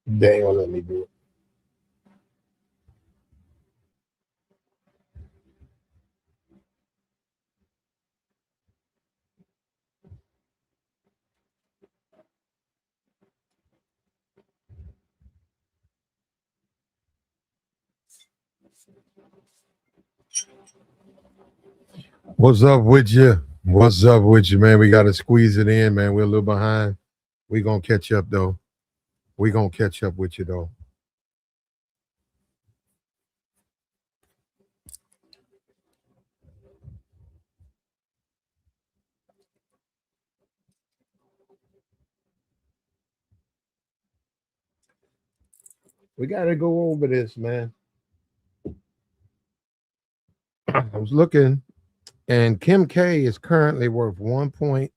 They ain't gonna let me do it. What's up with you? What's up with you, man? We got to squeeze it in, man. We're a little behind. We gonna catch up though. We gonna catch up with you though. We got to go over this, man. I was looking, and Kim K is currently worth 1 point.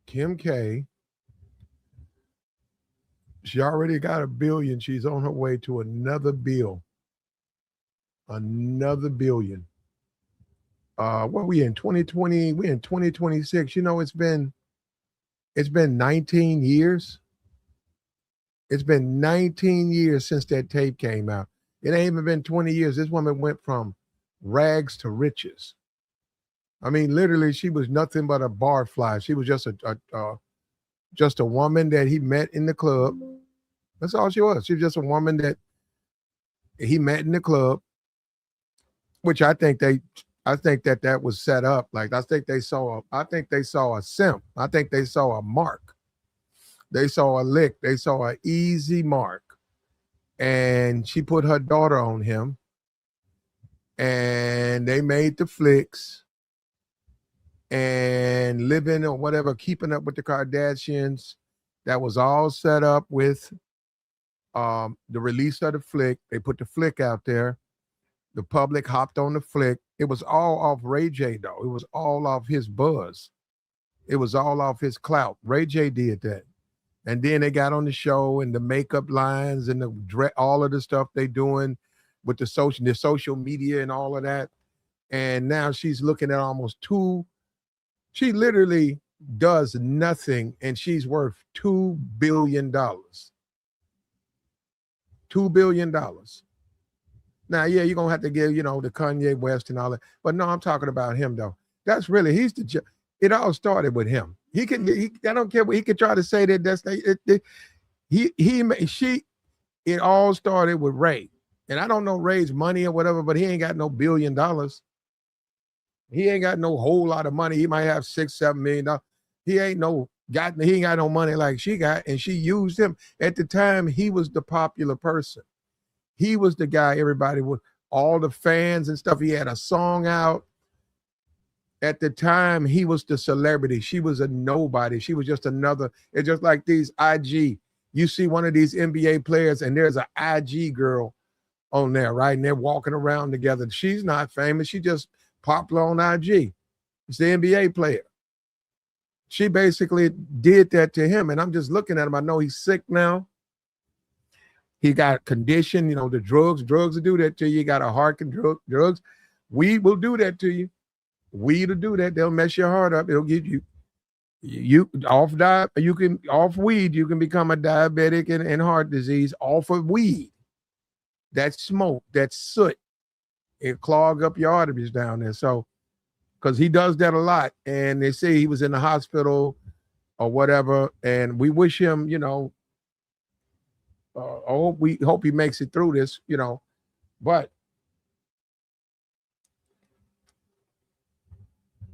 Kim K, she already got 1 billion. She's on her way to another bill, another billion. What we in 2020? We in 2026. You know, it's been 19 years. It's been 19 years since that tape came out. It ain't even been 20 years. This woman went from rags to riches. I mean, literally, she was nothing but a barfly. She was just a woman that he met in the club. That's all she was. She was just a woman that he met in the club, which I think that that was set up. Like I think they saw a simp. I think they saw a mark. They saw a lick. They saw an easy mark, and she put her daughter on him, and they made the flicks and living or whatever, keeping up with the Kardashians. That was all set up with the release of the flick. They put the flick out there. The public hopped on the flick. It was all off Ray J, though. It was all off his buzz. It was all off his clout. Ray J did that. And then they got on the show and the makeup lines and all of the stuff they doing with the social media and all of that. And now she's looking at almost two. She literally does nothing, and she's worth $2 billion. $2 billion. Now, yeah, you're gonna have to give, the Kanye West and all that. But no, I'm talking about him though. That's really it all started with him. I don't care what he could try to say that it all started with Ray. And I don't know Ray's money or whatever, but he ain't got no $1 billion. He ain't got no whole lot of money. He might have $6, $7 million. He ain't got no money like she got, and she used him. At the time, he was the popular person. He was the guy everybody would, all the fans and stuff. He had a song out. At the time, he was the celebrity. She was a nobody. She was just another. It's just like these IG. You see one of these NBA players, and there's an IG girl on there, right? And they're walking around together. She's not famous. She just popular on IG. It's the NBA player. She basically did that to him. And I'm just looking at him. I know he's sick now. He got condition, the drugs. Drugs will do that to you. You got a heart and drugs. Weed will do that to you. Weed will do that. They'll mess your heart up. It'll get you off weed. You can become a diabetic and heart disease off of weed. That's smoke. That's soot. It clog up your arteries down there. So, because he does that a lot, and they say he was in the hospital or whatever, and we wish him, we hope he makes it through this,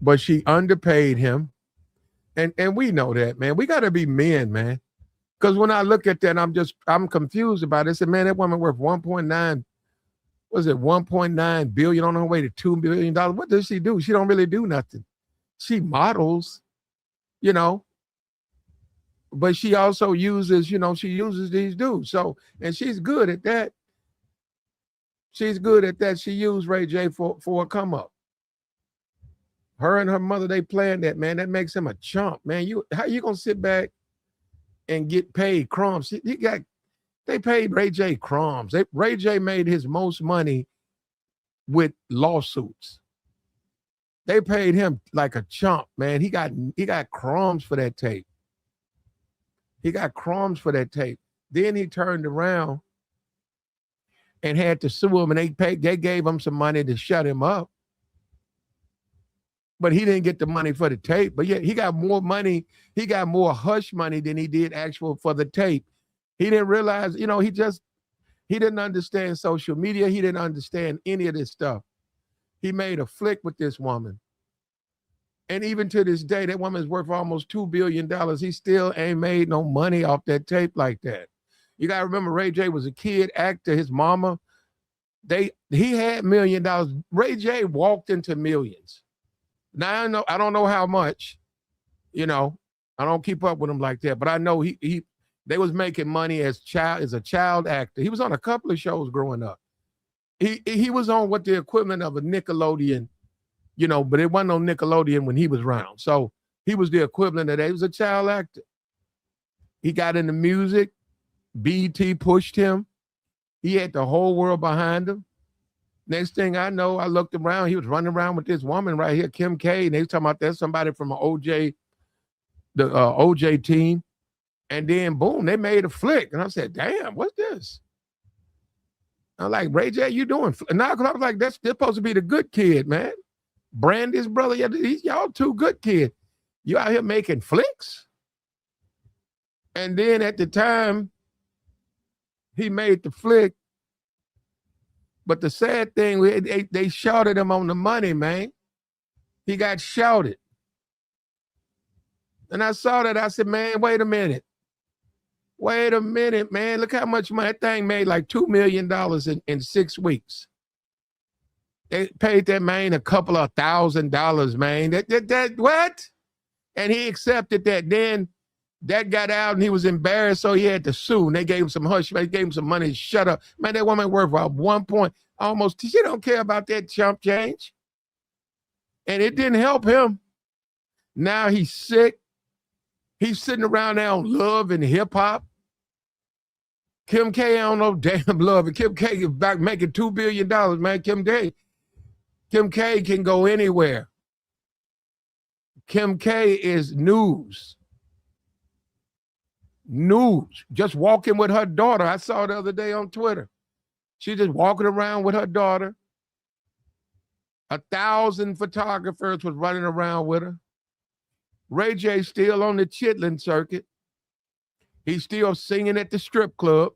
but she underpaid him, and we know that, man. We got to be men, man. Because when I look at that, I'm confused about it. I said, man, that woman worth 1.9, was it 1.9 billion on her way to $2 billion? What does she do? She don't really do nothing. She models, you know, but she also uses, she uses these dudes. So, and she's good at that. She's good at that. She used Ray J for a come up. Her and her mother, they planned that, man. That makes him a chump, man. How you gonna sit back and get paid crumbs? They paid Ray J crumbs. Ray J made his most money with lawsuits. They paid him like a chump, man. He got crumbs for that tape. He got crumbs for that tape. Then he turned around and had to sue him, and they gave him some money to shut him up. But he didn't get the money for the tape. But yet he got more money. He got more hush money than he did actual for the tape. He didn't realize, he didn't understand social media. He didn't understand any of this stuff. He made a flick with this woman. And even to this day, that woman's worth almost $2 billion. He still ain't made no money off that tape like that. You got to remember, Ray J was a kid actor. His mama, he had $1 million. Ray J walked into millions. Now I don't know how much, I don't keep up with him like that, but I know they was making money as a child actor. He was on a couple of shows growing up. He was on what the equivalent of a Nickelodeon, but it wasn't on Nickelodeon when he was around. So he was the equivalent of that. He was a child actor. He got into music. BET pushed him. He had the whole world behind him. Next thing I know, I looked around. He was running around with this woman right here, Kim K. And they was talking about that's somebody from the OJ team. And then, boom, they made a flick. And I said, damn, what's this? I'm like, Ray J, you doing? Now, because I was like, they're supposed to be the good kid, man. Brandy's brother, y'all two good kids. You out here making flicks? And then at the time, he made the flick. But the sad thing, they shouted him on the money, man. He got shouted. And I saw that. I said, man, wait a minute. Wait a minute, man. Look how much money. That thing made like $2 million in 6 weeks. They paid that man a couple of $1,000, man. That what? And he accepted that. Then that got out and he was embarrassed, so he had to sue. And they gave him some hush. They gave him some money to shut up. Man, that woman worth about 1 point. Almost, she don't care about that chump change. And it didn't help him. Now he's sick. He's sitting around there on love and hip hop. Kim K, I don't know damn love. And Kim K is back making $2 billion, man. Kim K can go anywhere. Kim K is news. Just walking with her daughter. I saw the other day on Twitter. She just walking around with her daughter. 1,000 photographers was running around with her. Ray J still on the chitlin circuit. He's still singing at the strip club.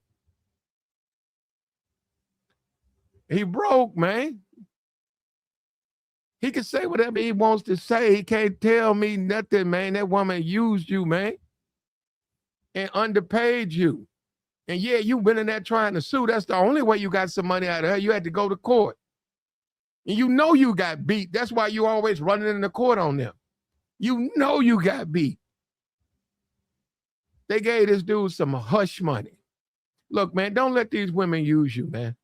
He broke, man. He can say whatever he wants to say. He can't tell me nothing, man. That woman used you, man, and underpaid you. And yeah, you went in there trying to sue. That's the only way you got some money out of her. You had to go to court. And you know you got beat. That's why you always running in the court on them. You know you got beat. They gave this dude some hush money. Look, man, don't let these women use you, man.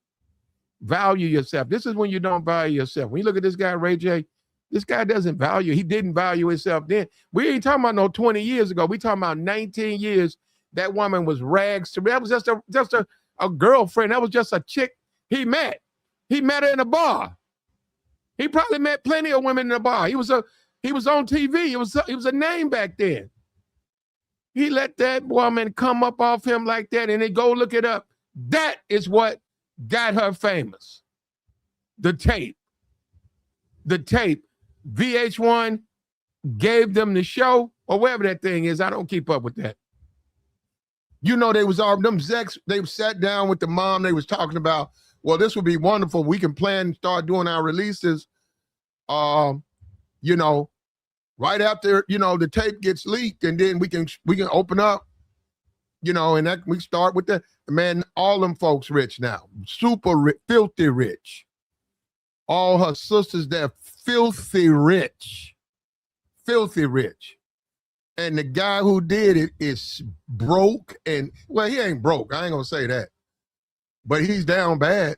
Value yourself. This is when you don't value yourself. When you look at this guy, Ray J, this guy doesn't value. He didn't value himself then. We ain't talking about no 20 years ago. We talking about 19 years. That woman was rags to me. That was just a girlfriend. That was just a chick he met. He met her in a bar. He probably met plenty of women in a bar. He was on TV. He was a name back then. He let that woman come up off him like that, and then go look it up. That is what got her famous. The tape. VH1 gave them the show, or whatever that thing is. I don't keep up with that. They was all them execs. They sat down with the mom. They was talking about, well, this would be wonderful. We can plan and start doing our releases. Right after the tape gets leaked, and then we can open up. And that we start with the man. All them folks rich now, super rich, filthy rich. All her sisters, they're filthy rich. And the guy who did it is broke, and well, he ain't broke. I ain't gonna say that, but he's down bad.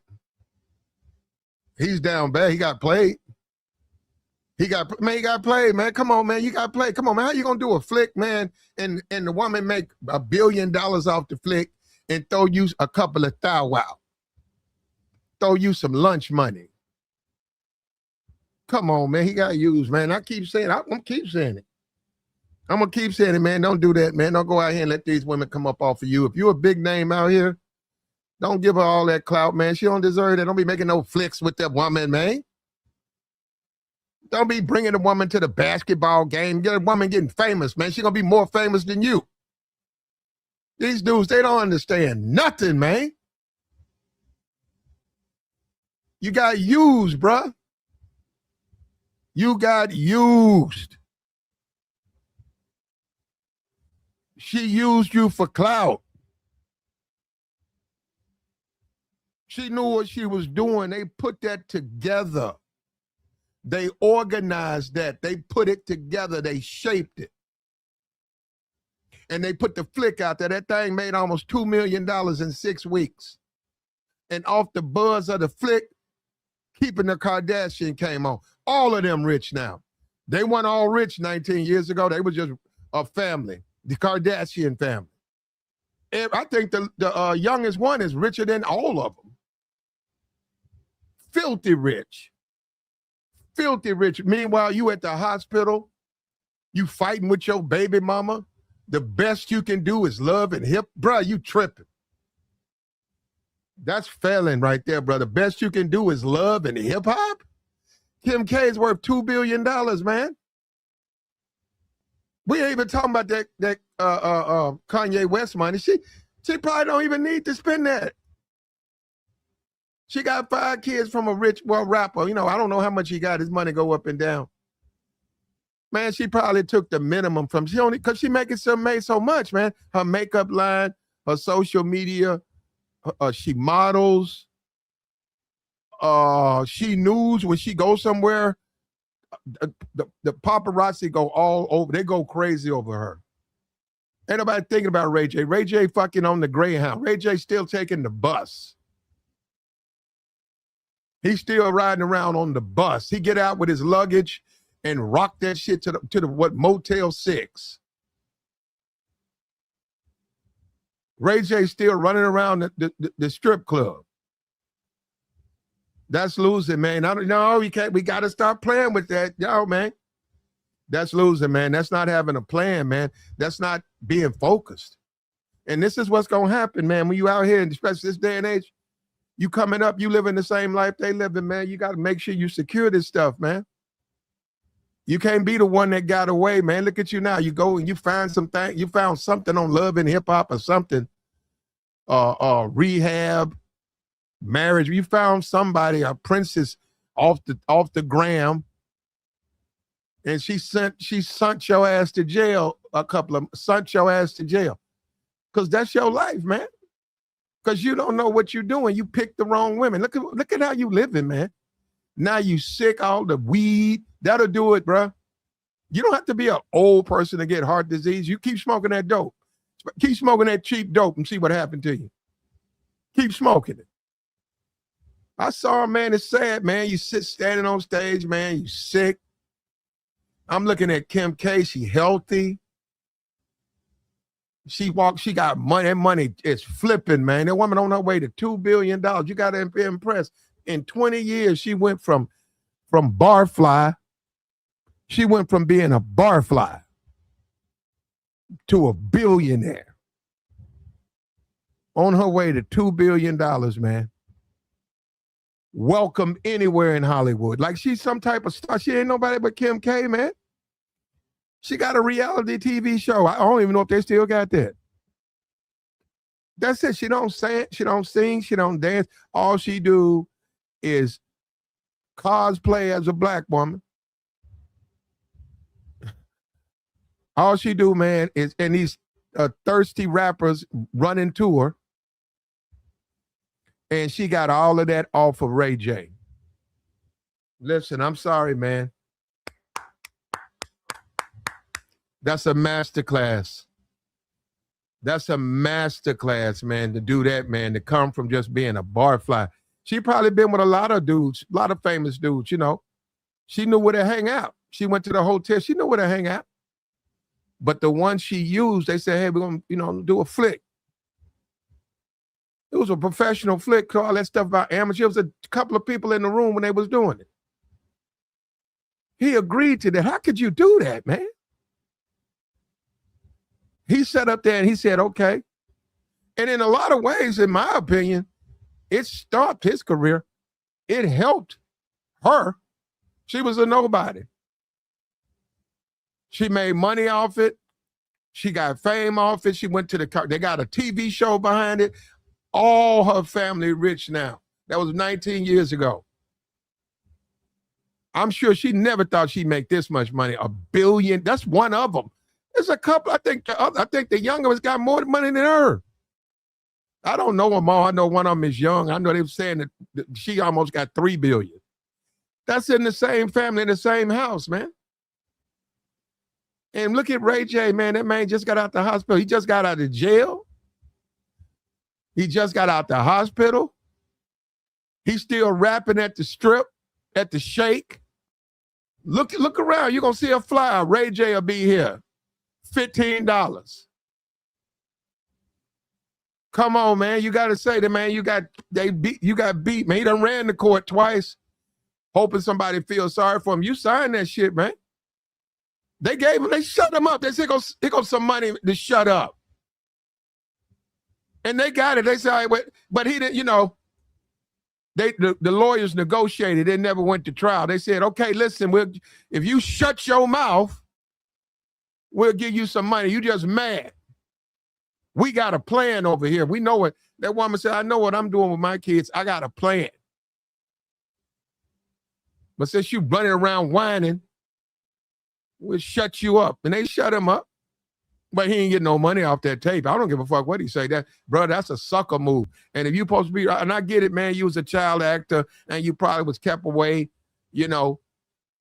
He got played. He got played, man. Come on, man. You got played. Come on, man. How you gonna do a flick, man? And the woman make $1 billion off the flick and throw you a couple of thou-wow. Throw you some lunch money. Come on, man. He got used, man. I keep saying it. I'm gonna keep saying it, man. Don't do that, man. Don't go out here and let these women come up off of you. If you're a big name out here, don't give her all that clout, man. She don't deserve it. Don't be making no flicks with that woman, man. Don't be bringing a woman to the basketball game. Get a woman getting famous, man. She's going to be more famous than you. These dudes, they don't understand nothing, man. You got used, bruh. You got used. She used you for clout. She knew what she was doing. They put that together. They organized that. They put it together. They shaped it. And they put the flick out there. That thing made almost $2 million in 6 weeks. And off the buzz of the flick, Keeping the Kardashian came on. All of them rich now. They weren't all rich 19 years ago. They were just a family, the Kardashian family. And I think the youngest one is richer than all of them. Filthy rich. Filthy rich. Meanwhile, you at the hospital, you fighting with your baby mama. The best you can do is love and hip. Bruh, you tripping. That's failing right there, brother. Best you can do is love and hip hop. Kim K is worth $2 billion, man. We ain't even talking about that Kanye West money. She probably don't even need to spend that. She got 5 kids from a rich, rapper. You know, I don't know how much he got. His money go up and down. Man, she probably took the minimum from, because she made so much, man. Her makeup line, her social media, she models. She news when she goes somewhere. The paparazzi go all over. They go crazy over her. Ain't nobody thinking about Ray J. Ray J fucking on the Greyhound. Ray J still taking the bus. He's still riding around on the bus. He get out with his luggage and rock that shit to the Motel 6. Ray J still running around the strip club. That's losing, man. We can't. We got to stop playing with that, yo, man. That's losing, man. That's not having a plan, man. That's not being focused. And this is what's gonna happen, man. When you out here, and especially this day and age, you coming up, you living the same life they living, man. You got to make sure you secure this stuff, man. You can't be the one that got away, man. Look at you now. You go and you find something. You found something on Love and Hip Hop or something. Rehab, marriage. You found somebody, a princess, off the gram, and she sent your ass to jail. Sent your ass to jail, because that's your life, man. Because you don't know what you're doing. You picked the wrong women. Look at how you living, man. Now you sick, all the weed. That'll do it, bro. You don't have to be an old person to get heart disease. You keep smoking that dope. Keep smoking that cheap dope and see what happened to you. Keep smoking it. I saw, man, it's sad, man. You standing on stage, man, you sick. I'm looking at Kim K. She healthy. She got money. That money is flipping, man. That woman on her way to $2 billion. You got to be impressed. In 20 years, she went from barfly. She went from being a barfly to a billionaire. On her way to $2 billion, man. Welcome anywhere in Hollywood. Like she's some type of star. She ain't nobody but Kim K, man. She got a reality TV show. I don't even know if they still got that. That's it. She don't sing, she don't dance. All she do is cosplay as a black woman. All she do, man, is, and these thirsty rappers running to her. And she got all of that off of Ray J. Listen, I'm sorry, man. That's a masterclass. That's a masterclass, man, to do that, man, to come from just being a barfly. She probably been with a lot of dudes, a lot of famous dudes, you know. She knew where to hang out. She went to the hotel. She knew where to hang out. But the one she used, they said, hey, we're going to, do a flick. It was a professional flick, all that stuff about amateur. It was a couple of people in the room when they was doing it. He agreed to that. How could you do that, man? He sat up there and he said, okay. And in a lot of ways, in my opinion, it stopped his career. It helped her. She was a nobody. She made money off it. She got fame off it. She went to they got a TV show behind it. All her family rich now. That was 19 years ago. I'm sure she never thought she'd make this much money. $1 billion. That's one of them. There's a couple. I think the younger one's got more money than her. I don't know them all. I know one of them is young. I know they were saying that she almost got $3 billion. That's in the same family, in the same house, man. And look at Ray J, man. That man just got out the hospital. He just got out of jail. He just got out the hospital. He's still rapping at the strip, at the shake. Look around. You're going to see a flyer. Ray J will be here. $15. Come on, man. You got to say that, man. You got beat, man. He done ran the court twice, hoping somebody feels sorry for him. You signed that shit, man. They shut him up. They said, here goes some money to shut up. And they got it. They said, but he didn't, the lawyers negotiated. They never went to trial. They said, okay, listen, if you shut your mouth, we'll give you some money. You just mad. We got a plan over here. We know it. That woman said, I know what I'm doing with my kids. I got a plan. But since you running around whining, we'll shut you up. And they shut him up. But he ain't getting no money off that tape. I don't give a fuck what he say. That, bro, that's a sucker move. And if you supposed to be, and I get it, man, you was a child actor and you probably was kept away,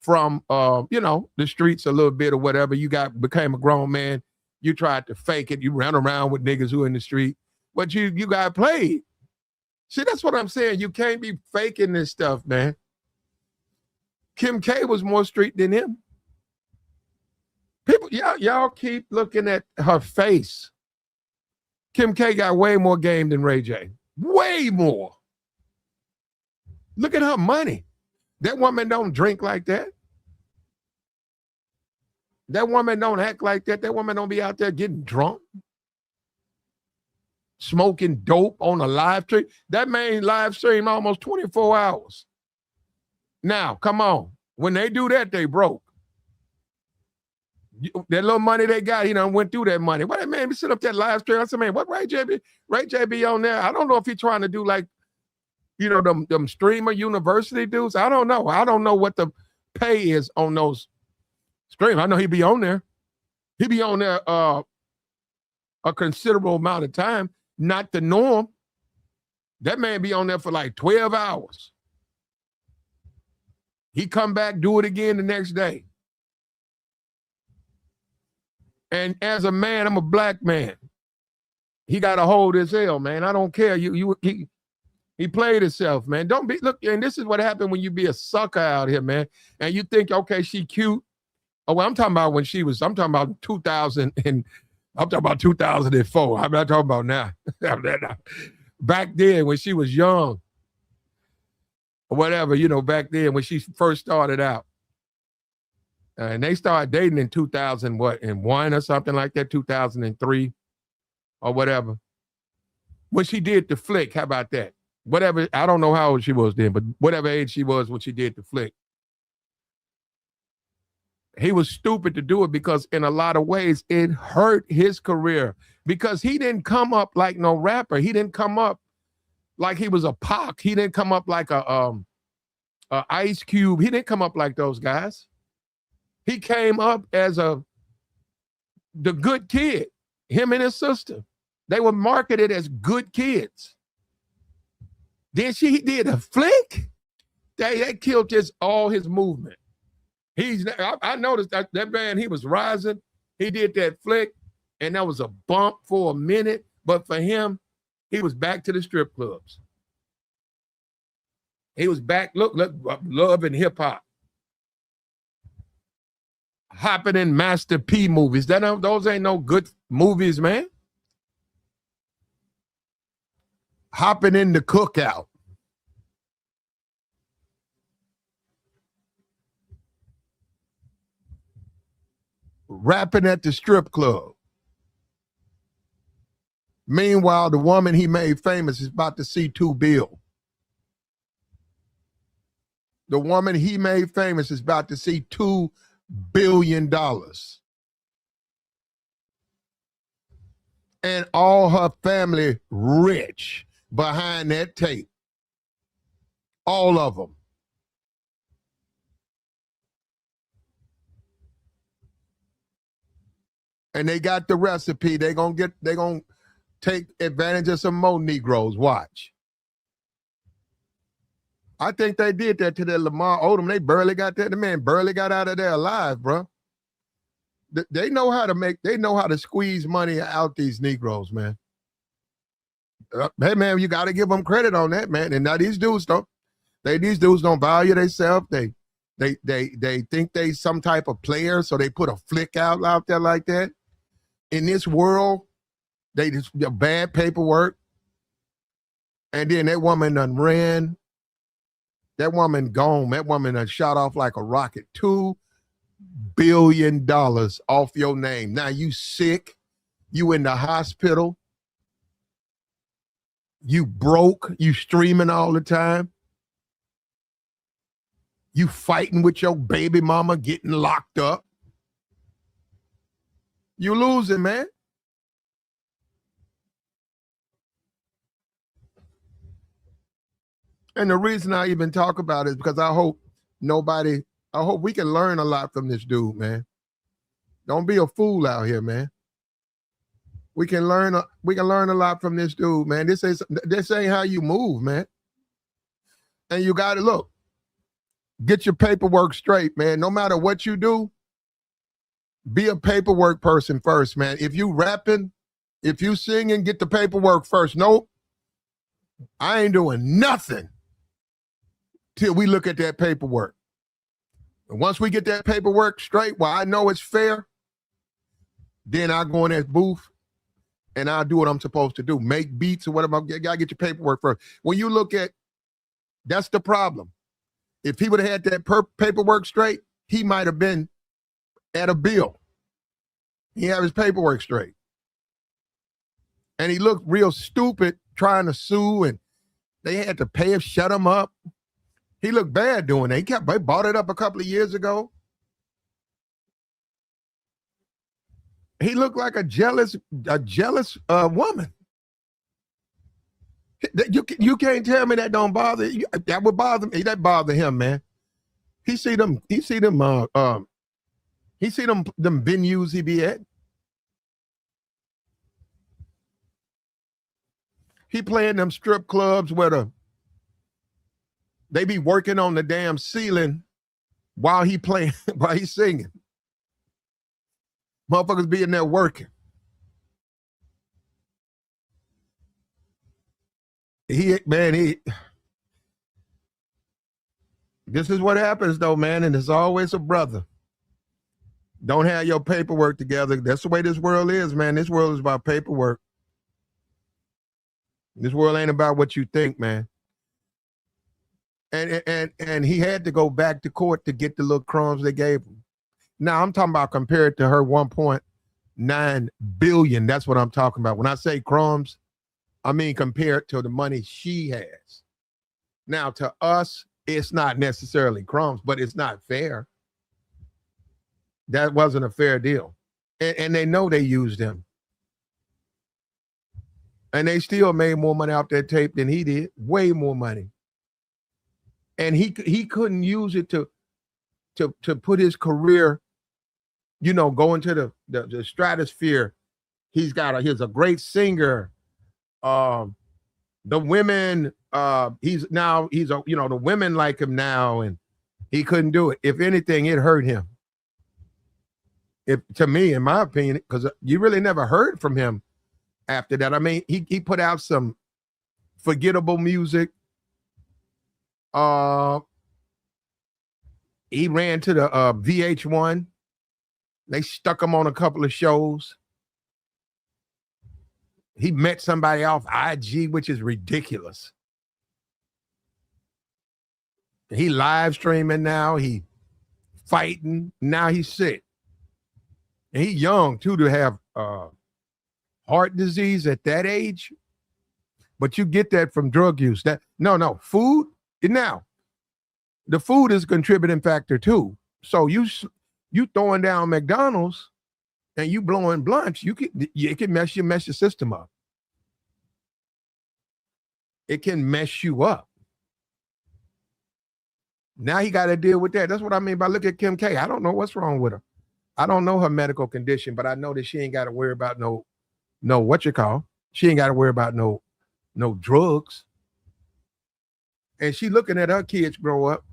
from, the streets a little bit or whatever. You became a grown man. You tried to fake it. You ran around with niggas who in the street. But you got played. See, that's what I'm saying. You can't be faking this stuff, man. Kim K was more street than him. People, y'all keep looking at her face. Kim K got way more game than Ray J. Way more. Look at her money. That woman don't drink like that. That woman don't act like that. That woman don't be out there getting drunk, smoking dope on a live stream. That man live stream almost 24 hours. Now, come on. When they do that, they broke. That little money they got, he done went through that money. What that man be sitting up that live stream? I said, man, what Ray J be on there? I don't know if he trying to do like, them streamer university dudes. I don't know. I don't know what the pay is on those streams. I know he be on there. He be on there a considerable amount of time, not the norm. That man be on there for like 12 hours. He come back, do it again the next day. And as a man, I'm a black man. He got to hold his hell, man. I don't care. He played himself, man. Don't be look. And this is what happened when you be a sucker out here, man. And you think, okay, she cute. Oh, well, I'm talking about when she was. I'm talking about 2000 and I'm talking about 2004. I'm not talking about now. Back then when she was young, or whatever, back then when she first started out. And they started dating in 2001 or something like that, 2003 or whatever. When she did the flick, how about that? Whatever, I don't know how old she was then, but whatever age she was when she did the flick. He was stupid to do it because in a lot of ways it hurt his career because he didn't come up like no rapper. He didn't come up like he was a Pac. He didn't come up like a Ice Cube. He didn't come up like those guys. He came up as the good kid, him and his sister. They were marketed as good kids. Then she did a flick. They killed all his movement. I noticed that man, he was rising. He did that flick, and that was a bump for a minute. But for him, he was back to the strip clubs. He was back, look, love and hip hop. Hopping in Master P movies. Those ain't no good movies, man. Hopping in the Cookout. Rapping at the strip club. Meanwhile, the woman he made famous is about to see $2 billion. The woman he made famous is about to see $2 billion. And all her family rich behind that tape. All of them. And they got the recipe. They're gonna take advantage of some more Negroes. Watch. I think they did that to that Lamar Odom. They barely got that. The man barely got out of there alive, bro. They know how to squeeze money out these Negroes, man. Hey, man, you got to give them credit on that, man. And now these dudes don't value themselves. They think they some type of player, so they put a flick out there like that. In this world, they just bad paperwork. And then that woman done ran. That woman gone. That woman done shot off like a rocket. $2 billion off your name. Now you sick. You in the hospital. You broke. You streaming all the time. You fighting with your baby mama getting locked up. You losing, man. And the reason I even talk about it is because I hope we can learn a lot from this dude, man. Don't be a fool out here, man. We can learn a lot from this dude, man. This ain't how you move, man. And you got to look. Get your paperwork straight, man. No matter what you do, be a paperwork person first, man. If you rapping, if you singing, get the paperwork first. Nope. I ain't doing nothing till we look at that paperwork. And once we get that paperwork straight, well, I know it's fair, then I go in that booth and I'll do what I'm supposed to do. Make beats or whatever. You gotta get your paperwork first. When you look at, that's the problem. If he would have had that paperwork straight, he might have been at a bill. He had his paperwork straight. And he looked real stupid trying to sue, and they had to pay him, shut him up. He looked bad doing that. They bought it up a couple of years ago. He looked like a jealous woman. You can't tell me that don't bother you. That would bother me. That bother him, man. He see them venues he be at. He playing them strip clubs where they be working on the damn ceiling while he playing, while he's singing. Motherfuckers be in there working. This is what happens though, man, and it's always a brother. Don't have your paperwork together. That's the way this world is, man. This world is about paperwork. This world ain't about what you think, man. And he had to go back to court to get the little crumbs they gave him. Now I'm talking about compared to her 1.9 billion. That's what I'm talking about. When I say crumbs, I mean compared to the money she has. Now to us, it's not necessarily crumbs, but it's not fair. That wasn't a fair deal. And they know they used him. And they still made more money off that tape than he did. Way more money. And he couldn't use it to put his career, go into the stratosphere. He's a great singer. The women, the women like him now, and he couldn't do it. If anything, it hurt him. To me, in my opinion, because you really never heard from him after that. I mean, he put out some forgettable music. He ran to the VH1. They stuck him on a couple of shows. He met somebody off IG, which is ridiculous. He live streaming now. He fighting. Now he's sick. And he's young too to have heart disease at that age, but you get that from drug use. That no food. Now, the food is a contributing factor too. So you throwing down McDonald's and you blowing blunts, it can mess your system up. It can mess you up. Now he got to deal with that. That's what I mean by look at Kim K. I don't know what's wrong with her. I don't know her medical condition, but I know that she ain't got to worry about no what you call. She ain't got to worry about no drugs. And she looking at her kids grow up.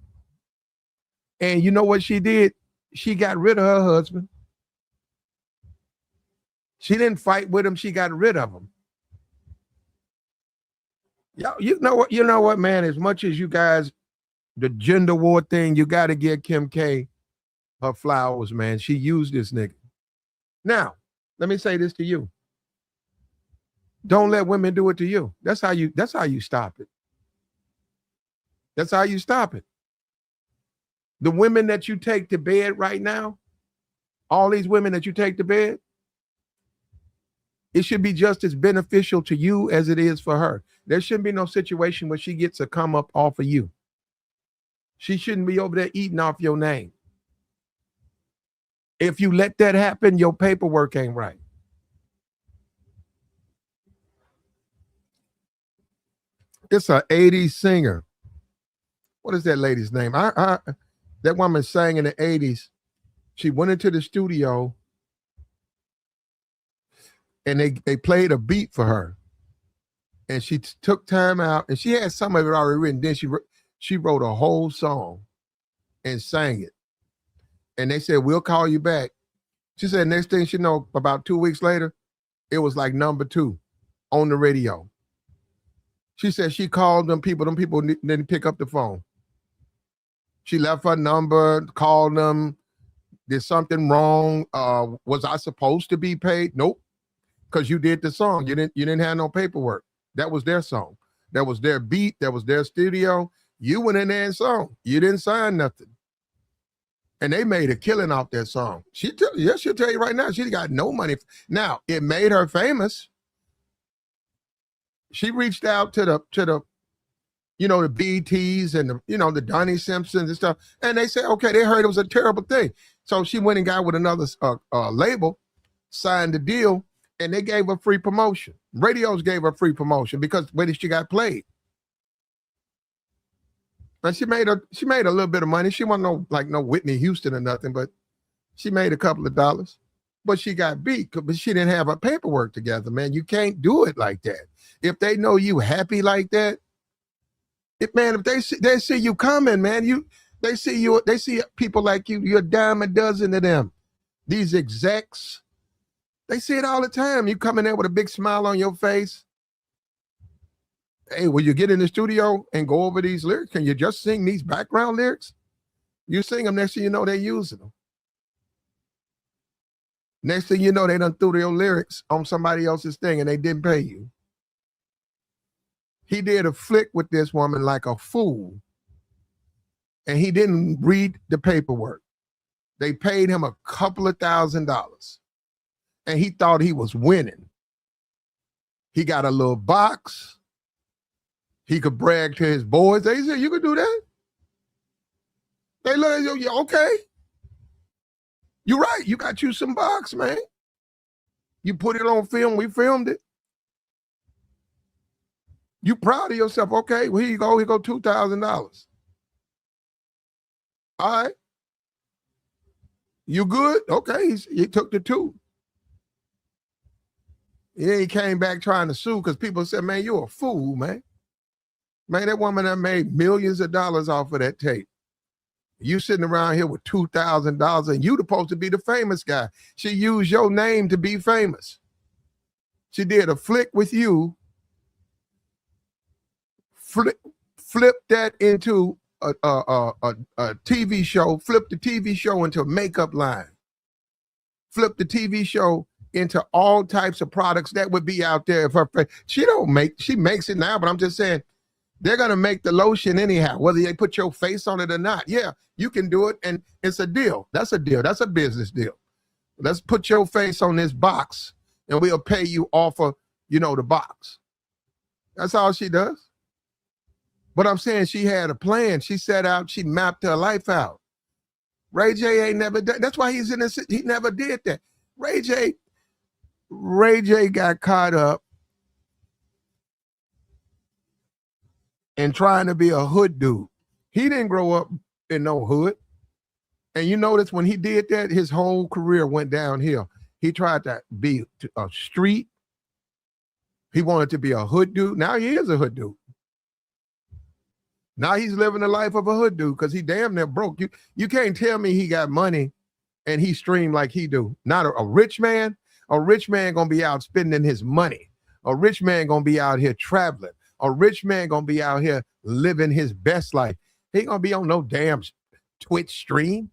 And you know what she did? She got rid of her husband. She didn't fight with him. She got rid of him. You know what, man? As much as you guys, the gender war thing, you got to give Kim K her flowers, man. She used this nigga. Now, let me say this to you. Don't let women do it to you. That's how you stop it. That's how you stop it. The women that you take to bed right now, all these women that you take to bed, it should be just as beneficial to you as it is for her. There shouldn't be no situation where she gets a come up off of you. She shouldn't be over there eating off your name. If you let that happen, your paperwork ain't right. It's an 80s singer. What is that lady's name? That woman sang in the 80s. She went into the studio and they played a beat for her. And she took time out and she had some of it already written. Then she wrote a whole song and sang it. And they said, we'll call you back. She said, next thing she know, about 2 weeks later, it was like #2 on the radio. She said she called them people didn't pick up the phone. She left her number, called them. Did something wrong? Was I supposed to be paid? Nope. Because you did the song. You didn't have no paperwork. That was their song. That was their beat. That was their studio. You went in there and sung. You didn't sign nothing. And they made a killing off that song. She'll tell you right now, she got no money. Now, it made her famous. She reached out to the the BTs and the Donnie Simpsons and stuff. And they said, okay, they heard it was a terrible thing. So she went and got with another label, signed the deal, and they gave her free promotion. Radios gave her free promotion because she got played. And she made a little bit of money. She wasn't no Whitney Houston or nothing, but she made a couple of dollars. But she got beat because she didn't have her paperwork together, man. You can't do it like that. If they know you happy like that, if they see you coming, man, they see people like you, you're a dime a dozen of them. These execs, they see it all the time. You come in there with a big smile on your face. Hey, will you get in the studio and go over these lyrics? Can you just sing these background lyrics? You sing them, next thing you know, they're using them. Next thing you know, they done threw their lyrics on somebody else's thing and they didn't pay you. He did a flick with this woman like a fool. And he didn't read the paperwork. They paid him a couple of $1,000. And he thought he was winning. He got a little box. He could brag to his boys. They said, you could do that? They look at you, okay. You're right. You got you some box, man. You put it on film. We filmed it. You proud of yourself. Okay, well, here you go. Here go $2,000. All right. You good? Okay, he took the $2,000. Yeah, he came back trying to sue because people said, man, you're a fool, man. Man, that woman that made millions of dollars off of that tape. You sitting around here with $2,000 and you supposed to be the famous guy. She used your name to be famous. She did a flick with you, flip that into a TV show, flip the TV show into a makeup line, flip the TV show into all types of products that would be out there. She makes it now, but I'm just saying, they're going to make the lotion anyhow, whether they put your face on it or not. Yeah, you can do it, and it's a deal. That's a deal. That's a business deal. Let's put your face on this box, and we'll pay you off of, the box. That's all she does. But I'm saying she had a plan. She set out, she mapped her life out. Ray J ain't never done. That's why he's in this. He never did that. Ray J got caught up in trying to be a hood dude. He didn't grow up in no hood. And you notice when he did that, his whole career went downhill. He tried to be a street. He wanted to be a hood dude. Now he is a hood dude. Now he's living the life of a hood dude because he damn near broke. You can't tell me he got money and he streamed like he do. Not a rich man. A rich man gonna be out spending his money. A rich man gonna be out here traveling. A rich man gonna be out here living his best life. He ain't gonna be on no damn Twitch stream.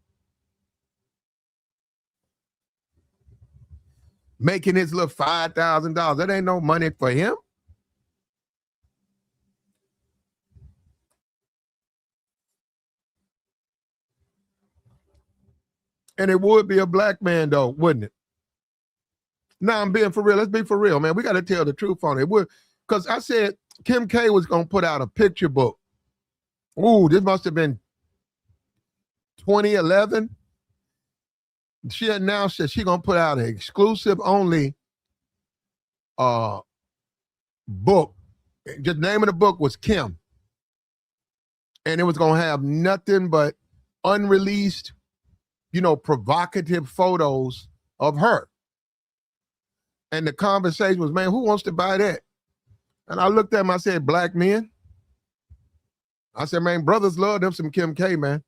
Making his little $5,000. That ain't no money for him. And it would be a black man, though, wouldn't it? Now I'm being for real. Let's be for real, man. We got to tell the truth on it. Because I said Kim K was going to put out a picture book. Ooh, this must have been 2011. She announced that she's going to put out an exclusive only book. The name of the book was Kim. And it was going to have nothing but unreleased, provocative photos of her. And the conversation was, man, who wants to buy that? And I looked at him, I said, black men. I said, man, brothers love them some Kim K, man.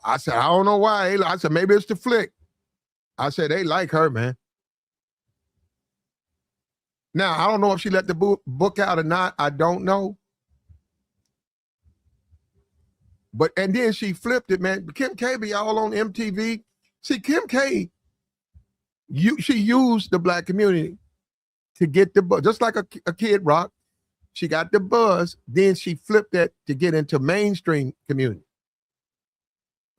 I said, I don't know why. I said, maybe it's the flick. I said, they like her, man. Now, I don't know if she let the book out or not. I don't know. And then she flipped it, man. Kim K be all on MTV. See, Kim K, she used the black community to get the buzz. Just like a Kid Rock, she got the buzz. Then she flipped that to get into mainstream community.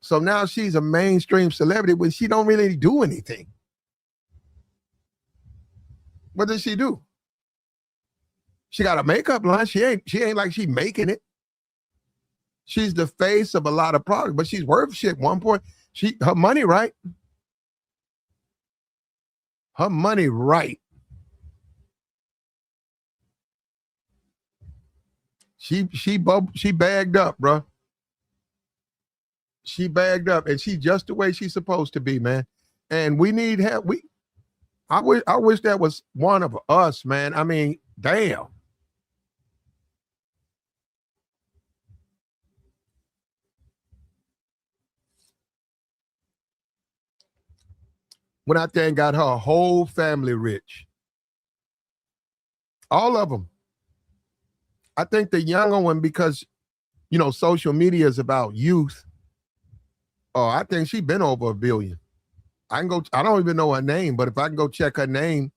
So now she's a mainstream celebrity, but she don't really do anything. What does she do? She got a makeup line. She ain't like she making it. She's the face of a lot of products, but she's worth shit. One point, her money right. Her money right. She bagged up, bro. She bagged up, and she's just the way she's supposed to be, man. And we need help. I wish that was one of us, man. I mean, damn. Went out there and got her whole family rich. All of them. I think the younger one, because, social media is about youth. Oh, I think she's been over $1 billion. I don't even know her name, but if I can go check her name,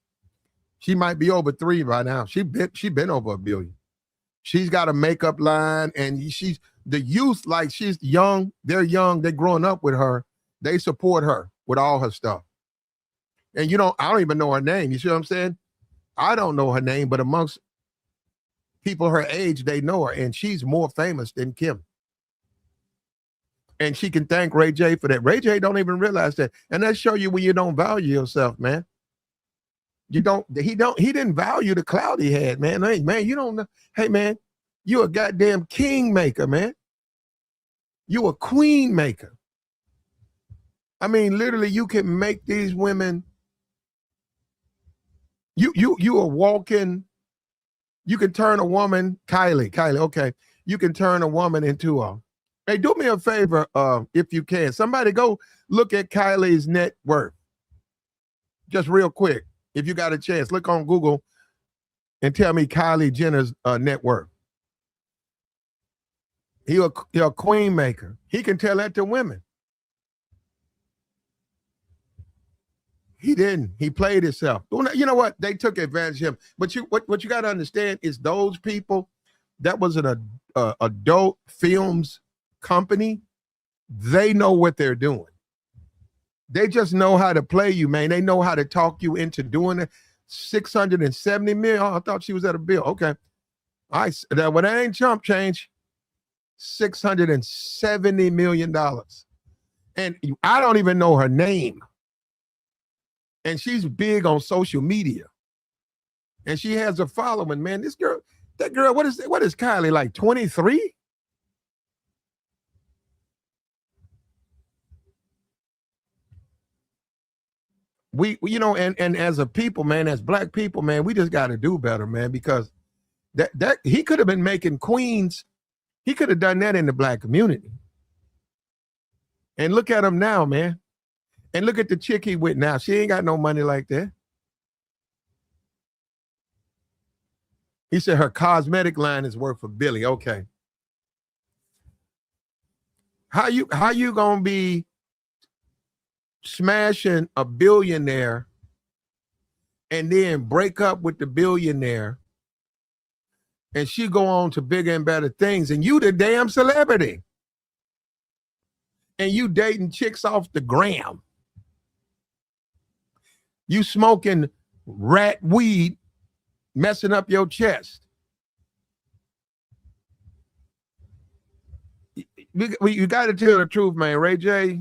she might be over 3 by now. She been over $1 billion. She's got a makeup line, and she's the youth, like she's young. They're young. They're growing up with her. They support her with all her stuff. And I don't even know her name. You see what I'm saying? I don't know her name, but amongst people her age, they know her, and she's more famous than Kim. And she can thank Ray J for that. Ray J don't even realize that. And that show you when you don't value yourself, man. He didn't value the clout he had, man. Hey, man, you don't know. Hey, man, you a goddamn king maker, man. You a queen maker. I mean, literally, you can make these women. You are walking. You can turn a woman, Kylie, okay. You can turn a woman into a. Hey, do me a favor, if you can. Somebody go look at Kylie's net worth. Just real quick, if you got a chance, look on Google and tell me Kylie Jenner's net worth. He a queen maker. He can tell that to women. He didn't. He played himself. You know what? They took advantage of him. But what you got to understand is those people, that was an adult films company. They know what they're doing. They just know how to play you, man. They know how to talk you into doing it. 670 million. Oh, I thought she was at a bill. Okay. All right. That ain't chump change. $670 million. And I don't even know her name. And she's big on social media. And she has a following, man. That girl, what is Kylie, like 23? We and as a people, man, as black people, man, we just got to do better, man, because that he could have been making queens. He could have done that in the black community. And look at him now, man. And look at the chick he with now. She ain't got no money like that. He said her cosmetic line is worth $1 billion. Okay. How you gonna be smashing a billionaire and then break up with the billionaire and she go on to bigger and better things and you the damn celebrity and you dating chicks off the gram, you smoking rat weed, messing up your chest. You got to tell the truth, man. Ray J,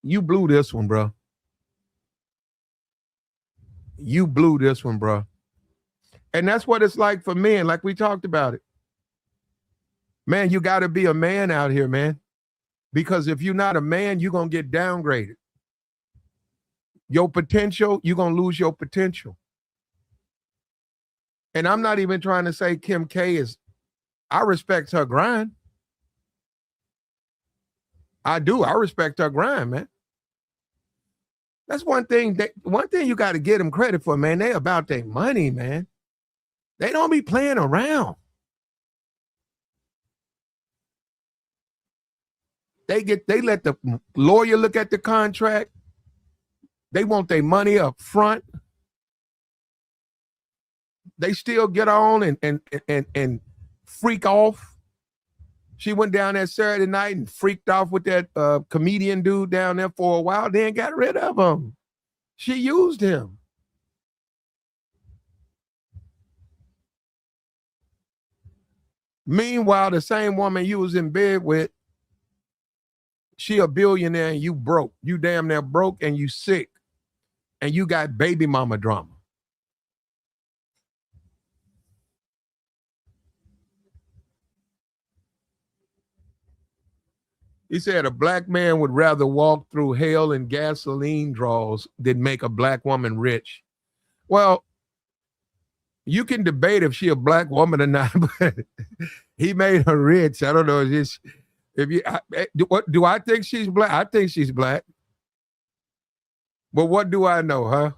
you blew this one, bro. You blew this one, bro. And that's what it's like for men, like we talked about it. Man, you got to be a man out here, man. Because if you're not a man, you're going to get downgraded. Your potential, you're going to lose your potential. And I'm not even trying to say Kim K I respect her grind. I do. I respect her grind, man. That's one thing you got to give them credit for, man. They about their money, man. They don't be playing around. They let the lawyer look at the contract. They want their money up front. They still get on and freak off. She went down there Saturday night and freaked off with that comedian dude down there for a while, then got rid of him. She used him. Meanwhile, the same woman you was in bed with, she a billionaire and you broke. You damn near broke and you sick. And you got baby mama drama. He said a black man would rather walk through hell and gasoline draws than make a black woman rich. Well, you can debate if she a black woman or not, but he made her rich. I don't know. What do I think she's black? I think she's black. But what do I know, huh?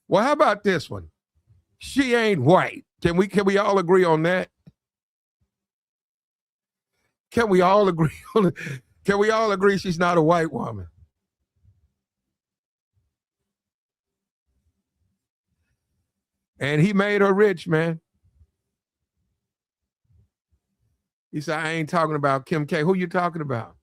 Well, how about this one? She ain't white. Can we all agree on that? Can we all agree on it? Can we all agree she's not a white woman? And he made her rich, man. He said, I ain't talking about Kim K. Who you talking about?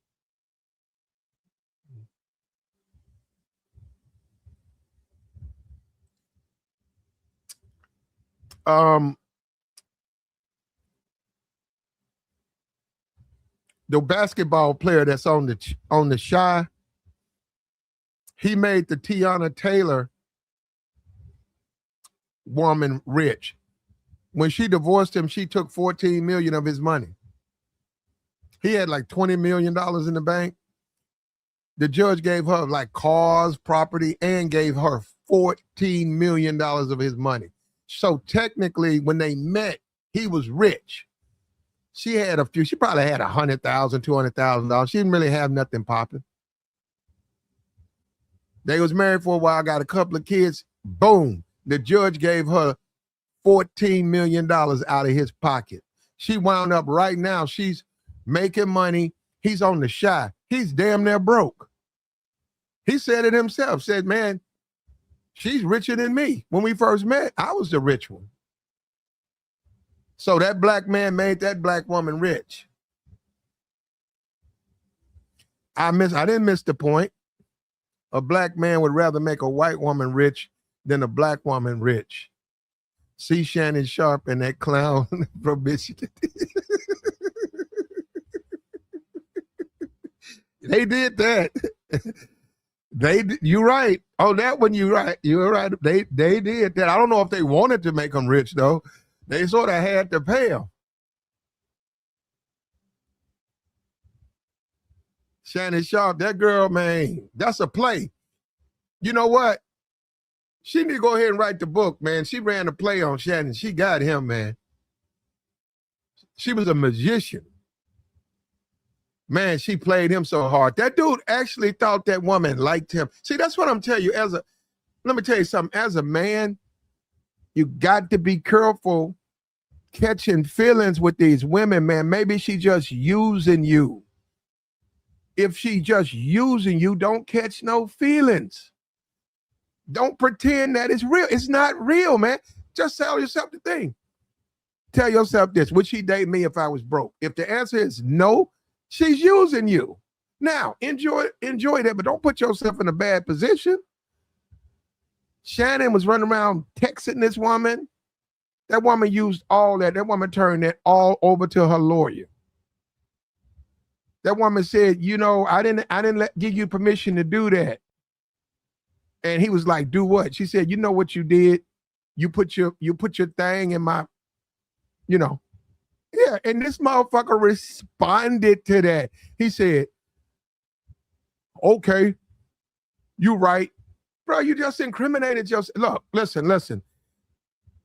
The basketball player that's on the Shy, he made the Tiana Taylor woman rich. When she divorced him, she took $14 million of his money. He had like $20 million in the bank. The judge gave her like cars, property, and gave her $14 million of his money. So technically, when they met, he was rich. She had a few. She probably had $100,000, $200,000. She didn't really have nothing popping. They was married for a while, got a couple of kids. Boom. The judge gave her $14 million out of his pocket. She wound up right now. She's making money. He's on the Shy. He's damn near broke. He said it himself. Said, man, she's richer than me. When we first met, I was the rich one. So that black man made that black woman rich. I didn't miss the point. A black man would rather make a white woman rich than a black woman rich. See Shannon Sharp and that clown from Michigan. They did that. You're right. Oh, that one, you're right. You're right. They did that. I don't know if they wanted to make them rich, though. They sort of had to pay them. Shannon Sharp, that girl, man, that's a play. You know what? She need to go ahead and write the book, man. She ran a play on Shannon. She got him, man. She was a magician. Man, she played him so hard. That dude actually thought that woman liked him. See, that's what I'm telling you. Let me tell you something. As a man, you got to be careful catching feelings with these women, man. Maybe she just using you. If she just using you, don't catch no feelings. Don't pretend that it's real. It's not real, man. Just tell yourself the thing. Tell yourself this. Would she date me if I was broke? If the answer is no, she's using you. Now, enjoy that, but don't put yourself in a bad position. Shannon was running around texting this woman. That woman used all that. That woman turned that all over to her lawyer. That woman said, you know, I didn't give you permission to do that. And he was like, do what? She said, you know what you did? You put your thing in my, you know. Yeah, and this motherfucker responded to that. He said, okay, you right. Bro, you just incriminated yourself. Look, listen.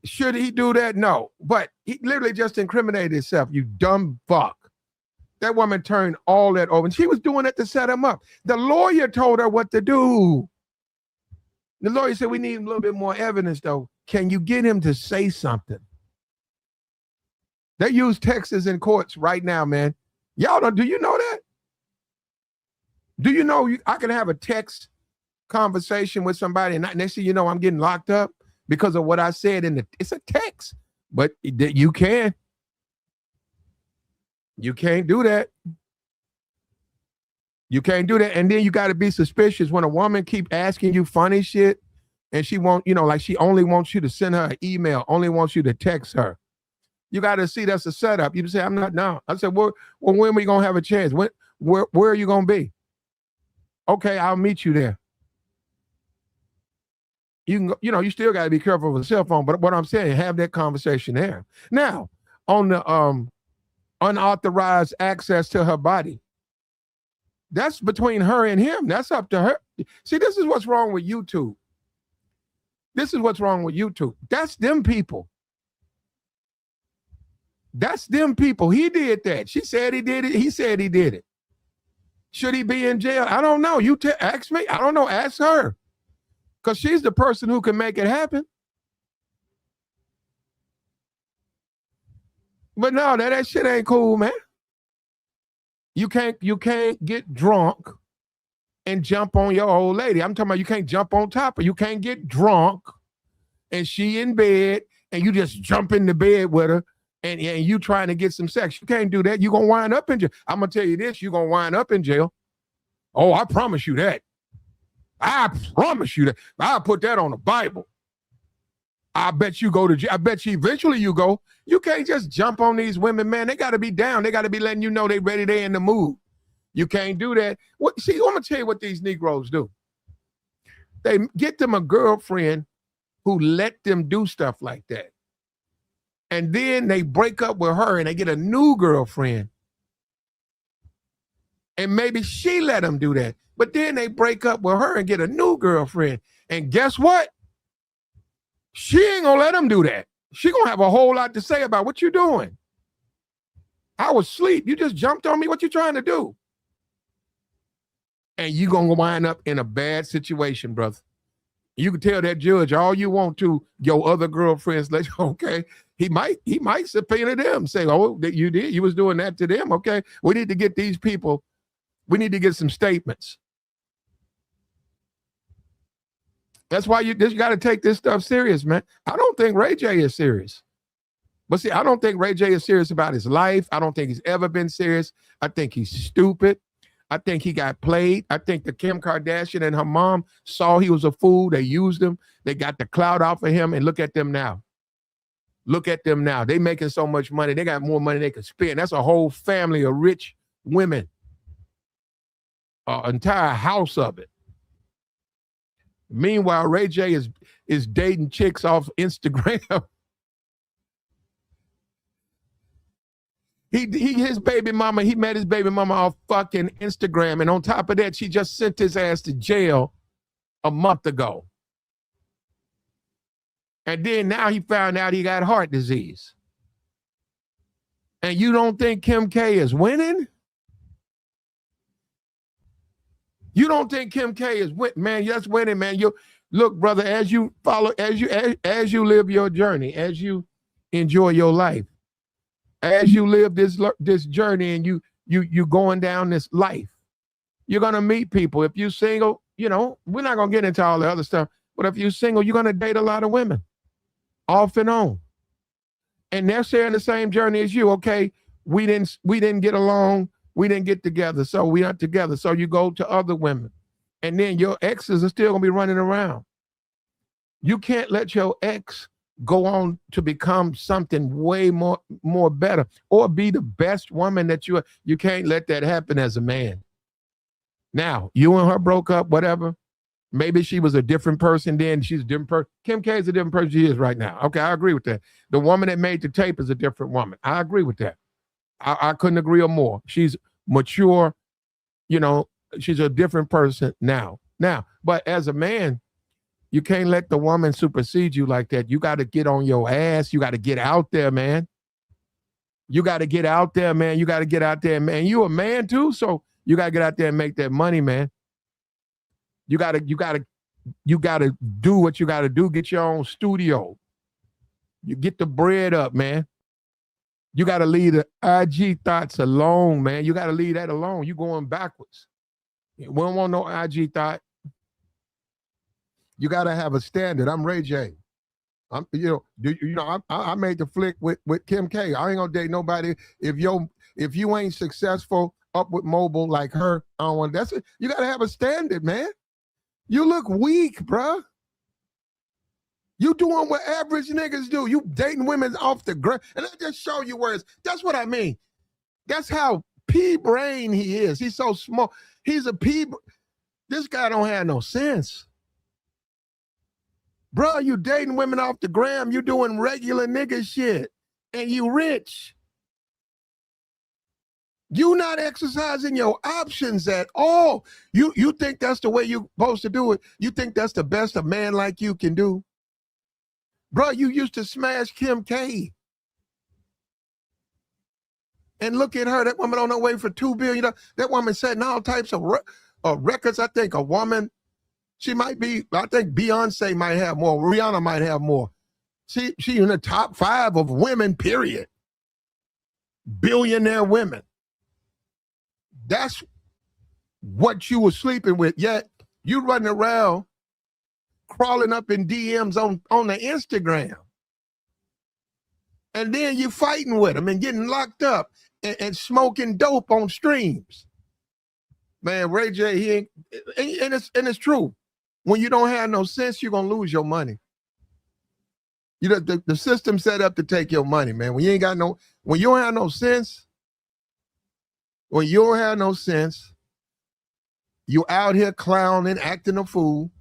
Should he do that? No. But he literally just incriminated himself, you dumb fuck. That woman turned all that over. And she was doing it to set him up. The lawyer told her what to do. The lawyer said, we need a little bit more evidence, though. Can you get him to say something? They use texts in courts right now, man. Y'all don't, do you know that? Do you know I can have a text conversation with somebody and next thing you know, I'm getting locked up because of what I said it's a text, but you can't do that. You can't do that. And then you got to be suspicious when a woman keep asking you funny shit and she won't, you know, like she only wants you to send her an email, only wants you to text her. You got to see that's a setup. You say, I'm not down. I said, well, when are we going to have a chance? Where are you going to be? Okay, I'll meet you there. You can, you know, you still got to be careful with a cell phone, but what I'm saying, have that conversation there. Now, on the unauthorized access to her body, that's between her and him. That's up to her. See, this is what's wrong with YouTube. This is what's wrong with YouTube. That's them people. That's them people. He did that. She said he did it. He said he did it. Should he be in jail? I don't know. You ask me. I don't know. Ask her. Because she's the person who can make it happen. But no, that shit ain't cool, man. You can't get drunk and jump on your old lady. I'm talking about you can't jump on top of her. You can't get drunk and she in bed and you just jump in the bed with her and you trying to get some sex. You can't do that. You're going to wind up in jail. I'm going to tell you this. You're going to wind up in jail. Oh, I promise you that. I promise you that. I'll put that on the Bible. I bet you go to jail. I bet you eventually you go. You can't just jump on these women, man. They got to be down. They got to be letting you know they ready. They in the mood. You can't do that. See, I'm going to tell you what these Negroes do. They get them a girlfriend who let them do stuff like that. And then they break up with her and they get a new girlfriend. And maybe she let them do that. But then they break up with her and get a new girlfriend. And guess what? She ain't gonna let them do that. She gonna have a whole lot to say about what you doing. I was asleep. You just jumped on me. What you trying to do? And you gonna wind up in a bad situation, brother. You can tell that judge all you want to, your other girlfriends, okay. He might subpoena them, say, oh, you did, you was doing that to them. Okay. We need to get these people, we need to get some statements. That's why you got to take this stuff serious, man. I don't think Ray J is serious. But see, I don't think Ray J is serious about his life. I don't think he's ever been serious. I think he's stupid. I think he got played. I think the Kim Kardashian and her mom saw he was a fool. They used him. They got the clout off of him. And look at them now. Look at them now. They making so much money. They got more money they can spend. That's a whole family of rich women. Entire house of it. Meanwhile, Ray J is dating chicks off Instagram. His baby mama, he met his baby mama off fucking Instagram. And on top of that, she just sent his ass to jail a month ago. And then now he found out he got heart disease. And you don't think Kim K is winning? You don't think Kim K is winning? Man, that's winning, man. You look, brother, as you follow, as you live your journey, as you enjoy your life, as you live this journey and you going down this life, you're gonna meet people. If you're single, you know, we're not gonna get into all the other stuff, but if you're single, you're gonna date a lot of women, off and on. And they're sharing the same journey as you. Okay, we didn't get along, we didn't get together, so we aren't together. So you go to other women. And then your exes are still gonna be running around. You can't let your ex go on to become something way more better or be the best woman that you are. You can't let that happen as a man. Now, you and her broke up, whatever. Maybe she was a different person then. She's a different person. Kim K is a different person she is right now. Okay, I agree with that. The woman that made the tape is a different woman. I agree with that. I couldn't agree more. She's mature, you know, she's a different person now. But as a man, you can't let the woman supersede you like that. You got to get on your ass. You got to get out there, man. You got to get out there, man. You got to get out there, man. You a man too, so you got to get out there and make that money, man. You got to do what you got to do. Get your own studio. You get the bread up, man. You got to leave the IG thoughts alone, man. You got to leave that alone. You going backwards. We don't want no IG thought. You got to have a standard. I'm Ray J. I made the flick with Kim K. I ain't gonna date nobody if you ain't successful up with mobile like her. I don't want. That's it. You got to have a standard, man. You look weak, bruh. You doing what average niggas do. You dating women off the ground, and I just show you where it's. That's what I mean. That's how pea-brain he is. He's so small. He's a pea. This guy don't have no sense. Bro, you dating women off the gram, you doing regular nigga shit, and you rich. You not exercising your options at all. You think that's the way you supposed to do it? You think that's the best a man like you can do? Bro, you used to smash Kim K. And look at her, that woman on her way for $2 billion. That woman setting all types of records. I think a woman, she might be, I think Beyonce might have more. Rihanna might have more. She in the top 5 of women, period. Billionaire women. That's what you were sleeping with. Yet you running around crawling up in DMs on the Instagram. And then you fighting with them and getting locked up and smoking dope on streams. Man, Ray J, he ain't, and it's true. When you don't have no sense, you're gonna lose your money. You know, the system set up to take your money, man. When you don't have no sense, you out here clowning, acting a fool.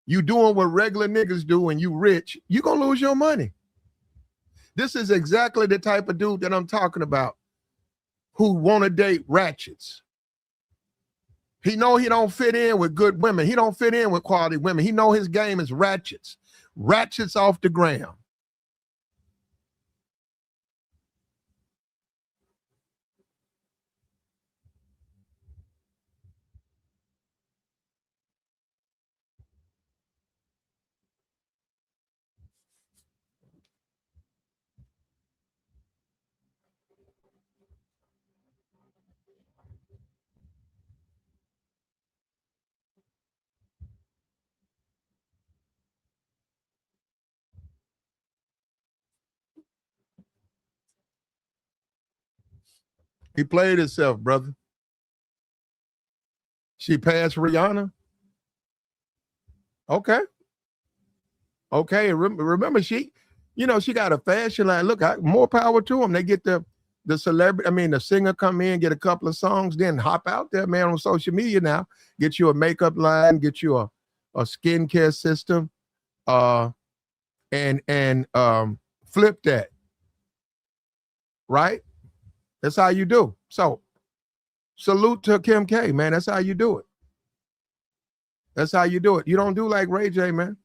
You doing what regular niggas do and you rich, you gonna lose your money. This is exactly the type of dude that I'm talking about who wanna date ratchets. He know he don't fit in with good women. He don't fit in with quality women. He know his game is ratchets. Ratchets off the ground. He played himself, brother. She passed Rihanna. Okay. Okay. Remember, she got a fashion line. Look, more power to them. They get the celebrity, the singer come in, get a couple of songs, then hop out there, man, on social media now. Get you a makeup line, get you a skincare system, and flip that. Right? That's how you do. So salute to Kim K, man. That's how you do it. That's how you do it. You don't do like Ray J, man.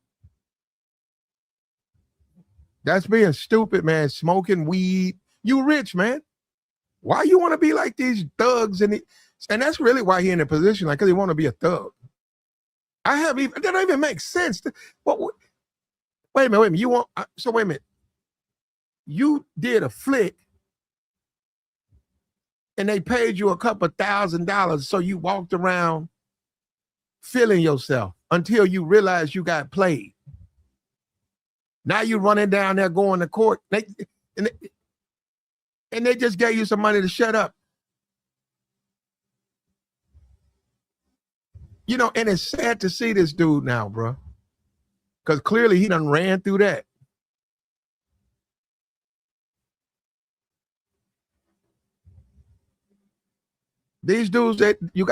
That's being stupid, man. Smoking weed. You rich, man. Why you want to be like these thugs? And that's really why he in a position, like, because he want to be a thug. That don't even make sense. Wait a minute. Wait a minute. You did a flick and they paid you a couple $1,000, so you walked around feeling yourself until you realized you got played. Now you running down there going to court, and they just gave you some money to shut up. And it's sad to see this dude now, bro, because clearly he done ran through that. These dudes that you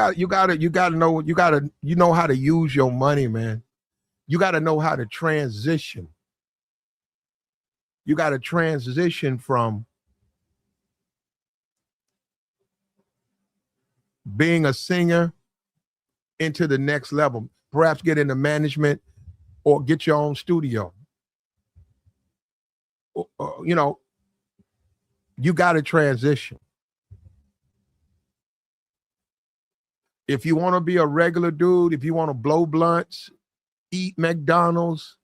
know how to use your money, man. You got to know how to transition. You got to transition from being a singer into the next level. Perhaps get into management or get your own studio. You got to transition. If you want to be a regular dude, if you want to blow blunts, eat McDonald's,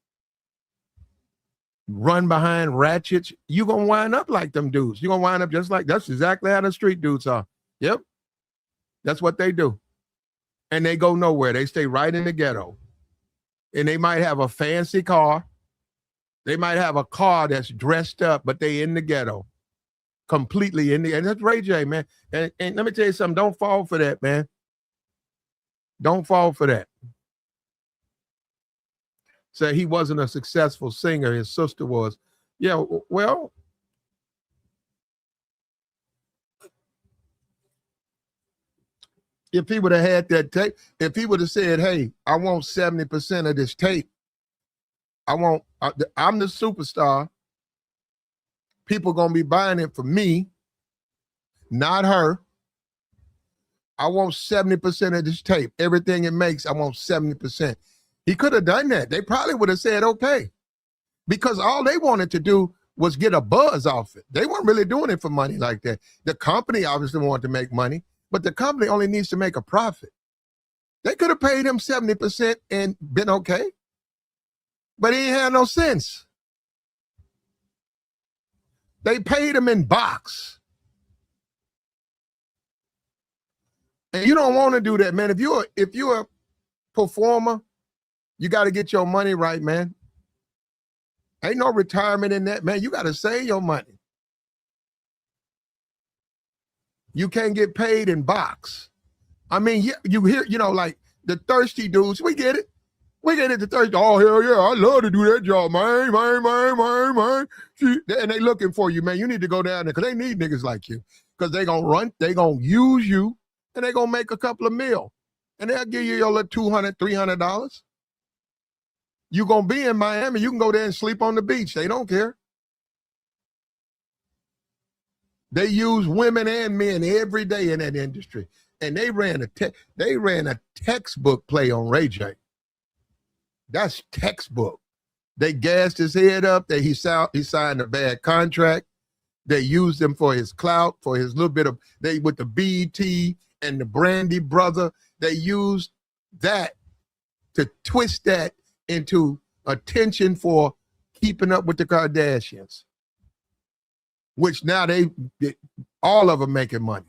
run behind ratchets, you're going to wind up like them dudes. You're going to wind up just like, that's exactly how the street dudes are. Yep. That's what they do. And they go nowhere. They stay right in the ghetto. And they might have a fancy car. They might have a car that's dressed up, but they in the ghetto. Completely in the, and that's Ray J, man. And let me tell you something, don't fall for that, man. Don't fall for that. Say he wasn't a successful singer, his sister was. Yeah, well, if he would have had that tape, if he would have said, hey, I want 70% of this tape, I'm the superstar, people gonna be buying it for me, not her. I want 70% of this tape. Everything it makes, I want 70%. He could have done that. They probably would have said, okay. Because all they wanted to do was get a buzz off it. They weren't really doing it for money like that. The company obviously wanted to make money, but the company only needs to make a profit. They could have paid him 70% and been okay. But he ain't had no sense. They paid him in box. And you don't want to do that, man. If you're a performer, you got to get your money right, man. Ain't no retirement in that, man. You got to save your money. You can't get paid in box. I mean, you hear, like the thirsty dudes, we get it. We get it, the thirsty, oh, hell yeah, I love to do that job, man. And they looking for you, man. You need to go down there because they need niggas like you because they going to use you. And they're going to make a couple of mil. And they'll give you your little $200, $300. You're going to be in Miami. You can go there and sleep on the beach. They don't care. They use women and men every day in that industry. And they ran a textbook play on Ray J. That's textbook. They gassed his head up. He signed a bad contract. They used him for his clout, for his little bit of, with the BET and the Brandy brother, they used that to twist that into attention for keeping up with the Kardashians, which now all of them making money.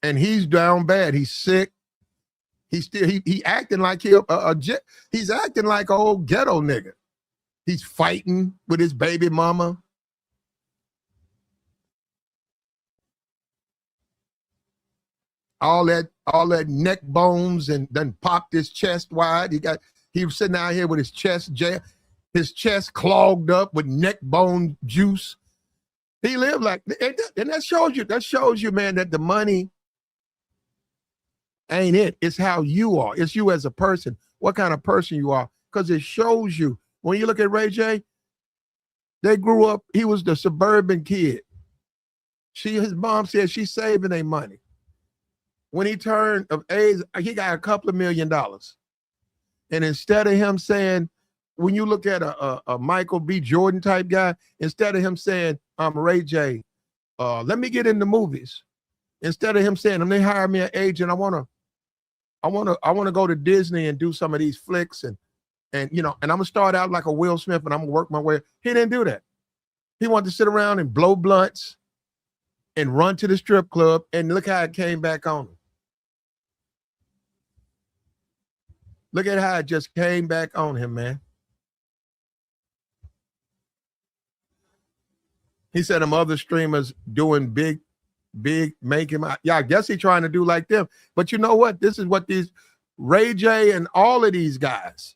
And he's down bad. He's sick. He's acting like he's acting like an old ghetto nigga. He's fighting with his baby mama. all that neck bones and then popped his chest wide. He was sitting out here with his chest clogged up with neck bone juice. He lived like, and that shows you, man, that the money ain't it. It's how you are. It's you as a person, what kind of person you are. Because it shows you. When you look at Ray J, they grew up, he was the suburban kid. His mom said she's saving their money. When he turned of age, he got a couple of $1 million. And instead of him saying, when you look at a Michael B. Jordan type guy, instead of him saying, I'm Ray J, let me get into movies. Instead of him saying, let me hire me an agent, I wanna go to Disney and do some of these flicks and I'm gonna start out like a Will Smith and I'm gonna work my way. He didn't do that. He wanted to sit around and blow blunts and run to the strip club, and look how it came back on him. Look at how it just came back on him, man. He said them other streamers doing big, making I guess he's trying to do like them. But you know what? This is what these Ray J and all of these guys,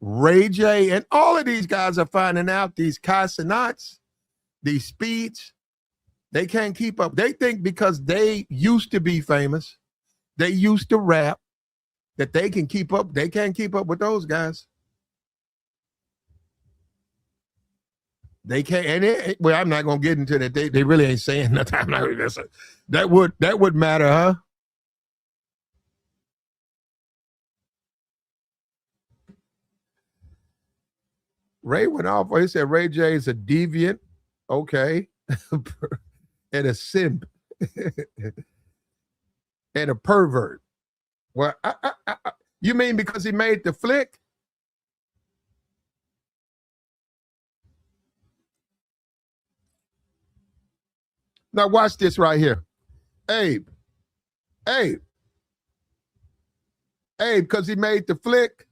are finding out. These Casanats, these Speeds, they can't keep up. They think because they used to be famous, they used to rap, that they can keep up. They can't keep up with those guys. They can't. And well, I'm not gonna get into that. They really ain't saying nothing. I'm not gonna say. That would matter, huh? Ray went off. He said Ray J is a deviant, okay, and a simp, and a pervert. Well, you mean because he made the flick? Now watch this right here. Abe, because he made the flick.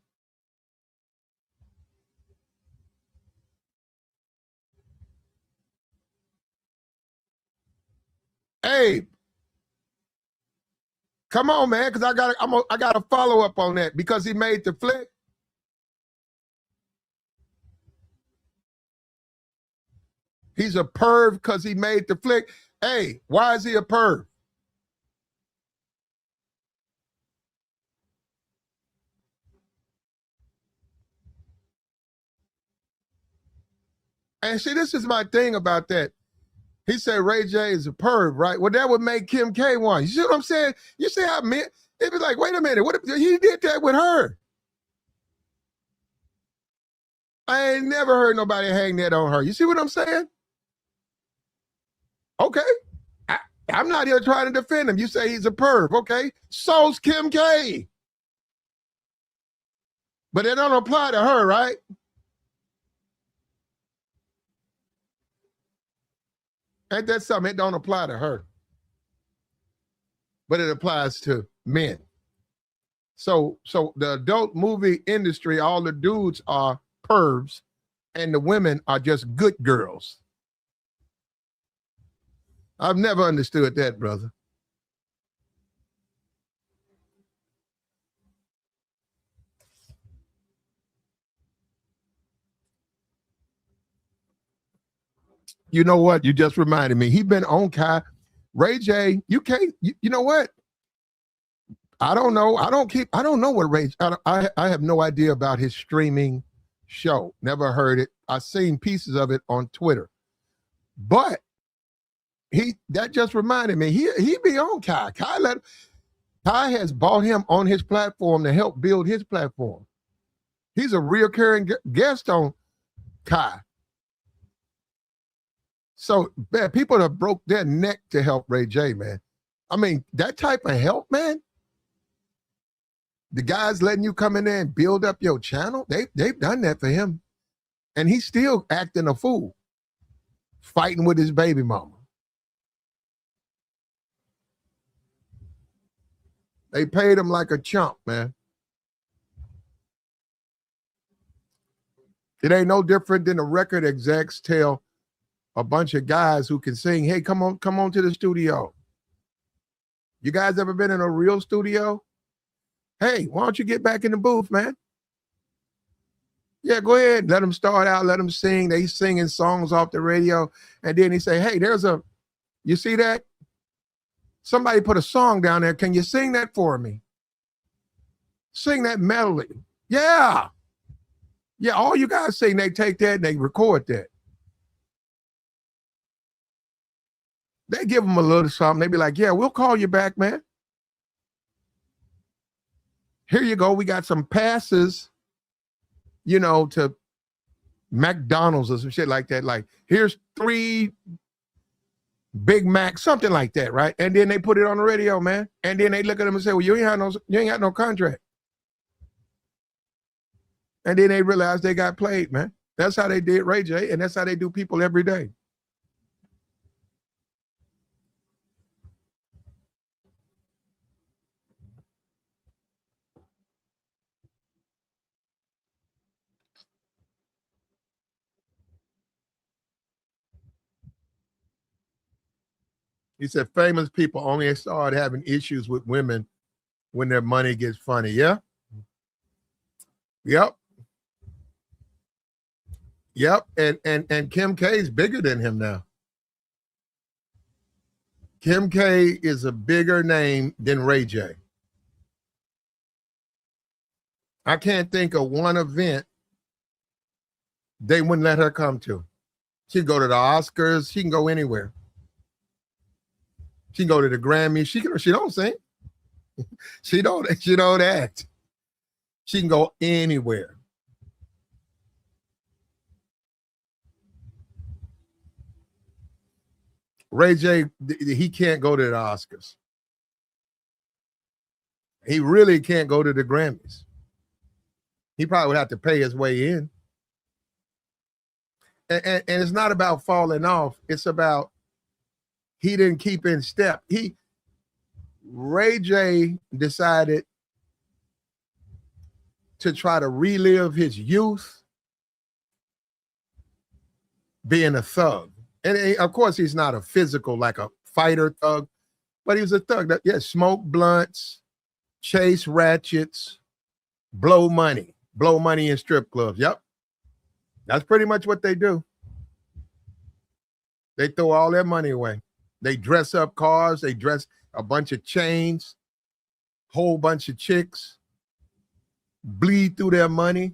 Abe, come on, man, because I got a follow up on that. Because he made the flick. He's a perv because he made the flick. Hey, why is he a perv? And see, this is my thing about that. He said Ray J is a perv, right? Well, that would make Kim K one. You see what I'm saying? You see how it'd be like, wait a minute, what if he did that with her? I ain't never heard nobody hang that on her. You see what I'm saying? Okay. I'm not here trying to defend him. You say he's a perv, okay? So's Kim K. But it don't apply to her, right? Ain't that something? It don't apply to her. But it applies to men. So the adult movie industry, all the dudes are pervs and the women are just good girls. I've never understood that, brother. You know what? You just reminded me. He been on Kai. Ray J, you can't, you know what? I don't know. I don't know what Ray, I have no idea about his streaming show. Never heard it. I've seen pieces of it on Twitter. But that just reminded me, he be on Kai. Kai has bought him on his platform to help build his platform. He's a reoccurring guest on Kai. So, man, people have broke their neck to help Ray J, man. I mean, that type of help, man. The guys letting you come in there and build up your channel, they've done that for him. And he's still acting a fool, fighting with his baby mama. They paid him like a chump, man. It ain't no different than the record execs tell a bunch of guys who can sing, hey, come on to the studio. You guys ever been in a real studio? Hey, why don't you get back in the booth, man? Yeah, go ahead. Let them start out. Let them sing. They singing songs off the radio. And then he say, hey, you see that? Somebody put a song down there. Can you sing that for me? Sing that melody. Yeah. Yeah, all you guys sing, they take that and they record that. They give them a little something. They be like, yeah, we'll call you back, man. Here you go. We got some passes, to McDonald's or some shit like that. Like, here's 3 Big Mac, something like that, right? And then they put it on the radio, man. And then they look at them and say, well, you ain't got no contract. And then they realize they got played, man. That's how they did Ray J, and that's how they do people every day. He said famous people only start having issues with women when their money gets funny. Yeah. Yep. Yep. And Kim K is bigger than him now. Kim K is a bigger name than Ray J. I can't think of one event they wouldn't let her come to. She can go to the Oscars. She can go anywhere. She can go to the Grammys. She don't sing. She don't act. She can go anywhere. Ray J, he can't go to the Oscars. He really can't go to the Grammys. He probably would have to pay his way in. And it's not about falling off. It's about he didn't keep in step. Ray J decided to try to relive his youth being a thug. And of course, he's not a physical, like a fighter thug, but he was a thug that, smoke blunts, chase ratchets, blow money in strip clubs. Yep. That's pretty much what they do. They throw all their money away. They dress up cars. They dress a bunch of chains, whole bunch of chicks, bleed through their money.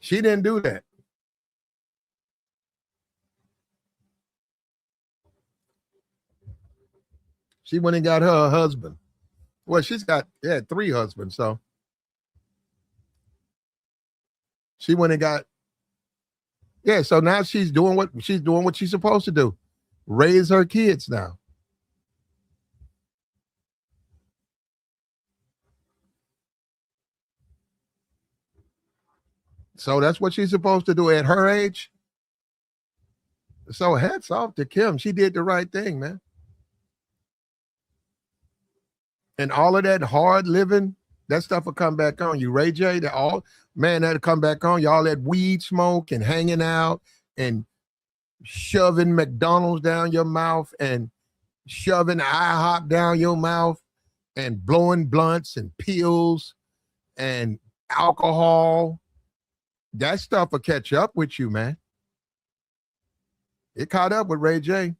She didn't do that. She went and got her a husband. Well, she's got 3 husbands, so she went and got. Yeah, so now she's doing what she's supposed to do. Raise her kids now. So that's what she's supposed to do at her age. So hats off to Kim. She did the right thing, man. And all of that hard living, that stuff will come back on you. Ray J, that'll come back on you. All that weed smoke and hanging out and shoving McDonald's down your mouth and shoving IHOP down your mouth and blowing blunts and pills and alcohol. That stuff will catch up with you, man. It caught up with Ray J.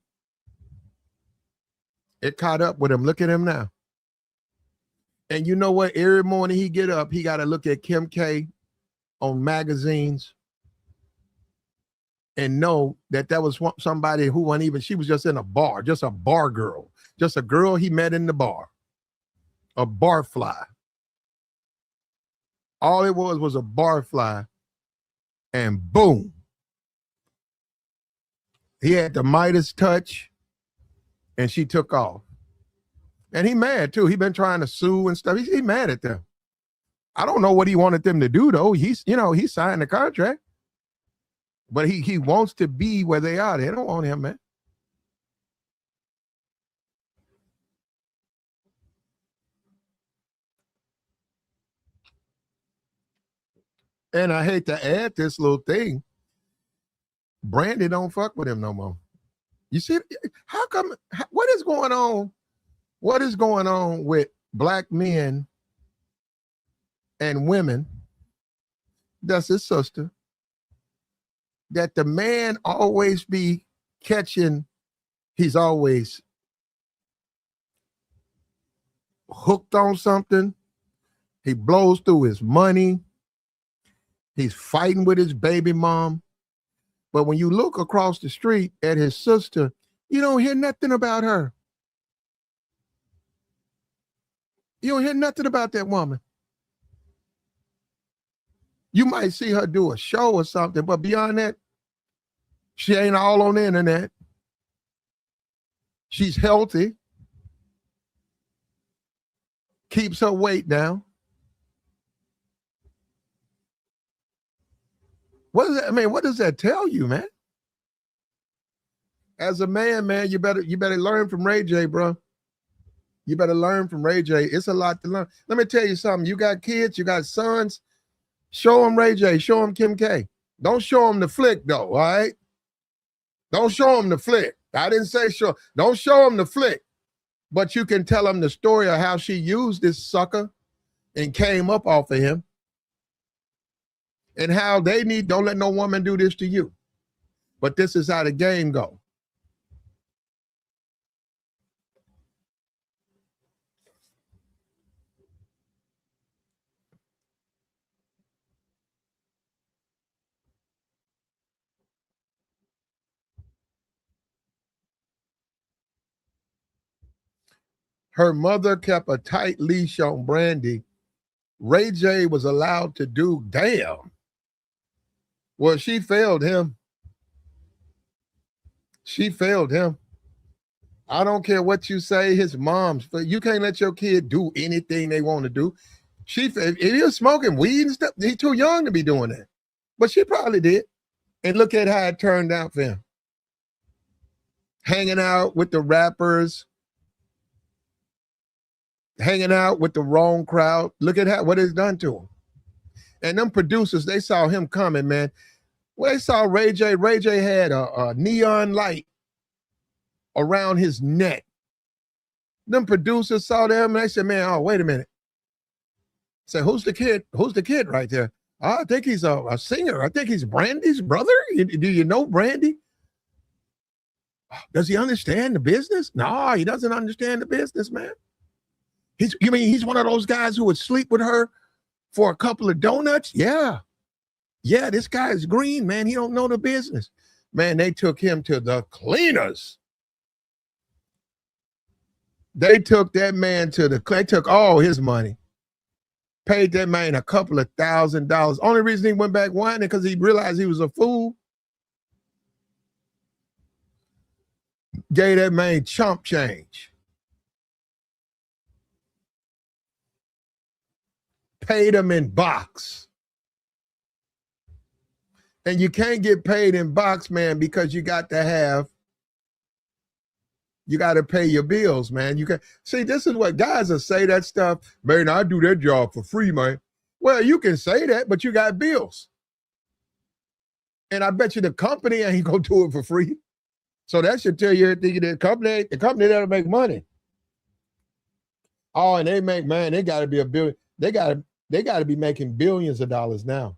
It caught up with him. Look at him now. And you know what? Every morning he get up, he got to look at Kim K on magazines and know that was somebody who wasn't even, she was just in a bar, just a bar girl, just a girl he met in the bar, a bar fly. All it was a bar fly, and boom. He had the Midas touch, and she took off. And he mad too. He been trying to sue and stuff. He mad at them. I don't know what he wanted them to do though. He signed the contract, but he wants to be where they are. They don't want him, man. And I hate to add this little thing. Brandy don't fuck with him no more. You see, how come, what is going on? What is going on with black men and women? That's his sister. That the man always be catching, he's always hooked on something. He blows through his money. He's fighting with his baby mom. But when you look across the street at his sister, you don't hear nothing about her. You don't hear nothing about that woman. You might see her do a show or something, but beyond that, she ain't all on the internet. She's healthy. Keeps her weight down. What does that mean? What does that tell you, man? As a man, you better learn from Ray J, bro. You better learn from Ray J. It's a lot to learn. Let me tell you something. You got kids, you got sons. Show them Ray J. Show them Kim K. Don't show them the flick, though, all right? Don't show them the flick. I didn't say show. Don't show them the flick. But you can tell them the story of how she used this sucker and came up off of him. And how they don't let no woman do this to you. But this is how the game go. Her mother kept a tight leash on Brandy. Ray J was allowed to do, damn. Well, she failed him. She failed him. I don't care what you say, his mom's, you can't let your kid do anything they want to do. If he was smoking weed and stuff, he's too young to be doing that. But she probably did. And look at how it turned out for him. Hanging out with the rappers, hanging out with the wrong crowd. Look at what it's done to him. And them producers, they saw him coming, man. Well, they saw Ray J. Ray J had a neon light around his neck. Them producers saw them and they said, man, oh, wait a minute. Say, who's the kid? Who's the kid right there? Oh, I think he's a singer. I think he's Brandy's brother. Do you know Brandy? Does he understand the business? No, he doesn't understand the business, man. You mean he's one of those guys who would sleep with her for a couple of donuts? Yeah. Yeah, this guy is green, man. He don't know the business. Man, they took him to the cleaners. They took that man they took all his money. Paid that man a couple of $1,000s. Only reason he went back whining because he realized he was a fool. Gave that man chump change. Paid him in box. And you can't get paid in box, man, because you got to pay your bills, man. You can see, this is what guys will say that stuff. Man, I do that job for free, man. Well, you can say that, but you got bills. And I bet you the company ain't gonna do it for free. So that should tell you everything. The company that'll make money. Oh, and they make, man, they gotta be a billion. They gotta be making billions of dollars now.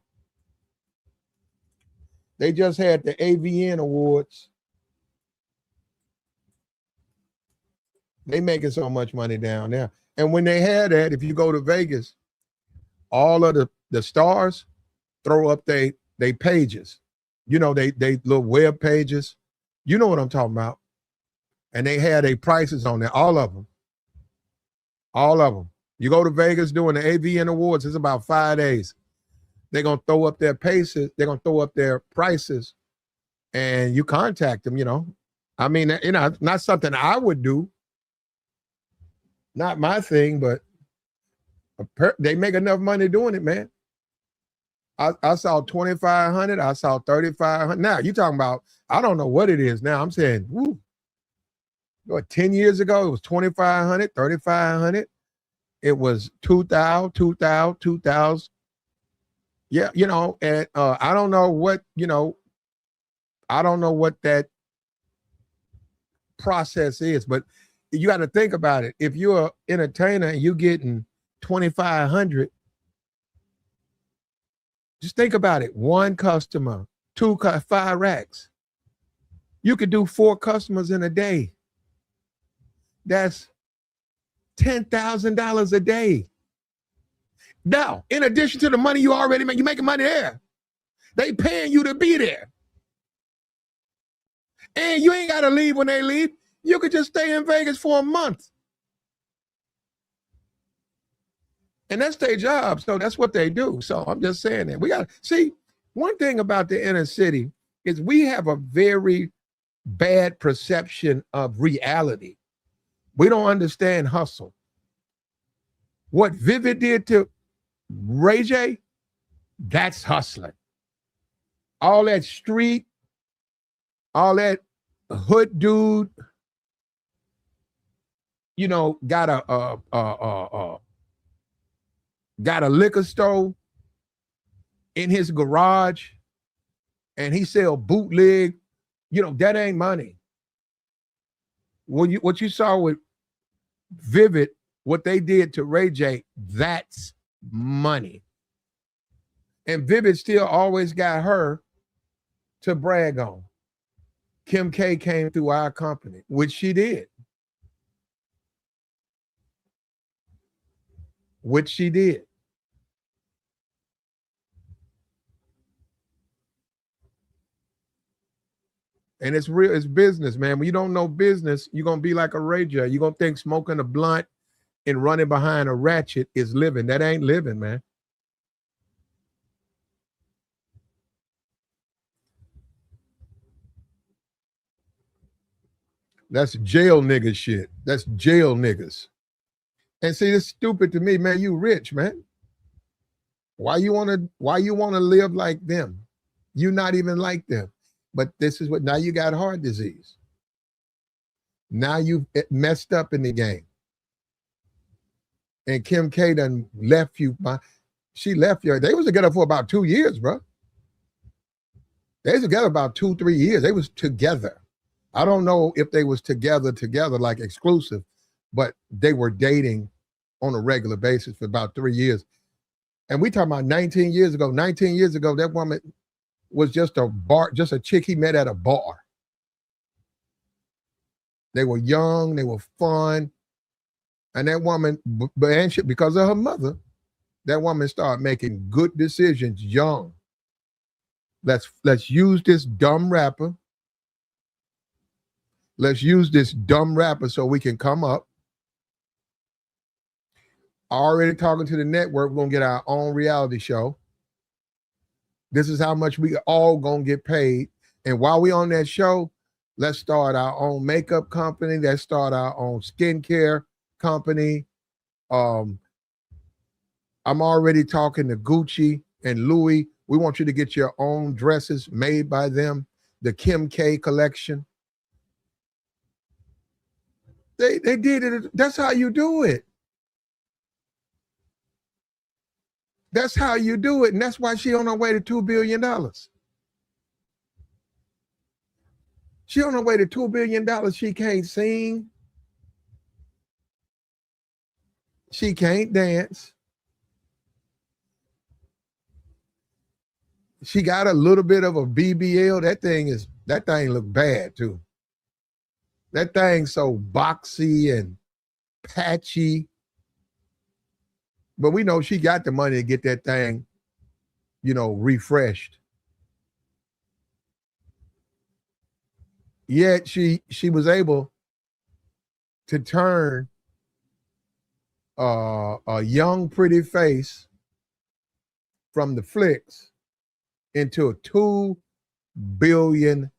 They just had the AVN Awards. They making so much money down there. And when they had that, if you go to Vegas, all of the stars throw up they pages. You know, they little web pages. You know what I'm talking about. And they had their prices on there, all of them. All of them. You go to Vegas doing the AVN Awards, it's about 5 days. They're going to throw up their paces. They're going to throw up their prices and you contact them, you know. I mean, you know, not something I would do. Not my thing, but they make enough money doing it, man. I saw 2,500. I saw 3,500. Now you talking about, I don't know what it is now. I'm saying, woo. What, 10 years ago, it was 2,500, 3,500. It was 2,000, 2,000, 2,000. Yeah, you know, and I don't know what, you know, I don't know what that process is. But you got to think about it. If you're an entertainer and you're getting 2,500, just think about it. One customer, 5 racks. You could do 4 customers in a day. That's $10,000 a day. Now, in addition to the money you already make, you're making money there. They paying you to be there. And you ain't got to leave when they leave. You could just stay in Vegas for a month. And that's their job. So that's what they do. So I'm just saying that. We got to see, one thing about the inner city is we have a very bad perception of reality. We don't understand hustle. What Vivid did to Ray J, that's hustling. All that street, all that hood dude, you know, got a liquor store in his garage, and he sell bootleg. You know, that ain't money. What you saw with Vivid, what they did to Ray J, that's money. And Vivid still always got her to brag on. Kim K came through our company, which she did. Which she did. And it's real, it's business, man. When you don't know business, you're going to be like a Ray J. You're going to think smoking a blunt and running behind a ratchet is living. That ain't living, man. That's jail nigga shit. That's jail niggas. And see, it's stupid to me, man. You rich, man. Why you want to live like them? You're not even like them. But this is what, now you got heart disease. Now you messed up in the game. And Kim K done left you. She left you. They was together for about 2 years, bro. They was together about 2-3 years. They was together. I don't know if they was together like exclusive, but they were dating on a regular basis for about 3 years. And we talking about 19 years ago. 19 years ago, that woman was just a chick he met at a bar. They were young, they were fun. And that woman, because of her mother, that woman started making good decisions young. Let's use this dumb rapper. Let's use this dumb rapper so we can come up. Already talking to the network, we're going to get our own reality show. This is how much we all going to get paid. And while we on that show, let's start our own makeup company. Let's start our own skincare company. I'm already talking to Gucci and Louis. We want you to get your own dresses made by them. The Kim K collection. They did it. That's how you do it. That's how you do it. And that's why she on her way to $2 billion. She on her way to $2 billion. She can't sing. She can't dance. She got a little bit of a BBL. That thing look bad too. That thing's so boxy and patchy. But we know she got the money to get that thing, refreshed. Yet she was able to turn a young, pretty face from the flicks into $2 billion.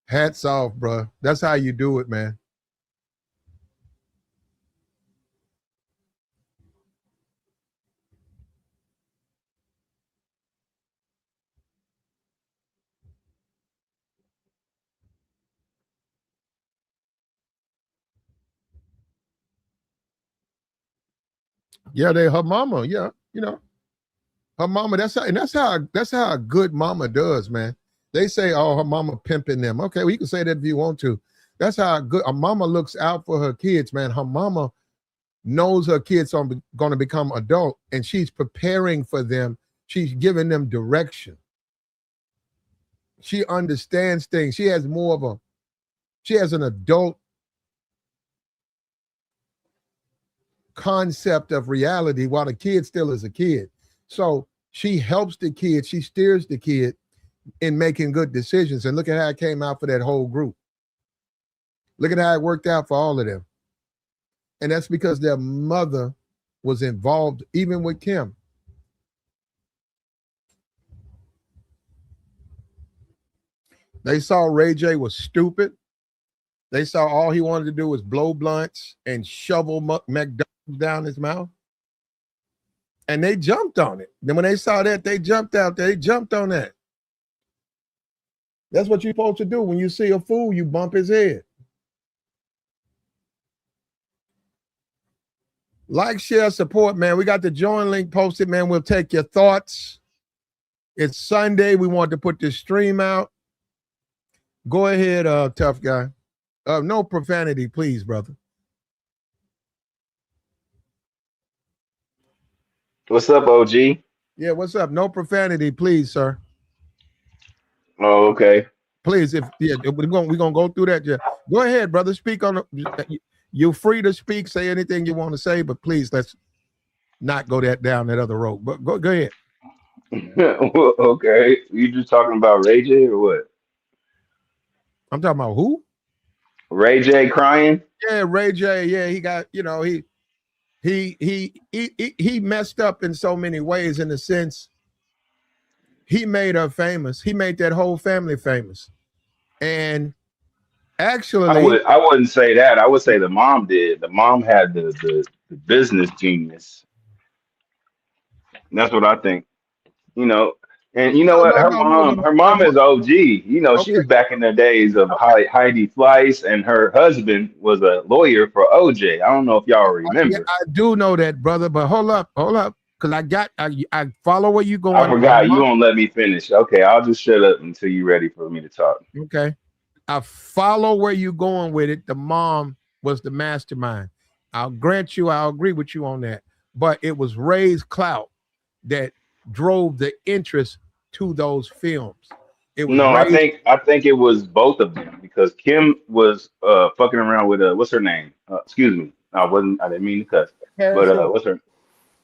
Hats off, bro. That's how you do it, man. Yeah, her mama. Yeah, Her mama, that's how a good mama does, man. They say, oh, her mama pimping them. Okay, well, you can say that if you want to. That's how a mama looks out for her kids, man. Her mama knows her kids are going to become adult, and she's preparing for them. She's giving them direction. She understands things. She has an adult concept of reality while the kid still is a kid. So she helps the kid. She steers the kid in making good decisions. And look at how it came out for that whole group. Look at how it worked out for all of them. And that's because their mother was involved, even with Kim. They saw Ray J was stupid. They saw all he wanted to do was blow blunts and shovel McDonald's down his mouth. And they jumped on it. Then when they saw that, they jumped out there. They jumped on that. That's what you're supposed to do. When you see a fool, you bump his head. Like, share, support, man. We got the join link posted, man. We'll take your thoughts. It's Sunday. We want to put this stream out. Go ahead, tough guy. No profanity, please, brother. What's up, OG? Yeah, what's up? No profanity, please, sir. Oh, okay. Please, we're gonna go through that. Yeah. Go ahead, brother. Speak on you're free to speak, say anything you want to say, but please let's not go down that other road. But go ahead. Okay. You just talking about Ray J or what? I'm talking about who? Ray J crying? Yeah, Ray J. Yeah, he got, he messed up in so many ways, in the sense he made her famous. He made that whole family famous. And actually, I wouldn't say that. I would say the mom did. The mom had the business genius. That's what I think. And you know what? Her mom is OG. She was back in the days of Heidi Fleiss, and her husband was a lawyer for OJ. I don't know if y'all remember. Yeah, I do know that, brother. But hold up, because I follow where you going. I forgot you won't let me finish. Okay, I'll just shut up until you're ready for me to talk. Okay, I follow where you going with it. The mom was the mastermind. I'll agree with you on that. But it was Ray's clout that drove the interest to those films. I think it was both of them, because Kim was fucking around with what's her name? Excuse me, I didn't mean to cuss. What's her?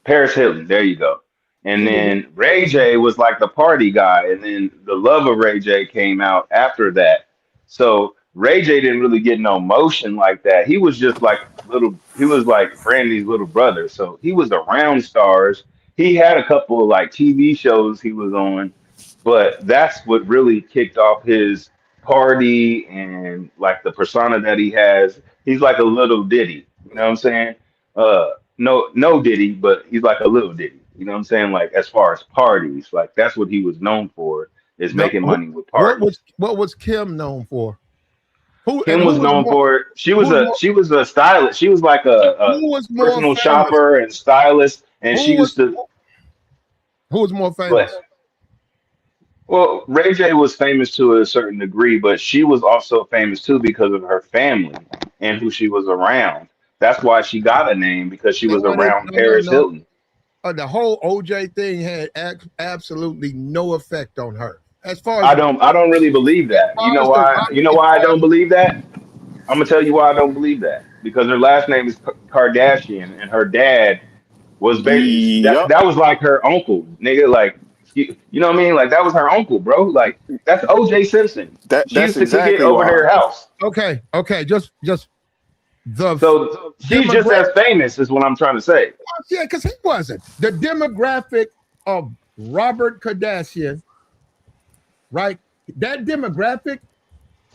Paris Hilton. There you go. And then Ray J was like the party guy, and then the love of Ray J came out after that. So Ray J didn't really get no motion like that. He was just like he was like Brandy's little brother. So he was around stars. He had a couple of like TV shows he was on, but that's what really kicked off his party and like the persona that he has. He's like a little Diddy, you know what I'm saying? No Diddy, but he's like a little Diddy, you know what I'm saying? Like, as far as parties, like that's what he was known for, is making money with parties. What was Kim known for? Kim was known for, she was a stylist. She was like a personal shopper and stylist, and she used to. Who was more famous? Well, Ray J was famous to a certain degree, but she was also famous too because of her family and who she was around. That's why she got a name, because she was around Paris Hilton. The whole OJ thing had absolutely no effect on her. As far as I don't really believe that. You know why? You know why I don't believe that? I'm gonna tell you why I don't believe that. Because her last name is Kardashian, and her dad was basically that was like her uncle, nigga. Like, you know what I mean? Like, that was her uncle, bro. Like, that's OJ Simpson. She used to kick it over their house. Okay, just the. So she's just as famous, is what I'm trying to say. Yeah, because he wasn't. The demographic of Robert Kardashian, right? That demographic,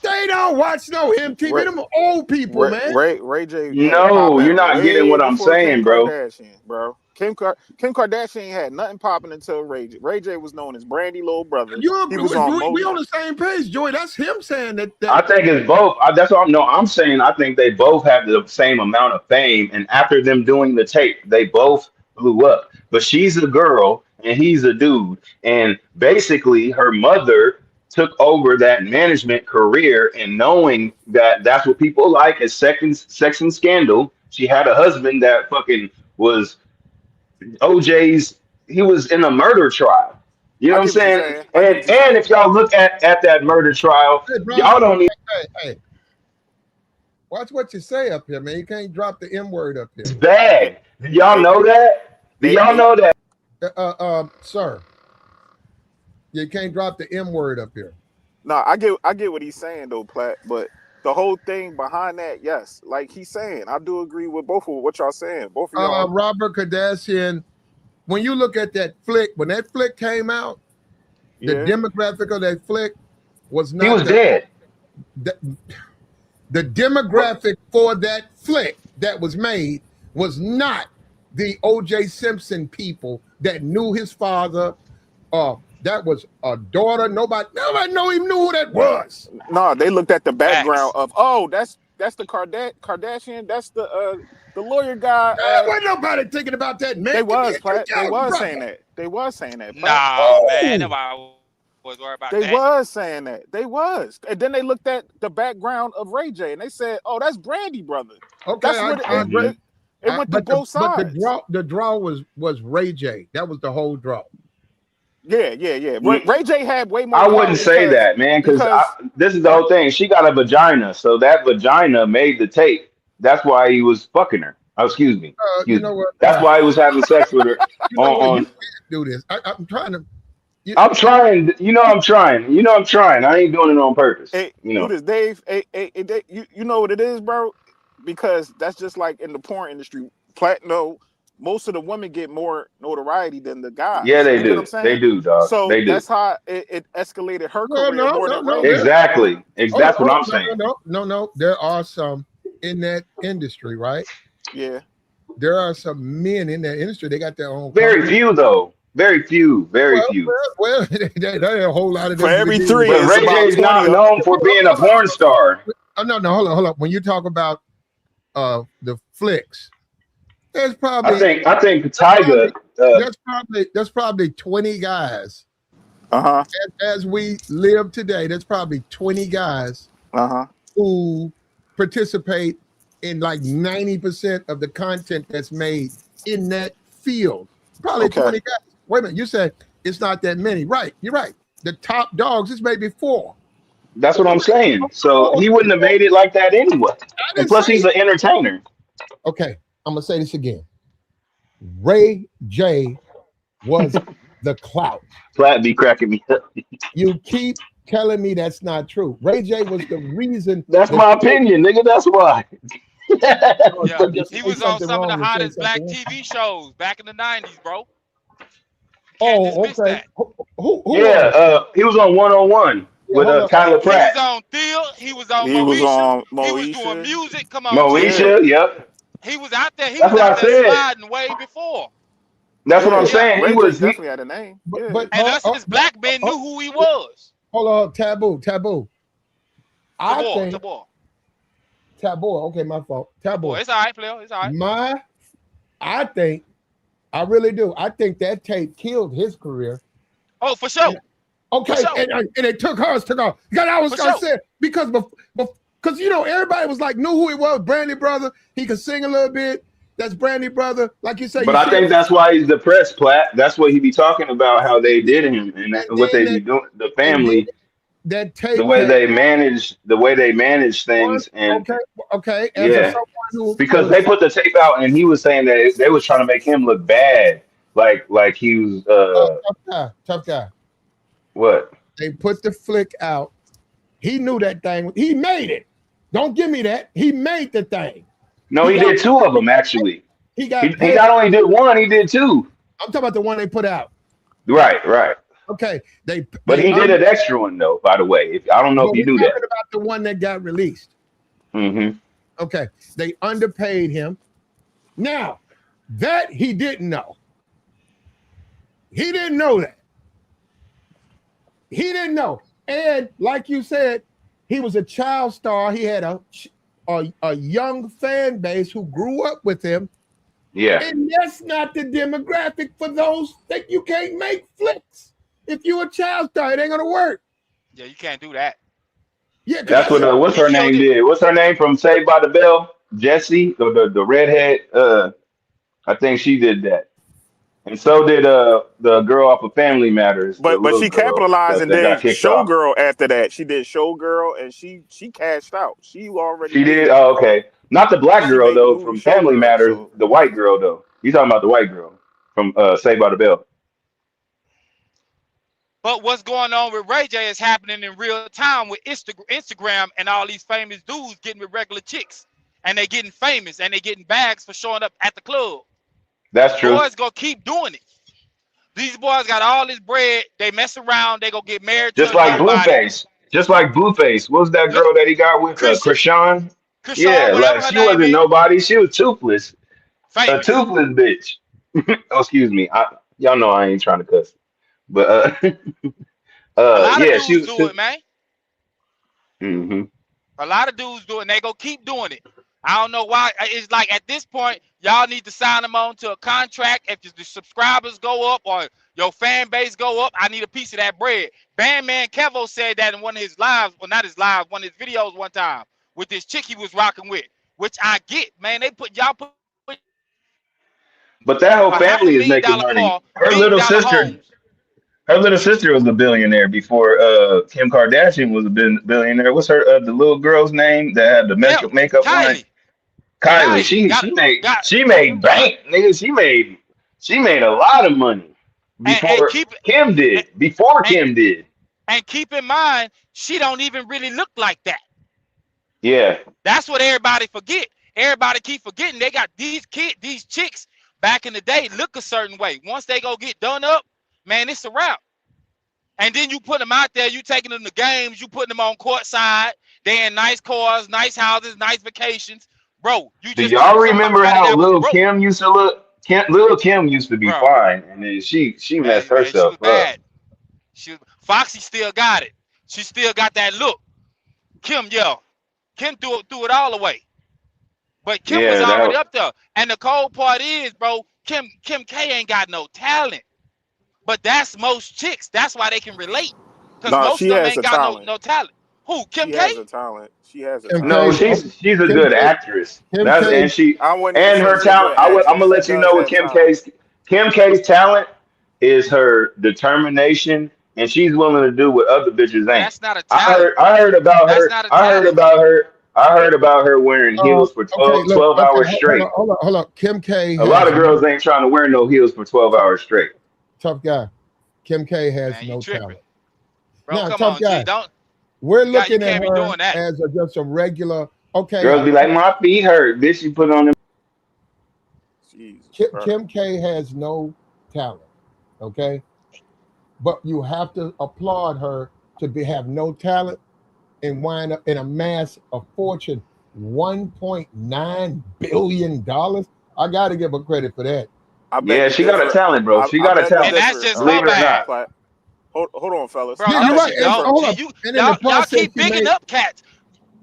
they don't watch no MTV. Them old people, man. Ray J. No, you're not getting what I'm saying, bro. Kim Kardashian had nothing popping until Ray J. Ray J was known as Brandy little brother. We on the same page, Joey. That's him saying that. I think it's both. That's what I'm saying. I think they both have the same amount of fame, and after them doing the tape, they both blew up. But she's a girl, and he's a dude. And basically, her mother took over that management career, and knowing that that's what people like is sex and scandal. She had a husband that fucking was OJ's. He was in a murder trial. You know I what I'm get what you're saying? saying. I get And what you're saying. if y'all look at that murder trial, Hey, bro, y'all don't need hey, watch what you say up here, man. You can't drop the M word up here. it's bad. Do y'all Hey, know that? Do hey, y'all hey, know that? Sir, you can't drop the M word up here. No, I get what he's saying though, Platt. But the whole thing behind that, yes, like he's saying, I do agree with both of what y'all saying. Both of y'all. Robert Kardashian, when you look at that flick, when that flick came out, the Yeah. demographic of that flick was He not was dead. the demographic for that flick that was made was not the O.J. Simpson people that knew his father. That was a daughter. Nobody even knew who that was. No, they looked at the background Facts. of that's the Kardashian, that's the lawyer guy. There wasn't nobody thinking about that, man. They was Get Platt. They was brother. saying that. They was saying that. Platt. Nah, man, Oh. nobody was worried about They that. was saying that. They was. And then they looked at the background of Ray J and they said, "Oh, that's Brandy brother." Okay, That's what it went to but both sides. But the draw was Ray J. That was the whole draw. Yeah. Ray J had way more. I wouldn't say because- that, man, because because this is the whole thing. She got a vagina, so that vagina made the tape. That's why he was fucking her. Oh, excuse me. You know what? That's why he was having sex with her. You know what? You on can't do this. I'm trying to. I'm trying. I'm trying. I'm trying. I ain't doing it on purpose. hey, You know. do this, Dave. Dave, you know what it is, bro? Because that's just like in the porn industry. Platinum, most of the women get more notoriety than the guys. Yeah, they You get do. what I'm saying? They do, dog. So they do. that's how it escalated her Well, career more than Ray J. Exactly. That's what I'm saying. No. There are some in that industry, right? Yeah. There are some men in that industry. They got their own. Very company. few, though. Very few. Well, there are a whole lot of them. For every three, But it's Ray about J is 20 not of them. known for being a porn star. Oh, no, hold on. When you talk about the flicks, there's probably I think Tyga. there's probably 20 guys. Uh-huh. As we live today, there's probably 20 guys Uh-huh. who participate in like 90% of the content that's made in that field. Probably Okay. 20 guys. Wait a minute, you said it's not that many. Right, you're right. The top dogs is maybe 4. That's what I'm saying. So he wouldn't have made it like that anyway. And plus, he's an entertainer. Okay, I'm gonna say this again. Ray J was the clout. Platt be cracking me up. You keep telling me that's not true. Ray J was the reason. That's my opinion, nigga. That's why. Yeah, he was on some of the hottest black TV shows back in the 90s, bro. Can't dismiss that. Who he was on 101 with Tyler Pratt. He was on Theo. He was on He Moesha. was on He was Moesha. doing music. Come on, Moesha, yep. He was out there. He That's was what out I there said. sliding way before. That's what I'm saying. Ray He J was definitely had a name. But And us as black men knew who he was. hold on, taboo. I think Taboo. taboo. Okay, my fault. Taboo. Boy, it's all right, Flair. It's all right. I really do. I think that tape killed his career. Oh, for sure. Okay, For sure. and it took hers to go. Because I was gonna say because everybody was like knew who he was, Brandy brother. He could sing a little bit. That's Brandy brother, like you say. But I think that's why he's depressed, Platt. That's what he be talking about, how they did him and what they be doing, the family, that tape, the way they manage things, and okay, because they put the tape out and he was saying that they was trying to make him look bad, like he was tough guy. What? They put the flick out. He knew that thing. He made it. Don't give me that. He made the thing. No, he did 2 of them actually. He not only did 1, he did 2. I'm talking about the one they put out. Right. Okay, But he did an extra one though. By the way, I don't know if you knew that. About the one that got released. Mm-hmm. Okay, they underpaid him. Now that he didn't know. He didn't know that. He didn't know, and like you said, he was a child star. He had a young fan base who grew up with him. Yeah. And that's not the demographic for those that you can't make flicks. If you're a child star, it ain't gonna work. Yeah, you can't do that. Yeah, That's what what's her name did. What's her name from Saved by the Bell? Jessie, the redhead. I think she did that. And so did the girl off of Family Matters, the But little she girl capitalized and that did got kicked off. Showgirl after that. She did Showgirl and she cashed out. She already She made did. it. Oh, okay. Not the black She girl made the though movie from Family Showgirl. Matters. So The white girl though. You talking about the white girl from Saved by the Bell? But what's going on with Ray J is happening in real time with Instagram and all these famous dudes getting with regular chicks. And they getting famous and they getting bags for showing up at the club. That's true. Boys gonna keep doing it. These boys got all this bread. They mess around. They gonna get married Just to like nobody. Blueface. Just like Blueface. What was that girl that he got with? Krishan? Yeah, like she wasn't nobody. She was toothless. Famous. A toothless bitch. Oh, excuse me. Y'all know I ain't trying to cuss. But a lot yeah, of dudes do it, man. Mm-hmm. A lot of dudes do it, and they go keep doing it. I don't know why. It's like at this point, y'all need to sign them on to a contract. If the subscribers go up or your fan base go up, I need a piece of that bread. Bandman Kevo said that in one of his lives, well, not his live, one of his videos one time with this chick he was rocking with, which I get, man. They put y'all put. But that whole family is making money. Her little sister was a billionaire before Kim Kardashian was a billionaire. What's her the little girl's name that had the makeup line? Kylie. She made bank, nigga. She made a lot of money before Kim did. And keep in mind, she don't even really look like that. Yeah. That's what everybody forget. Everybody keep forgetting they got these chicks back in the day look a certain way. Once they go get done up, man, it's a wrap. And then you put them out there, you taking them to games, you putting them on court side, they in nice cars, nice houses, nice vacations. Bro, you just do y'all remember how Lil Kim used to look? Lil Kim used to be fine, and then she messed herself up. Foxy still got it. She still got that look. Kim threw it all away. But Kim was already up there. And the cold part is, bro, Kim K ain't got no talent. But that's most chicks. That's why they can relate. Because most of them ain't got no talent. Who? Kim K? She has a talent. She has a talent. No, she's a good actress. And her talent. I'm gonna let you know what Kim K's talent is her determination, and she's willing to do what other bitches ain't. That's not a talent. I heard about her. I heard about her wearing heels for 12 hours straight. Hold on. Kim K. A lot of girls ain't trying to wear no heels for 12 hours straight. Tough guy. Kim K has no talent. Bro, now, tough guy. We're looking at her as just a regular. Okay. Girls be like, my feet hurt. Bitch, you put on them. Kim K has no talent. Okay. But you have to applaud her to have no talent and wind up and amass a fortune, $1.9 billion. I got to give her credit for that. Yeah, she got a talent, bro. She got a talent. And that's just her bad. Hold on, fellas. Bro, yeah, you're right. Y'all keep bigging up cats.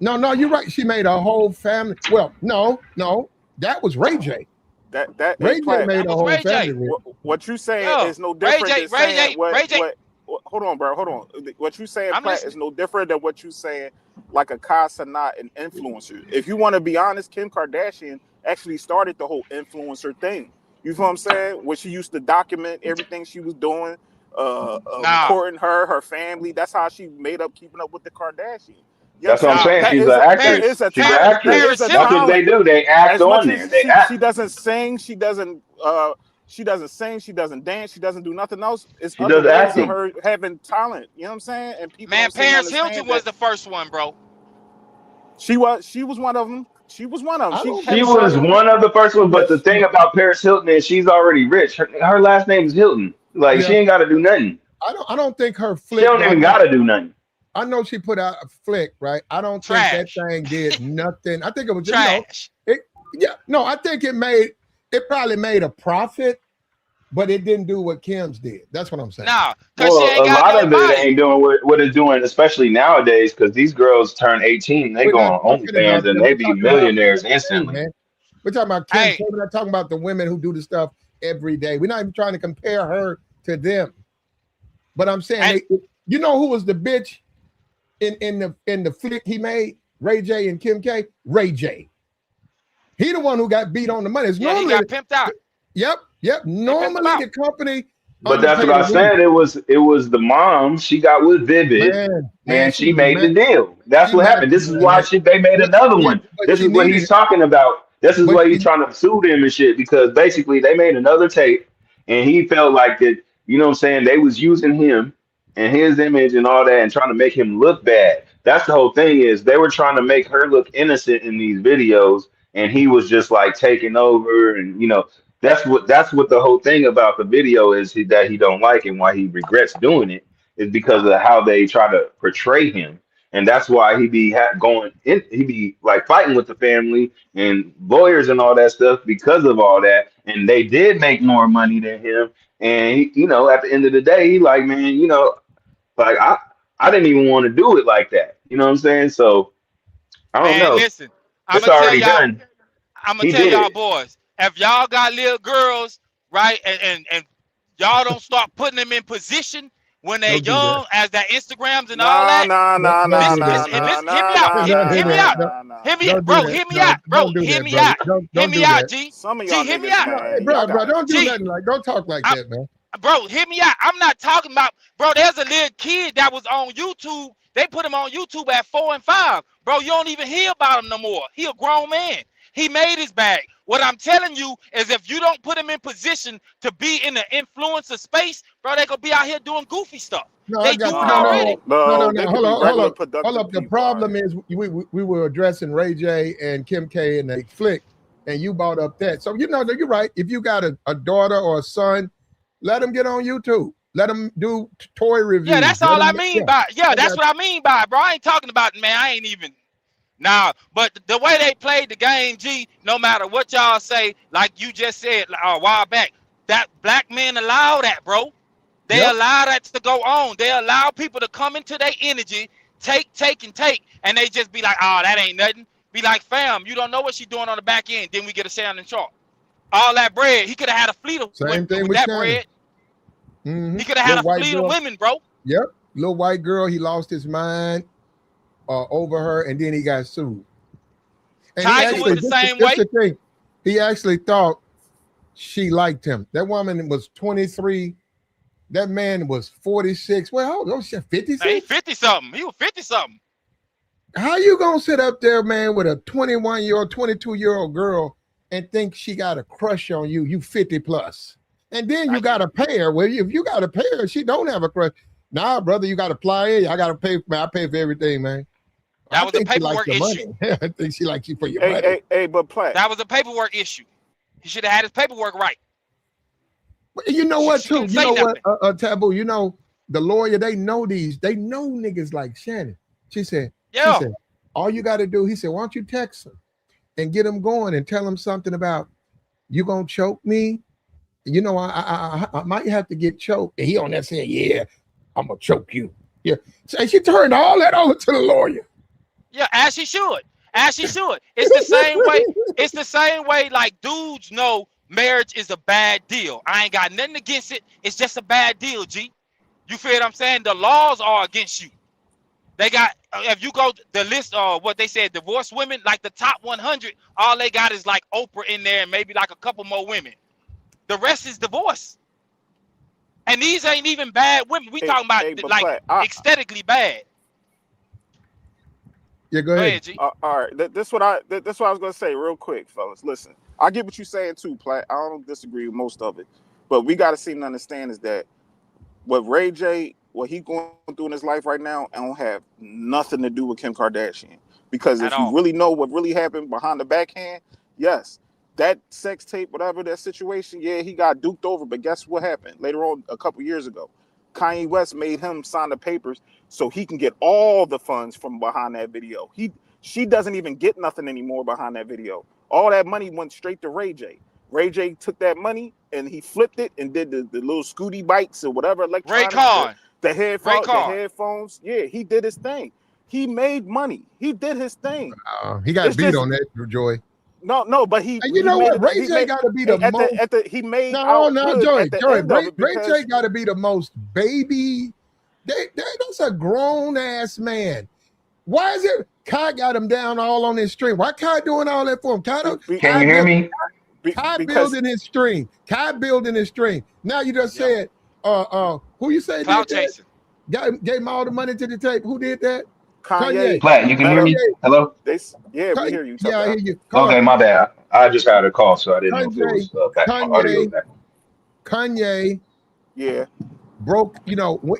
No, you're right. She made a whole family. Well, no, that was Ray J. That Ray J made a whole family. What you saying is no different than saying what. Hold on, bro. Hold on. What you saying, Platt, is no different than what you saying, like a Sanat, an influencer. If you want to be honest, Kim Kardashian actually started the whole influencer thing. You know what I'm saying? When she used to document everything she was doing, recording her family. That's how she made up keeping up with the Kardashians. That's what I'm saying. She's an actress. She's an actress. That's what they do. They act on there. She doesn't sing. She doesn't sing. She doesn't dance. She doesn't do nothing else. It's other ways of her having talent. You know what I'm saying? And people. Man, Paris Hilton was the first one, bro. She was one of them. She was one of them. She was one of the first ones. But the thing about Paris Hilton is she's already rich. Her last name is Hilton. Like she ain't got to do nothing. I don't think her flick. She don't even got to do nothing. I know she put out a flick, right? I don't think that thing did nothing. I think it was just trash. I think it probably made a profit, but it didn't do what Kim's did. That's what I'm saying. Nah, well, a lot of it ain't doing what it's doing, especially nowadays, because these girls turn 18, they go on OnlyFans and they be millionaires instantly. We're talking about Kim. We're not talking about the women who do the stuff every day. We're not even trying to compare her to them. But I'm saying, you know who was the bitch in the flick he made? Ray J and Kim K. Ray J. He the one who got beat on the money. It's normally he got pimped out. Yep. Normally the company. But that's what I said. It was the mom. She got with Vivid, and she made the deal. That's what happened. This is why they made another one. This is what he's talking about. This is what he's trying to sue them and shit, because basically they made another tape, and he felt like that. You know what I'm saying? They was using him and his image and all that, and trying to make him look bad. That's the whole thing. Is they were trying to make her look innocent in these videos, and he was just like taking over, and that's what the whole thing about the video is, that he don't like, and why he regrets doing it is because of how they try to portray him, and that's why he be he be like fighting with the family and lawyers and all that stuff because of all that, and they did make more money than him, and at the end of the day, he like, man, like I didn't even want to do it like that, you know what I'm saying? So I don't know. Listen, it's already done. I'm gonna tell y'all boys. If y'all got little girls, right, and y'all don't start putting them in position when they're young, as their Instagrams and all that. Hear me out, bro. Hear me out, G. Hear me out, bro. Don't do nothing like. Don't talk like that, man. Bro, hear me out. I'm not talking about, bro. There's a little kid that was on YouTube. They put him on YouTube at 4 and 5, bro. You don't even hear about him no more. He a grown man. He made his bag. What I'm telling you is, if you don't put him in position to be in the influencer space, bro, they gonna be out here doing goofy stuff. They do it already. No. Hold up. The problem is we were addressing Ray J and Kim K and they flick, and you brought up that. So you're right. If you got a daughter or a son, let them get on YouTube. Let them do toy reviews. Yeah, that's all I mean by. Yeah, that's what I mean by, bro. I ain't talking about, man. I ain't even. Nah, but the way they played the game, G, no matter what y'all say, like you just said a while back, that black men allow that, bro. They allow that to go on. They allow people to come into their energy, take, and they just be like, oh, that ain't nothing. Be like, fam, you don't know what she's doing on the back end. Then we get a sound and chart. All that bread, he could have had a fleet of women with that bread. Mm-hmm. He could have had a fleet of women, bro. Yep, little white girl, he lost his mind over her, and then he got sued. And Tiger was the same way. The thing. He actually thought she liked him. That woman was 23. That man was 46. Well, how old was she? 56? Hey, 50-something. He was 50-something. How you gonna sit up there, man, with a 21-year-old, 22-year-old girl and think she got a crush on you? You 50 plus. And then you got to pay her. Well, if you got to pay her, she don't have a crush. Nah, brother, you got to apply it. I got to pay. Man, I pay for everything, man. That was a paperwork issue. I think she likes you for your money. But Platt. That was a paperwork issue. He should have had his paperwork right. But you know what, too? You know what, Taboo? You know, the lawyer, they know niggas like Shannon. She said, all you got to do, he said, why don't you text him and get him going and tell him something about, you going to choke me? You know, I might have to get choked. And he on that saying, yeah, I'm going to choke you. Yeah. So she turned all that over to the lawyer. Yeah, as she should. As she should. It's the same way. It's the same way like dudes know marriage is a bad deal. I ain't got nothing against it. It's just a bad deal, G. You feel what I'm saying? The laws are against you. They got, if you go the list of what they said, divorced women, like the top 100, all they got is like Oprah in there and maybe like a couple more women. The rest is divorce. And these ain't even bad women. We talking about like aesthetically bad. Yeah, go ahead. G. All right, this what I was gonna say real quick, fellas. Listen, I get what you're saying too, Platt. I don't disagree with most of it, but we got to see and understand is that what Ray J, what he going through in his life right now, I don't have nothing to do with Kim Kardashian. Because if you really know what really happened behind the backhand, yes, that sex tape, whatever that situation, yeah, he got duked over. But guess what happened later on a couple years ago? Kanye West made him sign the papers so he can get all the funds from behind that video. She doesn't even get nothing anymore behind that video. All that money went straight to Ray J. Ray J took that money and he flipped it and did the little scooty bikes or whatever electronics. The headphones. Yeah, he did his thing. He made money. He did his thing. He got beat on that, Joy. No, but he. And you know what? Ray J got to be the most. He made no, Joey. Ray J got to be the most baby. That's a grown ass man. Why is it? Kai got him down all on his stream. Why Kai doing all that for him? Can you hear me? Kai building his stream. Kai building his stream. Now you just said, who you say Cloud did that? chasing. Gave him all the money to the tape. Who did that? Kanye. Platt, you can hear me? Hello? We hear you. Yeah, I hear you. Okay, my bad. I just had a call, so I didn't know if it was back. My audio back. Kanye. Yeah. Broke,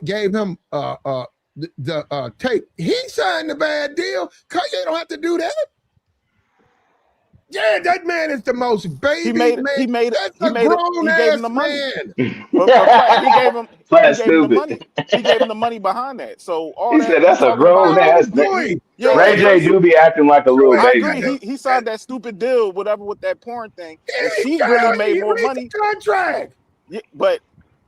gave him the tape. He signed the bad deal. Kanye don't have to do that. Yeah, that man is the most baby man. He made grown ass man. But he gave him the money. He gave him the money behind that. So he said that's a grown ass man. Ray J do be acting like a little baby. I agree. He signed that stupid deal, whatever, with that porn thing. And she really made more money. Contract. Yeah, but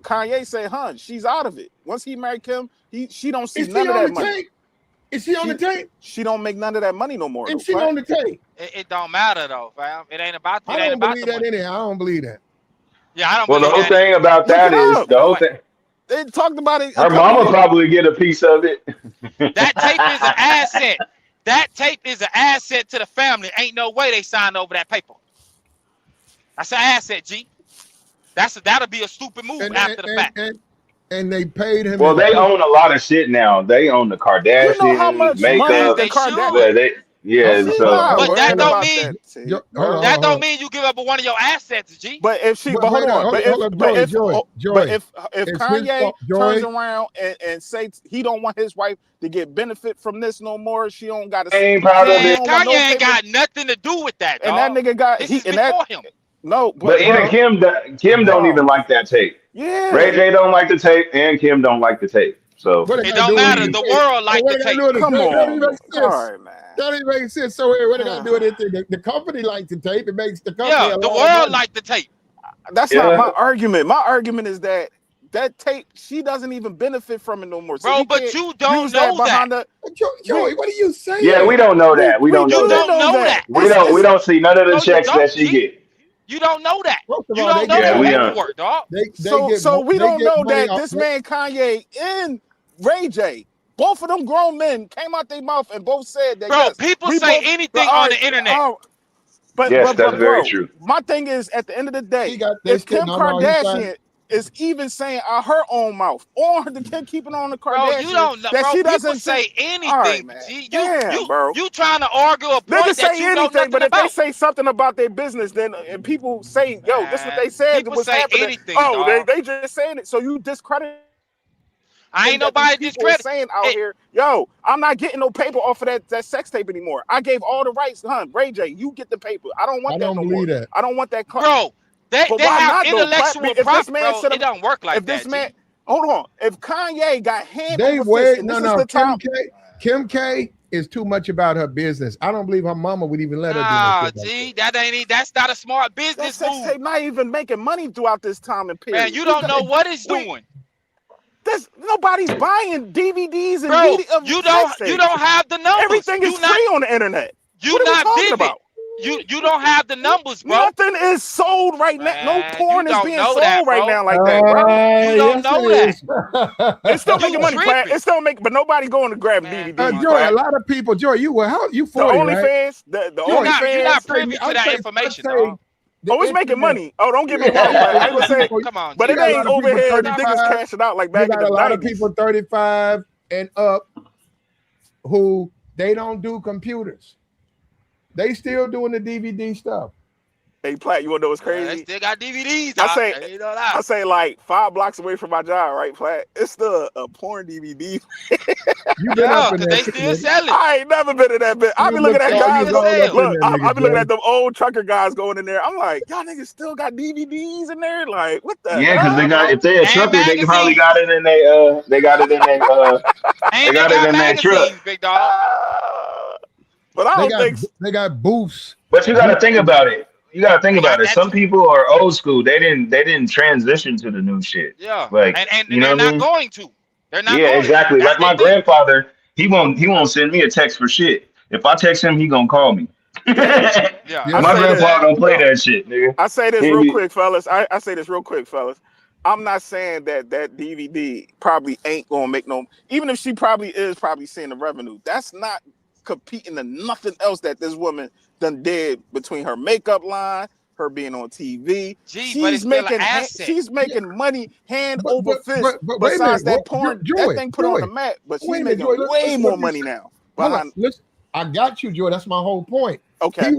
Kanye said, she's out of it. Once he married Kim, she don't see none of that money. Is she on the tape? She don't make none of that money no more. Is she on the tape? It don't matter though, fam. It ain't about. I don't believe that in it. I don't believe that. Yeah, I don't. Well, the whole thing about that is the whole thing. They talked about it. Her mama probably get a piece of it. That tape is an asset. That tape is an asset to the family. Ain't no way they signed over that paper. That's an asset, G. That'll be a stupid move after the fact. And they paid him. Well, they own a lot of shit now. They own the Kardashians, you know how much makeup. They should. So but that don't mean you give up one of your assets, G. But if she, but hold on, if Kanye turns around and say he don't want his wife to get benefit from this no more, she don't got to. Kanye ain't got nothing to do with that. And that nigga got before him. No, but even Kim don't even like that tape. Yeah, Ray J don't like the tape, and Kim don't like the tape. So it don't matter. The world like the tape. Come on, all right, man. That ain't making sense. So what they gotta do with it? The company likes the tape. It makes the company. Yeah, the world like the tape. That's not my argument. My argument is that tape, she doesn't even benefit from it no more. So bro, but you don't know that. Joey, what are you saying? Yeah, we don't know that. We don't know that. We don't see none of the checks that she get. You don't know that. You don't know that paperwork, dog. So we don't know that this man Kanye and Ray J, both of them grown men, came out their mouth and both said that. Bro, people say anything on the internet. But that's very true. My thing is, at the end of the day, if Kim Kardashian is even saying out her own mouth, or the keeping on the Kardashian, you don't know, that she doesn't say anything. Right, you trying to argue a point that say you know nothing but about. If they say something about their business, then and people say, "Yo, this is what they said." People say anything. They just saying it, so you discredit. I ain't nobody discredit saying out here, yo, I'm not getting no paper off of that sex tape anymore. I gave all the rights, Ray J, you get the paper. I don't want that no more. I don't want that. Bro, they have intellectual property, bro. It don't work like that. This man, hold on. If Kanye got hand Kim K is too much about her business. I don't believe her mama would even let her do that. That's not a smart business move. Sex tape not even making money throughout this time and period. Man, you don't know what it's doing. Nobody's buying DVDs and bro, you don't have the numbers. Everything is free on the internet. You not vivid. You don't have the numbers, bro. Nothing is sold right now. No porn is being sold right now like that, bro. You don't know that. It's still making money, Platt. It's still making, but nobody going to grab DVDs. Joy, a lot of people. Joy, you 40, the OnlyFans, the OnlyFans. You're not privy to that information, dog. It's making money. Oh, don't get me wrong. I would say, come on, but it ain't over here. The niggas cashing out like back in the 90s. A lot of people 35 and up who they don't do computers. They still doing the DVD stuff. Hey, Platt, you wanna know what's crazy? They still got DVDs. I say like 5 blocks away from my job, right, Platt? It's still a porn DVD. You been up in there? They still sell it. I ain't never been in that bit. I be looking at guys. I be looking at them old trucker guys going in there. I'm like, y'all niggas still got DVDs in there? Like, what the? Yeah, because they got if they're a trucker, they probably got it in their they got it in their truck. Big dog. But I don't think they got booths. But you got to think about it. Some people are old school. They didn't transition to the new shit. Yeah, like and they're not going to. They're not. Yeah, exactly. Like my grandfather, he won't send me a text for shit. If I text him, he gonna call me. Yeah. My grandpa don't play that shit, nigga. I say this real quick, fellas. I say this real quick, fellas. I'm not saying that DVD probably ain't gonna make no. Even if she probably is seeing the revenue, that's not competing to nothing else that this woman done did between her makeup line, her being on TV. She's making money hand over fist. But besides that porn, that thing put on the mat, but she's making way more money now. Listen, I got you, Joy. That's my whole point. Okay.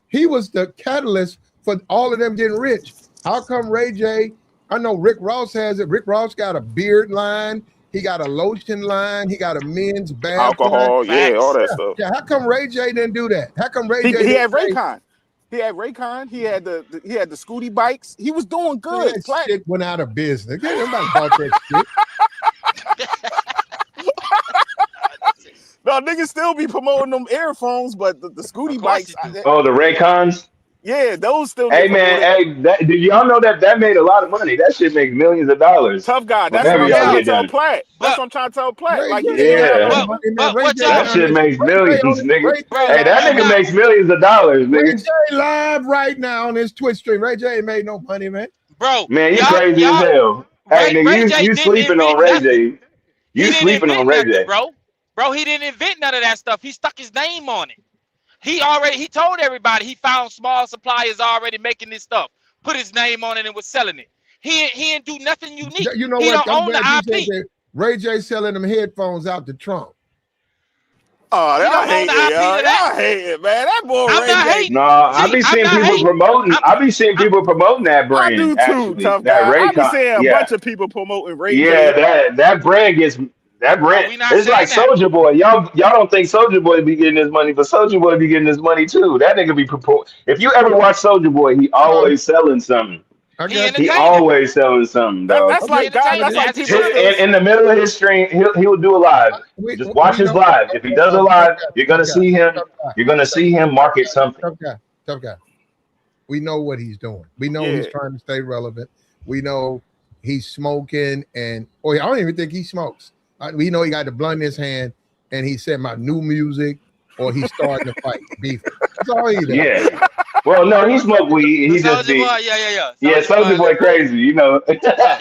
He was the catalyst for all of them getting rich. How come Ray J? I know Rick Ross has it. Rick Ross got a beard line. He got a lotion line. He got a men's bath alcohol, line. all that stuff. Yeah, how come Ray J didn't do that? How come Ray J? He had Raycon. He had Raycon. He had the Scooty bikes. He was doing good. That shit went out of business. Nobody bought that shit. No, niggas still be promoting them earphones, but the Scooty bikes. The Raycons. Yeah, those still. Hey man, do y'all know that made a lot of money? That shit makes millions of dollars. Tough guy. That's what I'm trying to tell Platt. That's what I'm trying to tell Platt. Like, that shit makes millions, nigga. Hey, that nigga makes millions of dollars, nigga. Ray J live right now on his Twitch stream. Ray J ain't made no money, man. Bro, man, you crazy as hell. Hey, nigga, you sleeping on Ray J. You sleeping on Ray J, bro. He didn't invent none of that stuff. He stuck his name on it. He told everybody he found small suppliers already making this stuff, put his name on it and was selling it. He didn't do nothing unique. You know he what? don't own the IP. Ray J selling them headphones out to Trump. Oh, I hate it, man. That boy Ray J. No, I be seeing people promoting. I be seeing people promoting that brand. I do too, tough that guy. Raycon, I be seeing a bunch of people promoting Ray J. Yeah, that brand gets. That brand, it's like Soulja Boy. Y'all don't think Soulja Boy be getting his money, but Soulja Boy be getting his money too. That nigga be if you ever watch Soulja Boy, he always selling something. He always selling something, dog. That's like in the middle of his stream, he'll do a live. Just watch his live. If he does a live, you're gonna see him. You're gonna see him market something. Tough guy. We know what he's doing. We know he's trying to stay relevant. We know he's smoking, and I don't even think he smokes. We know he got the blunt in his hand, and he said my new music, or he's starting to fight beef. That's all he does. Yeah. Well, no, he smoked weed. He just be. Yeah, Soulja Boy crazy. You know,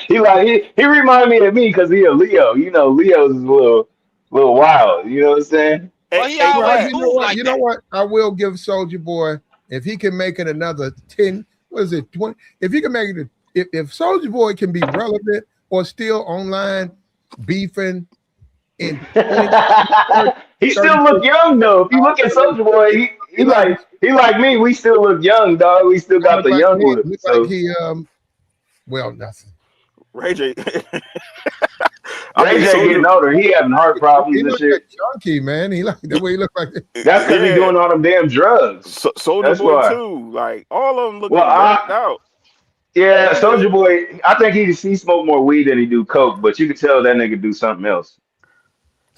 he remind me of me because he a Leo. You know, Leo's is a little wild. You know what I'm saying? Well, you know what? I will give Soulja Boy if he can make it another 10. What is it? 20? If he can make it, if Soulja Boy can be relevant or still online. Beefing in he still look young though. If you look at Soulja Boy, he like me. We still look young, dog. We still got the young with him. So. Like he nothing. Ray J. Ray J getting older. He having heart problems and shit. Junkie, man. He like the way he look like. That's because he's doing all them damn drugs. Soulja Boy too. Like all of them looking out. Yeah, Soulja Boy, I think he smoked more weed than he do coke, but you can tell that nigga do something else.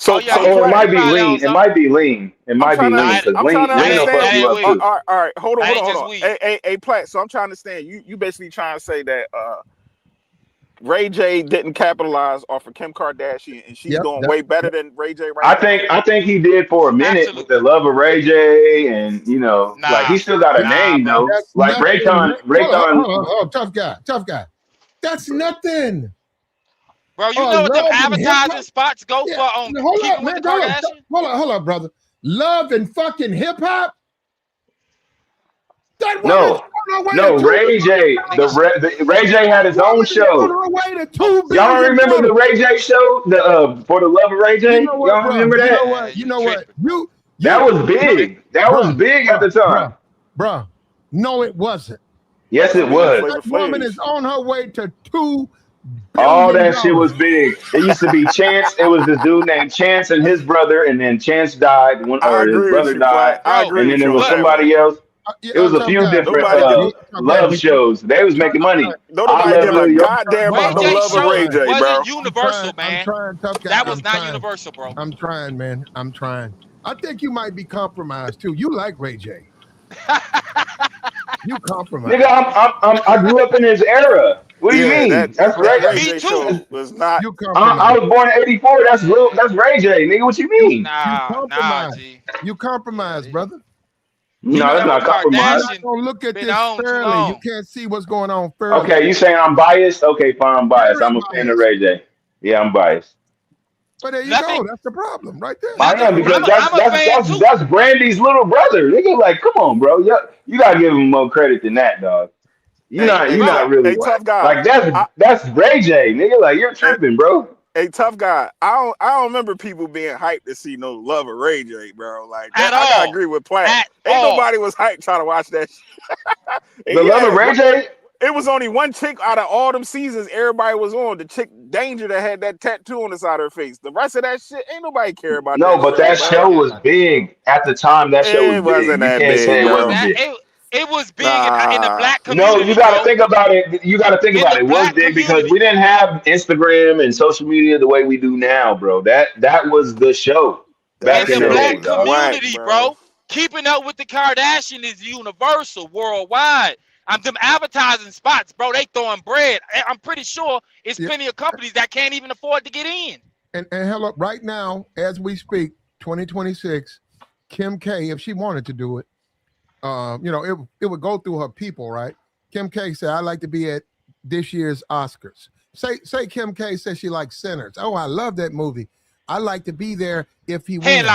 It might be lean. It might be lean. It might be lean. I'm trying to understand. All right, hold on. Hey, Platt. So I'm trying to understand. You basically trying to say that Ray J didn't capitalize off of Kim Kardashian, and she's doing way better than Ray J right now. I think he did for a minute with the love of Ray J, and like he still got a name though. Like Raycon. Oh, tough guy. That's nothing. Bro, you know what the advertising spots go for on Hold on, brother. Love and fucking hip hop. No, Ray J. Ray J had his own show. Y'all remember the Ray J show? For the love of Ray J. Y'all remember that? You know what? That was big. That was big at the time, bro. No, it wasn't. Yes, it was. That woman is on her way to $2 billion. All that shit was big. It used to be Chance. It was this dude named Chance and his brother, and then Chance died. His brother died, and then there was somebody else. It was a few different love shows. They was making money. Nobody give a goddamn about the love of Ray J, bro. Wasn't universal, man. That was not universal, bro. I'm trying, man. I'm trying. I think you might be compromised too. You like Ray J. You compromised. Nigga, I grew up in his era. What do you mean? That's Ray J. Show was not. I was born in '84. That's Ray J. Nigga, what you mean? Nah, you compromised, brother. No, that's not compromise. You're not gonna look at this fairly. You can't see what's going on fairly. Okay, you saying I'm biased? Okay, fine, I'm biased. I'm a fan of Ray J. Yeah, I'm biased. But there you go. That's the problem right there. I am, because that's Brandy's little brother. Nigga, like, come on, bro. You gotta give him more credit than that, dog. You're not really tough guy. Like that's Ray J, nigga. Like, you're tripping, bro. Hey, tough guy. I don't remember people being hyped to see no Love of Ray J, bro. Like that, I gotta agree with Platt. Ain't nobody was hyped trying to watch that shit. The Love of Ray J? It was only one chick out of all them seasons everybody was on. The chick Danger that had that tattoo on the side of her face. The rest of that shit, ain't nobody care about. No, but that show was big at the time. That show was big. You can't say it wasn't big. It was big in the black community. No, you got to think about it. You got to think about it. It was big because we didn't have Instagram and social media the way we do now, bro. That was the show back in the black day, community, bro. Keeping up with the Kardashians is universal, worldwide. Them advertising spots, bro, they throwing bread. I'm pretty sure it's plenty of companies that can't even afford to get in. And hello, right now, as we speak, 2026, Kim K, if she wanted to do it, it would go through her people, right? Kim K said, "I'd like to be at this year's Oscars." Say Kim K says she likes Sinners. Oh, I love that movie. I'd like to be there if he wins.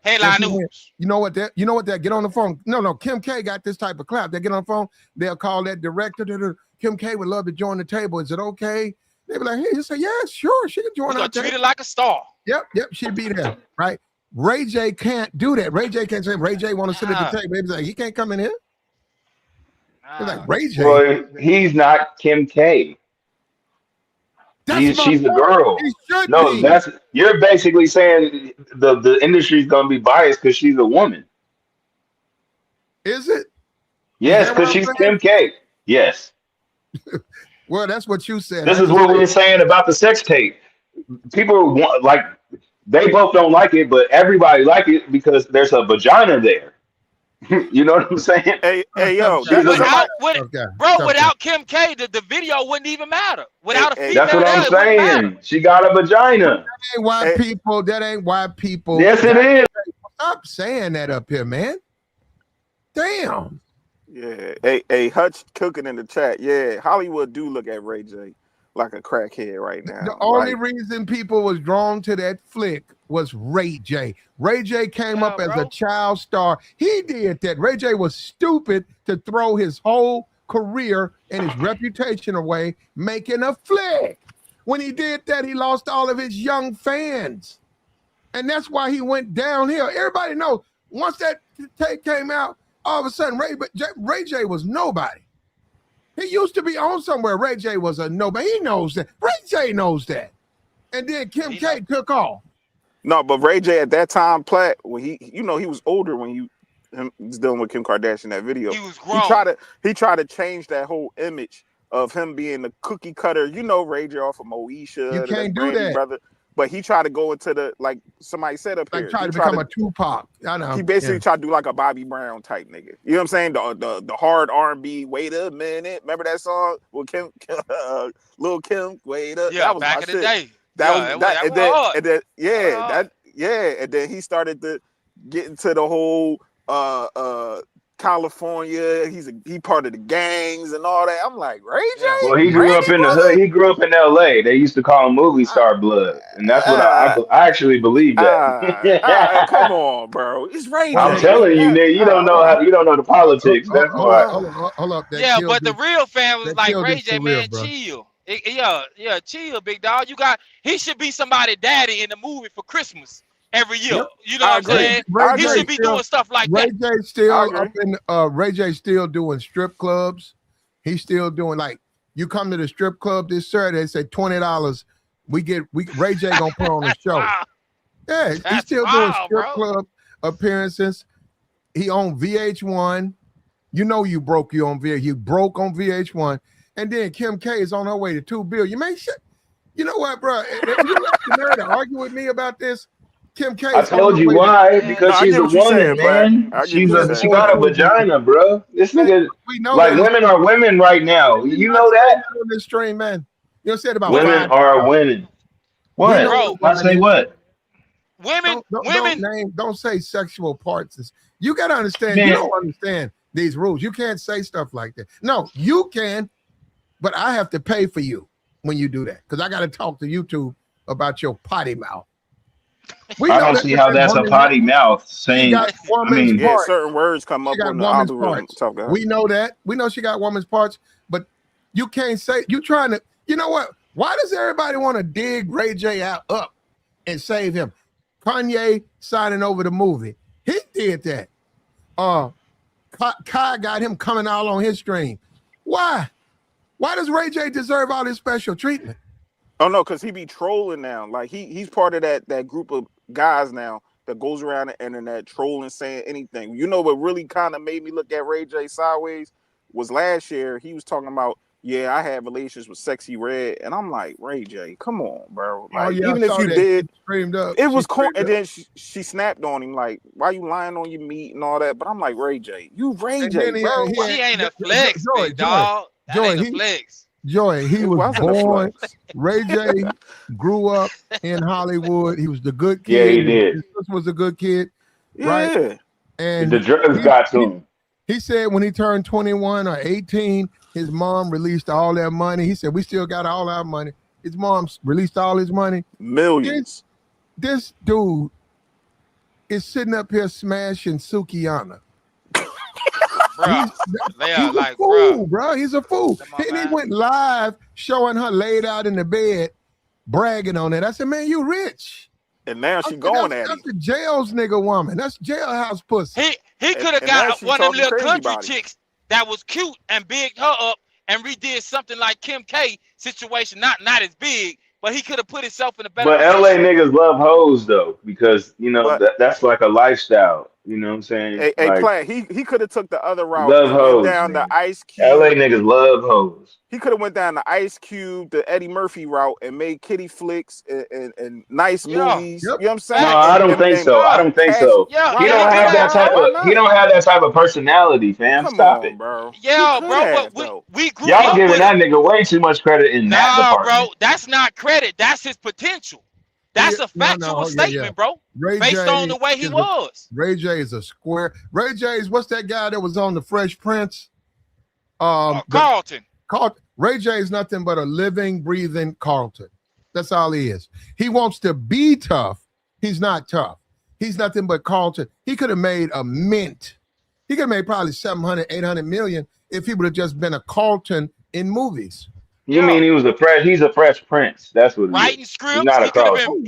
Headline news. You know what that? Get on the phone. No. Kim K got this type of clap. They get on the phone. They'll call that director. Kim K would love to join the table. Is it okay? They be like, hey, you say, yeah, sure. She can join us. Treat it like a star. Yep. She'd be there, right? Ray J can't do that. Ray J can't say Ray J want to sit at the table. He's like, he can't come in here. He's like, Ray J. Well, he's not Kim K. She's a girl. No, you're basically saying the industry's gonna be biased because she's a woman. Is it? Yes, because she's Kim K. Yes. Well, that's what you said. This is what we were saying about the sex tape. People want, like, they both don't like it, but everybody like it because there's a vagina there. You know what I'm saying? Hey, yo, without Kim K, the video wouldn't even matter. Without a female, that's what I'm saying. She got a vagina. That ain't white people. That ain't white people. Yes, it is. Stop saying that up here, man. Damn. Yeah. Hey, Hutch cooking in the chat. Yeah, Hollywood do look at Ray J like a crackhead right now. The only reason people was drawn to that flick was Ray J. Ray J came up as a child star. He did that. Ray J was stupid to throw his whole career and his reputation away making a flick. When he did that, he lost all of his young fans. And that's why he went downhill. Everybody knows once that tape came out, all of a sudden Ray J was nobody. He used to be on somewhere. Ray J was a nobody. He knows that. Ray J knows that. And then Kim K took off. No, but Ray J at that time, Platt, when he was older when he was dealing with Kim Kardashian in that video. He was grown. He tried to change that whole image of him being the cookie cutter. You know Ray J off of Moesha. You can't do that. Brother. But he tried to go into the, like somebody said up here. Like try to become a Tupac. I know. He basically tried to do like a Bobby Brown type nigga. You know what I'm saying? The hard R&B, wait a minute. Remember that song? Well, Lil Kim, wait up. Yeah, that was back in the day. And then he started to get into the whole California. He part of the gangs and all that. I'm like, Ray J? Well, he grew up in the hood. He grew up in LA. They used to call him movie star blood. And that's what I actually believe that. Come on, bro. It's Ray J. I'm telling you, nigga, you don't know the politics. That's why. Hold up. Yeah, but the real fan was like, Ray J, man, chill. Yeah, chill, big dog. He should be somebody's daddy in the movie for Christmas every year. You know what I'm saying? He should be doing stuff like that. Ray J still doing strip clubs. He's still doing, like, you come to the strip club this Saturday, they say $20. Ray J gonna put on the show. Yeah, he's still doing strip club appearances. He on VH1. You know you broke on VH1. And then Kim K is on her way to $2 billion. Man, shit. You know what, bro? If you like to argue with me about this, Kim K. I told you why. Because she's a woman, man. She got a vagina, bro. This nigga, like, women are women right now. You know that? On this stream, man. You said about women are winning. What? I say what? Women. Don't say sexual parts. You got to understand. Man. You don't understand these rules. You can't say stuff like that. No, you can, but I have to pay for you when you do that because I got to talk to YouTube about your potty mouth. I don't see how that's a potty mouth saying. Certain words come up on the algorithm. We know that. We know she got woman's parts, but you can't say you trying to. You know what? Why does everybody want to dig Ray J up and save him? Kanye signing over the movie. He did that. Kai got him coming out on his stream. Why? Why does Ray J deserve all this special treatment? Oh no, because he be trolling now. Like he's part of that group of guys now that goes around the internet trolling, saying anything. You know what really kind of made me look at Ray J sideways was last year. He was talking about, yeah, I had relations with Sexy Red, and I'm like, Ray J, come on, bro. Like, even if you did, it was cool. And then she snapped on him like, why you lying on your meat and all that? But I'm like, Ray J, you Ray J, bro. She ain't a flex, big dog. That ain't a flex. Joy, he was born. Ray J grew up in Hollywood. He was the good kid. Yeah, he did. His sister was a good kid, right? Yeah. And the drugs got to him. He said when he turned 21 or 18, his mom released all that money. He said, we still got all our money. His mom released all his money. Millions. This dude is sitting up here smashing Sukiyana. He's a fool, bro. He's a fool. And he went live showing her laid out in the bed, bragging on it. I said, man, you rich. And now she going at him. That's the jails nigga woman. That's jailhouse pussy. He could have got one of them little country chicks that was cute and bigged her up and redid something like Kim K situation, not as big, but he could have put himself in a better position. LA niggas love hoes though, because you know that's like a lifestyle. You know what I'm saying? Hey, like, Plant, he could have took the other route. Love hoes, down man. the Ice Cube. LA niggas love hoes. He could have went down the Ice Cube, the Eddie Murphy route, and made kitty flicks and nice movies. Yep. You know what I'm saying? No, I don't think so. I don't think so. He don't have that type of. He don't have that type of personality, fam. Stop it, bro. Yeah, bro. But we grew y'all up giving with that nigga way too much credit in that department. Bro. That's not credit. That's his potential. That's a factual statement, bro. Based on the way he was. Ray J is a square. Ray J is what's that guy that was on the Fresh Prince? Carlton. Ray J is nothing but a living, breathing Carlton. That's all he is. He wants to be tough. He's not tough. He's nothing but Carlton. He could have made a mint. He could have made probably 700, 800 million if he would have just been a Carlton in movies. You mean he's a Fresh Prince. That's what writing scripts. He's not he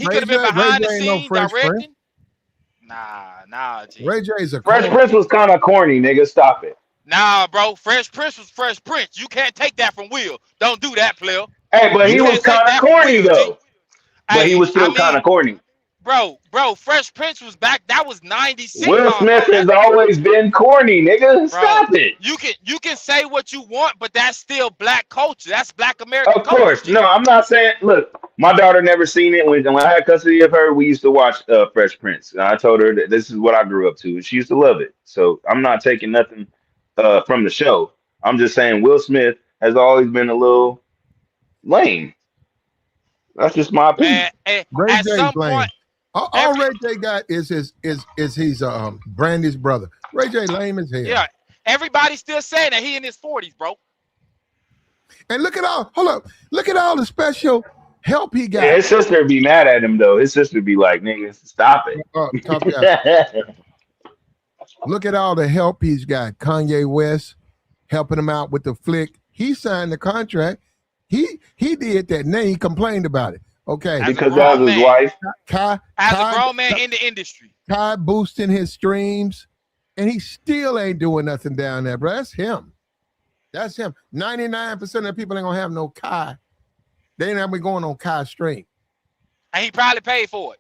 could have been behind the scenes directing. Nah. G. Ray J is a Fresh Prince was kind of corny, nigga. Stop it. Nah, bro. Fresh Prince was Fresh Prince. You can't take that from Will. Don't do that, player. Hey, but he was kind of corny though. But he was still kind of corny. Bro, Fresh Prince was back. That was 96. Will Smith has always been corny, nigga. Stop it. You can say what you want, but that's still black culture. That's black American culture. Of course. No, I'm not saying. Look, my daughter never seen it. When I had custody of her, we used to watch Fresh Prince. And I told her that this is what I grew up to. She used to love it. So I'm not taking nothing from the show. I'm just saying Will Smith has always been a little lame. That's just my opinion. Ray J's lame. All Ray J got is he's Brandy's brother. Ray J lame as hell. Yeah, everybody's still saying that he in his 40s, bro. And look at all the special help he got. Yeah, his sister would be mad at him though. His sister would be like, "Nigga, stop it." Look at all the help he's got. Kanye West helping him out with the flick. He signed the contract. He did that. Now he complained about it. Okay. Because that was his wife. As a grown man in the industry. Kai boosting his streams, and he still ain't doing nothing down there, bro. That's him. 99% of the people ain't gonna have no Kai. They ain't gonna be going on Kai stream. And he probably paid for it.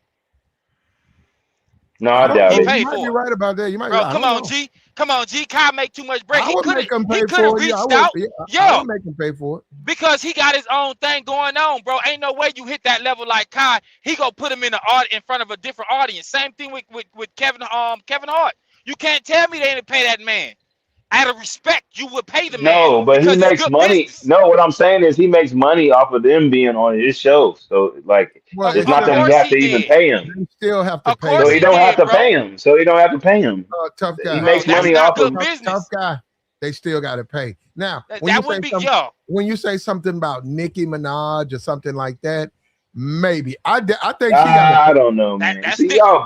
No, I doubt it. You might be right about that. You might. Bro, come on, G. Kai make too much break. He could have reached out. I would make him pay for it because he got his own thing going on, bro. Ain't no way you hit that level like Kai. He gonna put him in front of a different audience. Same thing with Kevin Hart. You can't tell me they didn't pay that man. out of respect, you would pay the man. No, but he makes money. Business. No, what I'm saying is he makes money off of them being on his show. So like, Well, it's not that you have to even pay him. They still have to Of pay. course So he don't have to pay him. So he don't have to pay him. Tough guy. He makes money off of tough guy. They still got to pay. Now, that would be yo. When you say something about Nicki Minaj or something like that, maybe I think she I don't know, man. See, y'all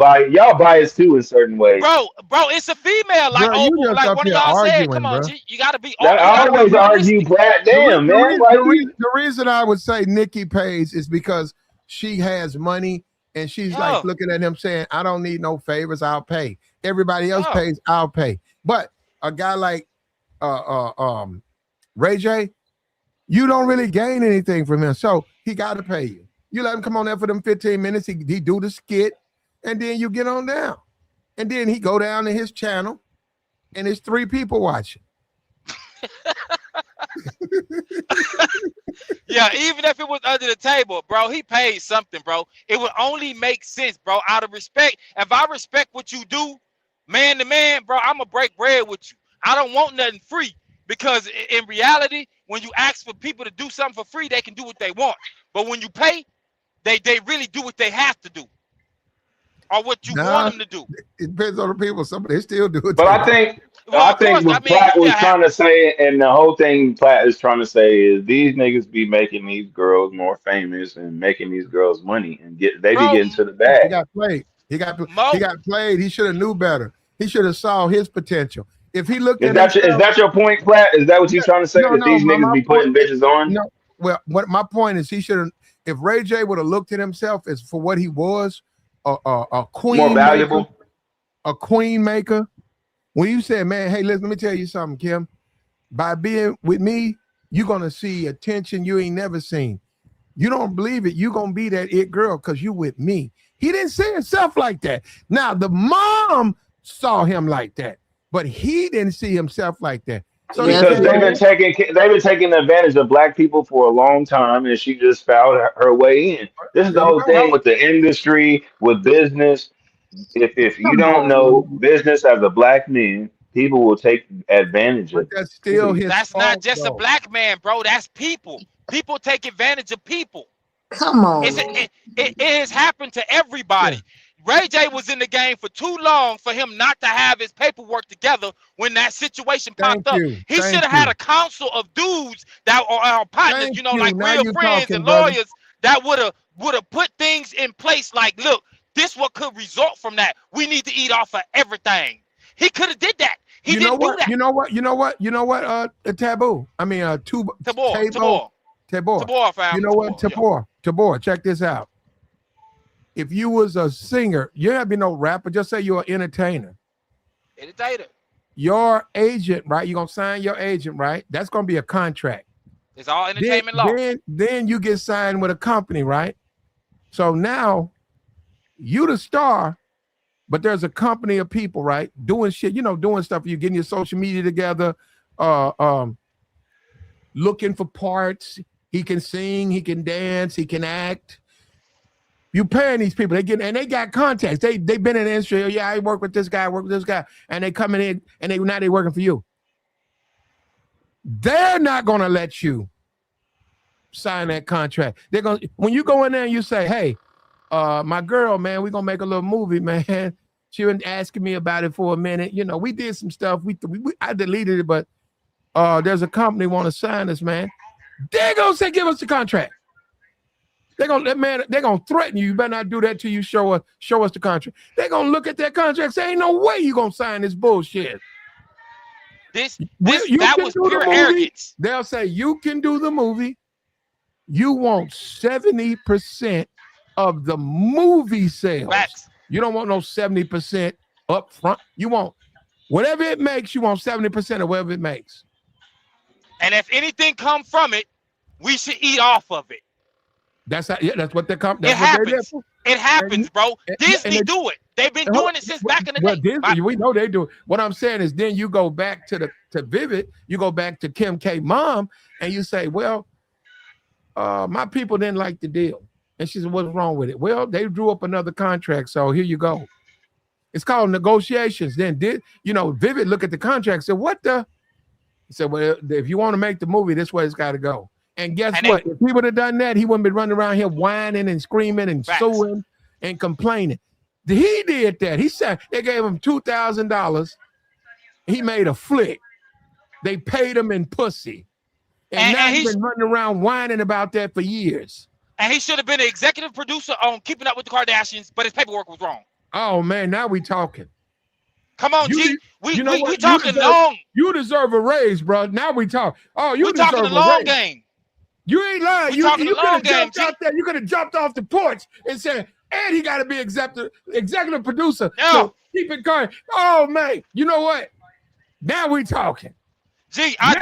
biased too in certain ways. Bro, it's a female. Like, bro, like one of y'all said, come on, G, you gotta be. I always argue, Brad. Damn, man. The reason I would say Nicki pays is because she has money and she's like looking at him saying, "I don't need no favors. I'll pay. Everybody else pays. I'll pay." But a guy like Ray J, you don't really gain anything from him, so he got to pay you. You let him come on there for them 15 minutes. He do the skit, and then you get on down, and then he go down to his channel, and there's 3 people watching. Yeah, even if it was under the table, bro, he paid something, bro. It would only make sense, bro, out of respect. If I respect what you do, man to man, bro, I'm gonna break bread with you. I don't want nothing free, because in reality, when you ask for people to do something for free, they can do what they want. But when you pay, they really do what they have to do, or what you want them to do. It depends on the people. Some they still do it. But I think what Platt was trying to say, and the whole thing Platt is trying to say is these niggas be making these girls more famous and making these girls money, and be getting to the bag. He got played. He got played. He should have knew better. He should have saw his potential. If he looked is that your point, Platt? Is that what you're trying to say? That these niggas be putting bitches on? No. Well, what my point is, he should have. If Ray J would have looked at himself as for what he was, a queen, more valuable, a queen maker. When you said, "Man, hey, listen, let me tell you something, Kim. By being with me, you're gonna see attention you ain't never seen. You don't believe it, you gonna be that it girl because you with me." He didn't see himself like that. Now the mom saw him like that, but he didn't see himself like that. So because they've been taking advantage of black people for a long time, and she just found her way in. This is the whole thing with the industry, with business. If you don't know business as a black man, people will take advantage of it. That's still his That's fault, not just though. a black man, bro. That's people. People take advantage of people. Come on. It has happened to everybody. Ray J was in the game for too long for him not to have his paperwork together when that situation popped up. He should have had a council of dudes that are partners, like real friends and lawyers that would have put things in place like, look, this what could result from that. We need to eat off of everything. He could have did that. He didn't do that. You know what? Taboo. I mean, Tabor. Fam. You know what? Tabor. Check this out. If you was a singer, you don't have to be no rapper. Just say you're an entertainer. Your agent, right? You're gonna sign your agent, right? That's gonna be a contract. It's all entertainment law. Then you get signed with a company, right? So now you the star, but there's a company of people, right? Doing shit, doing stuff. You're getting your social media together, looking for parts. He can sing, he can dance, he can act. You paying these people, they got contacts. They've been in the industry. Oh, yeah, I work with this guy, and they coming in and now they working for you. They're not gonna let you sign that contract. They're gonna when you go in there and you say, "Hey, my girl, man, we're gonna make a little movie, man." She been asking me about it for a minute. We did some stuff. I deleted it, but there's a company want to sign us, man. They're gonna say, "Give us the contract." They're gonna threaten you. You better not do that till you show us the contract. They're gonna look at that contract and say, "Ain't no way you gonna sign this bullshit." That was pure arrogance. They'll say you can do the movie. You want 70% of the movie sales. Facts. You don't want no 70% up front. You want whatever it makes. You want 70% of whatever it makes. And if anything come from it, we should eat off of it. That's what they come. It happens. It happens, bro. Disney do it. They've been doing it since back in the day. Disney, we know they do it. What I'm saying is, then you go back to Vivid. You go back to Kim K mom, and you say, "Well, my people didn't like the deal." And she said, "What's wrong with it?" "Well, they drew up another contract, so here you go." It's called negotiations. Then Vivid look at the contract and said, "What the?" He said, well, if you want to make the movie, this way it's got to go. And guess what? If he would have done that, he wouldn't be running around here whining and screaming and suing and complaining. He did that. He said they gave him $2,000. He made a flick. They paid him in pussy. And now he's been running around whining about that for years. And he should have been an executive producer on Keeping Up with the Kardashians, but his paperwork was wrong. Oh, man, now we talking. Come on, G. We talking long. You deserve a raise, bro. Now we talk. Oh, you deserve talking a the long raise. game. You ain't lying. We You talking could the long have game, jumped out there. You could have jumped off the porch and said, and he got to be executive producer. No. So keep it going. Oh, man. You know what? Now we talking. G, I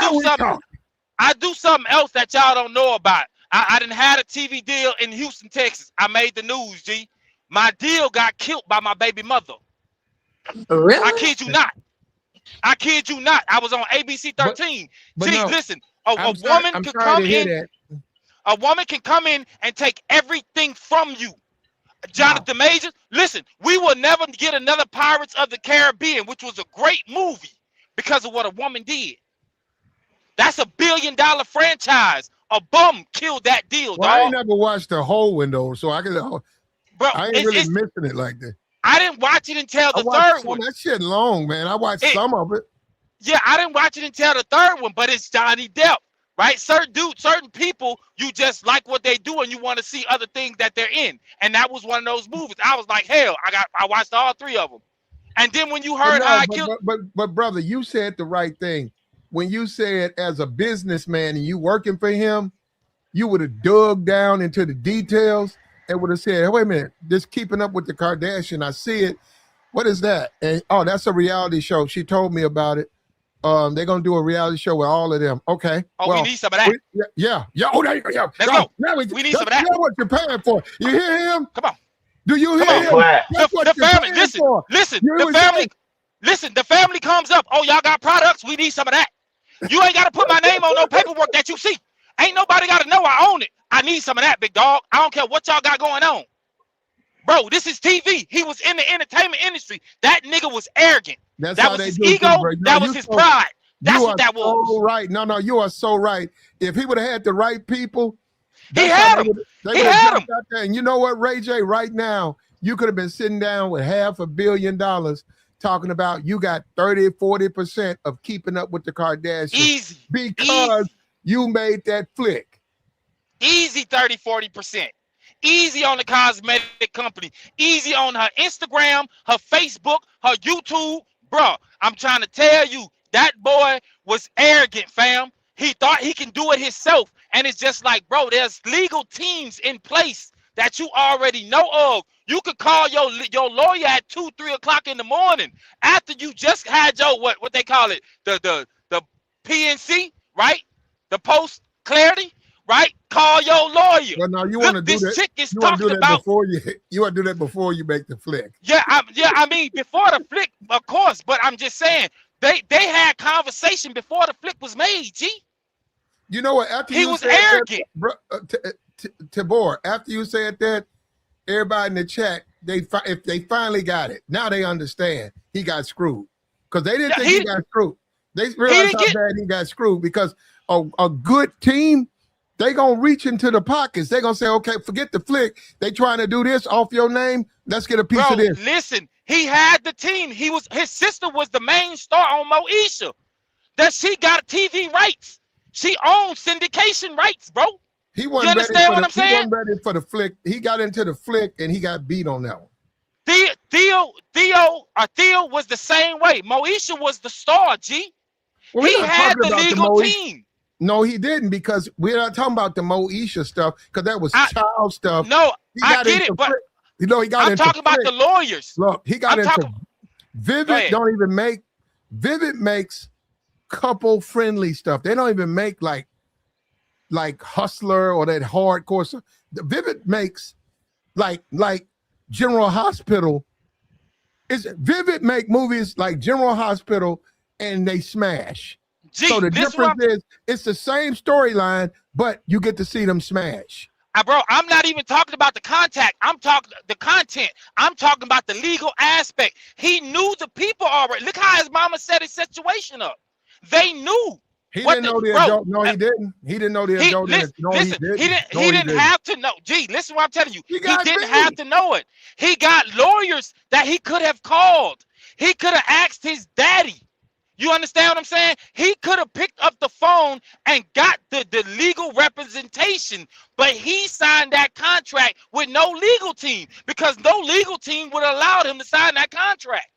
do something else that y'all don't know about. I done had a TV deal in Houston, Texas. I made the news, G. My deal got killed by my baby mother. Really? I kid you not. I was on ABC 13. But G, no, listen, a woman can come in. A woman can come in and take everything from you. Jonathan Majors, listen, we will never get another Pirates of the Caribbean, which was a great movie because of what a woman did. That's $1 billion franchise. A bum killed that deal, well, dog. I ain't never watched the whole window, so I ain't really missing it like that. I didn't watch it until the third one. That shit long, man. I watched some of it. Yeah, I didn't watch it until the third one, but it's Johnny Depp, right? Certain people, you just like what they do and you want to see other things that they're in. And that was one of those movies. I was like, hell, I watched all three of them. And then when you heard how I killed... But brother, you said the right thing. When you said as a businessman and you working for him, you would have dug down into the details and would have said, hey, wait a minute, this Keeping Up with the Kardashian, I see it. What is that? And that's a reality show. She told me about it. They're gonna do a reality show with all of them. Okay. Oh, well, we need some of that. Yeah. Oh, there you go. Yeah. Let's go. Now we need some of that. That's what you're paying for. You hear him? Come on. Do you hear him? The family. Listen. The family comes up. Oh, y'all got products. We need some of that. You ain't got to put my name on no paperwork that you see. Ain't nobody got to know I own it. I need some of that, big dog. I don't care what y'all got going on. Bro, this is TV. He was in the entertainment industry. That nigga was arrogant. That was his ego. That was his pride. That's what that was. So right. No, you are so right. If he would have had the right people, he had them. He had them. And you know what, Ray J, right now, you could have been sitting down with $500 million talking about you got 30-40% of Keeping Up with the Kardashians. Easy. Because you made that flick. Easy 30-40%. Easy on the cosmetic company. Easy on her Instagram, her Facebook, her YouTube. Bro, I'm trying to tell you, that boy was arrogant, fam. He thought he can do it himself. And it's just like, bro, there's legal teams in place that you already know of. You could call your lawyer at 2-3 o'clock in the morning after you just had your what they call it, the PNC, right? The post clarity, right? Call your lawyer. Well, now you want to do that. Chick is talking about before you want to do that before you make the flick. Yeah, I mean before the flick, of course. But I'm just saying they had conversation before the flick was made. G. You know what? After he was arrogant, Tabor. After you said that, everybody in the chat, if they finally got it, now they understand he got screwed because they didn't think he got screwed. They realized how bad he got screwed because a good team, they gonna reach into the pockets. They gonna say, okay, forget the flick. They trying to do this off your name. Let's get a piece of this. Listen, he had the team. His sister was the main star on Moesha. That she got TV rights. She owns syndication rights, bro. You understand what I'm saying? He wasn't ready for the flick. He got into the flick and he got beat on that one. Theo was the same way. Moesha was the star, G. Well, he had the legal team. No, he didn't because we're not talking about the Moesha stuff because that was child stuff. No, I get it, but he got I'm talking about the lawyers. Look, he got into Vivid. Don't even make Vivid makes couple friendly stuff. They don't even make like Hustler or that hardcore stuff. Vivid makes like General Hospital. Vivid make movies like General Hospital and they smash. Gee, so the difference is it's the same storyline, but you get to see them smash. Bro, I'm not even talking about the content. I'm talking about the legal aspect. He knew the people already. Look how his mama set his situation up. They knew. He didn't know the adult. No, he didn't. He didn't know the adult. He didn't have to know. Gee, listen what I'm telling you. He didn't have to know it. He got lawyers that he could have called. He could have asked his daddy. You understand what I'm saying? He could have picked up the phone and got the legal representation, but he signed that contract with no legal team because no legal team would have allowed him to sign that contract.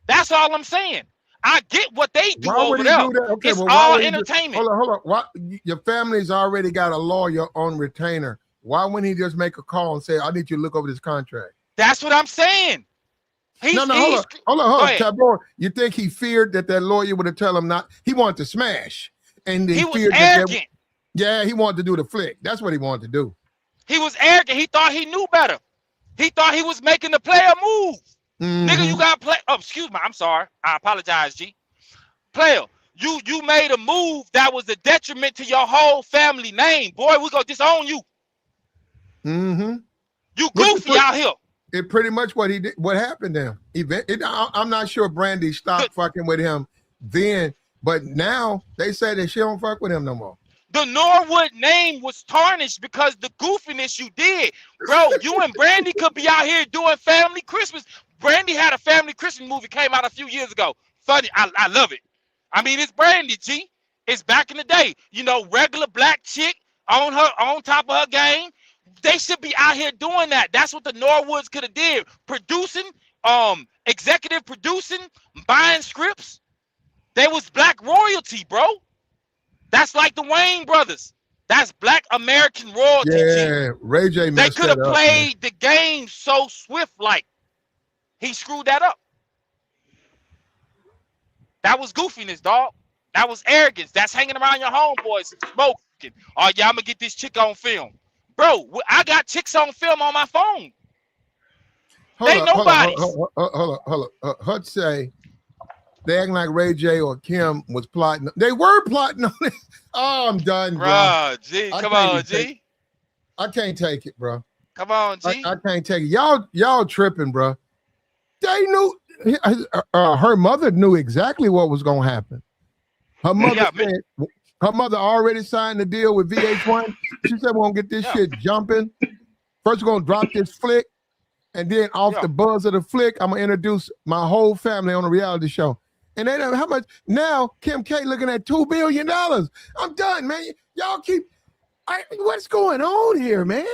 That's all I'm saying. I get what they do over there. Okay, it's all entertainment. Hold on. Why, your family's already got a lawyer on retainer. Why wouldn't he just make a call and say, I need you to look over this contract? That's what I'm saying. Hold on. Tabor, you think he feared that lawyer would have told him not? He wanted to smash. And he was arrogant. He wanted to do the flick. That's what he wanted to do. He was arrogant. He thought he knew better. He thought he was making the player move. Nigga, you got play. Oh, excuse me. I'm sorry. I apologize, G. Player, you made a move that was a detriment to your whole family name. Boy, we gonna disown you. You goofy out here. It pretty much what he did. What happened to him? I'm not sure Brandy stopped fucking with him then, but now they say that she don't fuck with him no more. The Norwood name was tarnished because the goofiness you did, bro. You and Brandy could be out here doing family Christmas. Brandy had a family Christmas movie came out a few years ago. Funny, I love it. I mean, it's Brandy, G. It's back in the day. You know, regular black chick on top of her game. They should be out here doing that. That's what the Norwoods could have did. Producing, executive producing, buying scripts. They was black royalty, bro. That's like the Wayne brothers. That's black American royalty. Yeah, Ray J messed They could have played the game so swift-like. He screwed that up. That was goofiness, dog. That was arrogance. That's hanging around your homeboys smoking. Oh, yeah, I'm going to get this chick on film. Bro, I got chicks on film on my phone. Hold up. Hut say they acting like Ray J or Kim was plotting. They were plotting on it. Oh, I'm done, bro. G, come on, G. I can't take it, bro. Come on, G. I can't take it. Y'all tripping, bro. They knew. Her mother knew exactly what was gonna happen. Her mother said. Her mother already signed the deal with VH1. She said, we're going to get this shit jumping. First, we're going to drop this flick. And then off the buzz of the flick, I'm going to introduce my whole family on a reality show. And they know how much. Now, Kim K looking at $2 billion. I'm done, man. Y'all keep. What's going on here, man?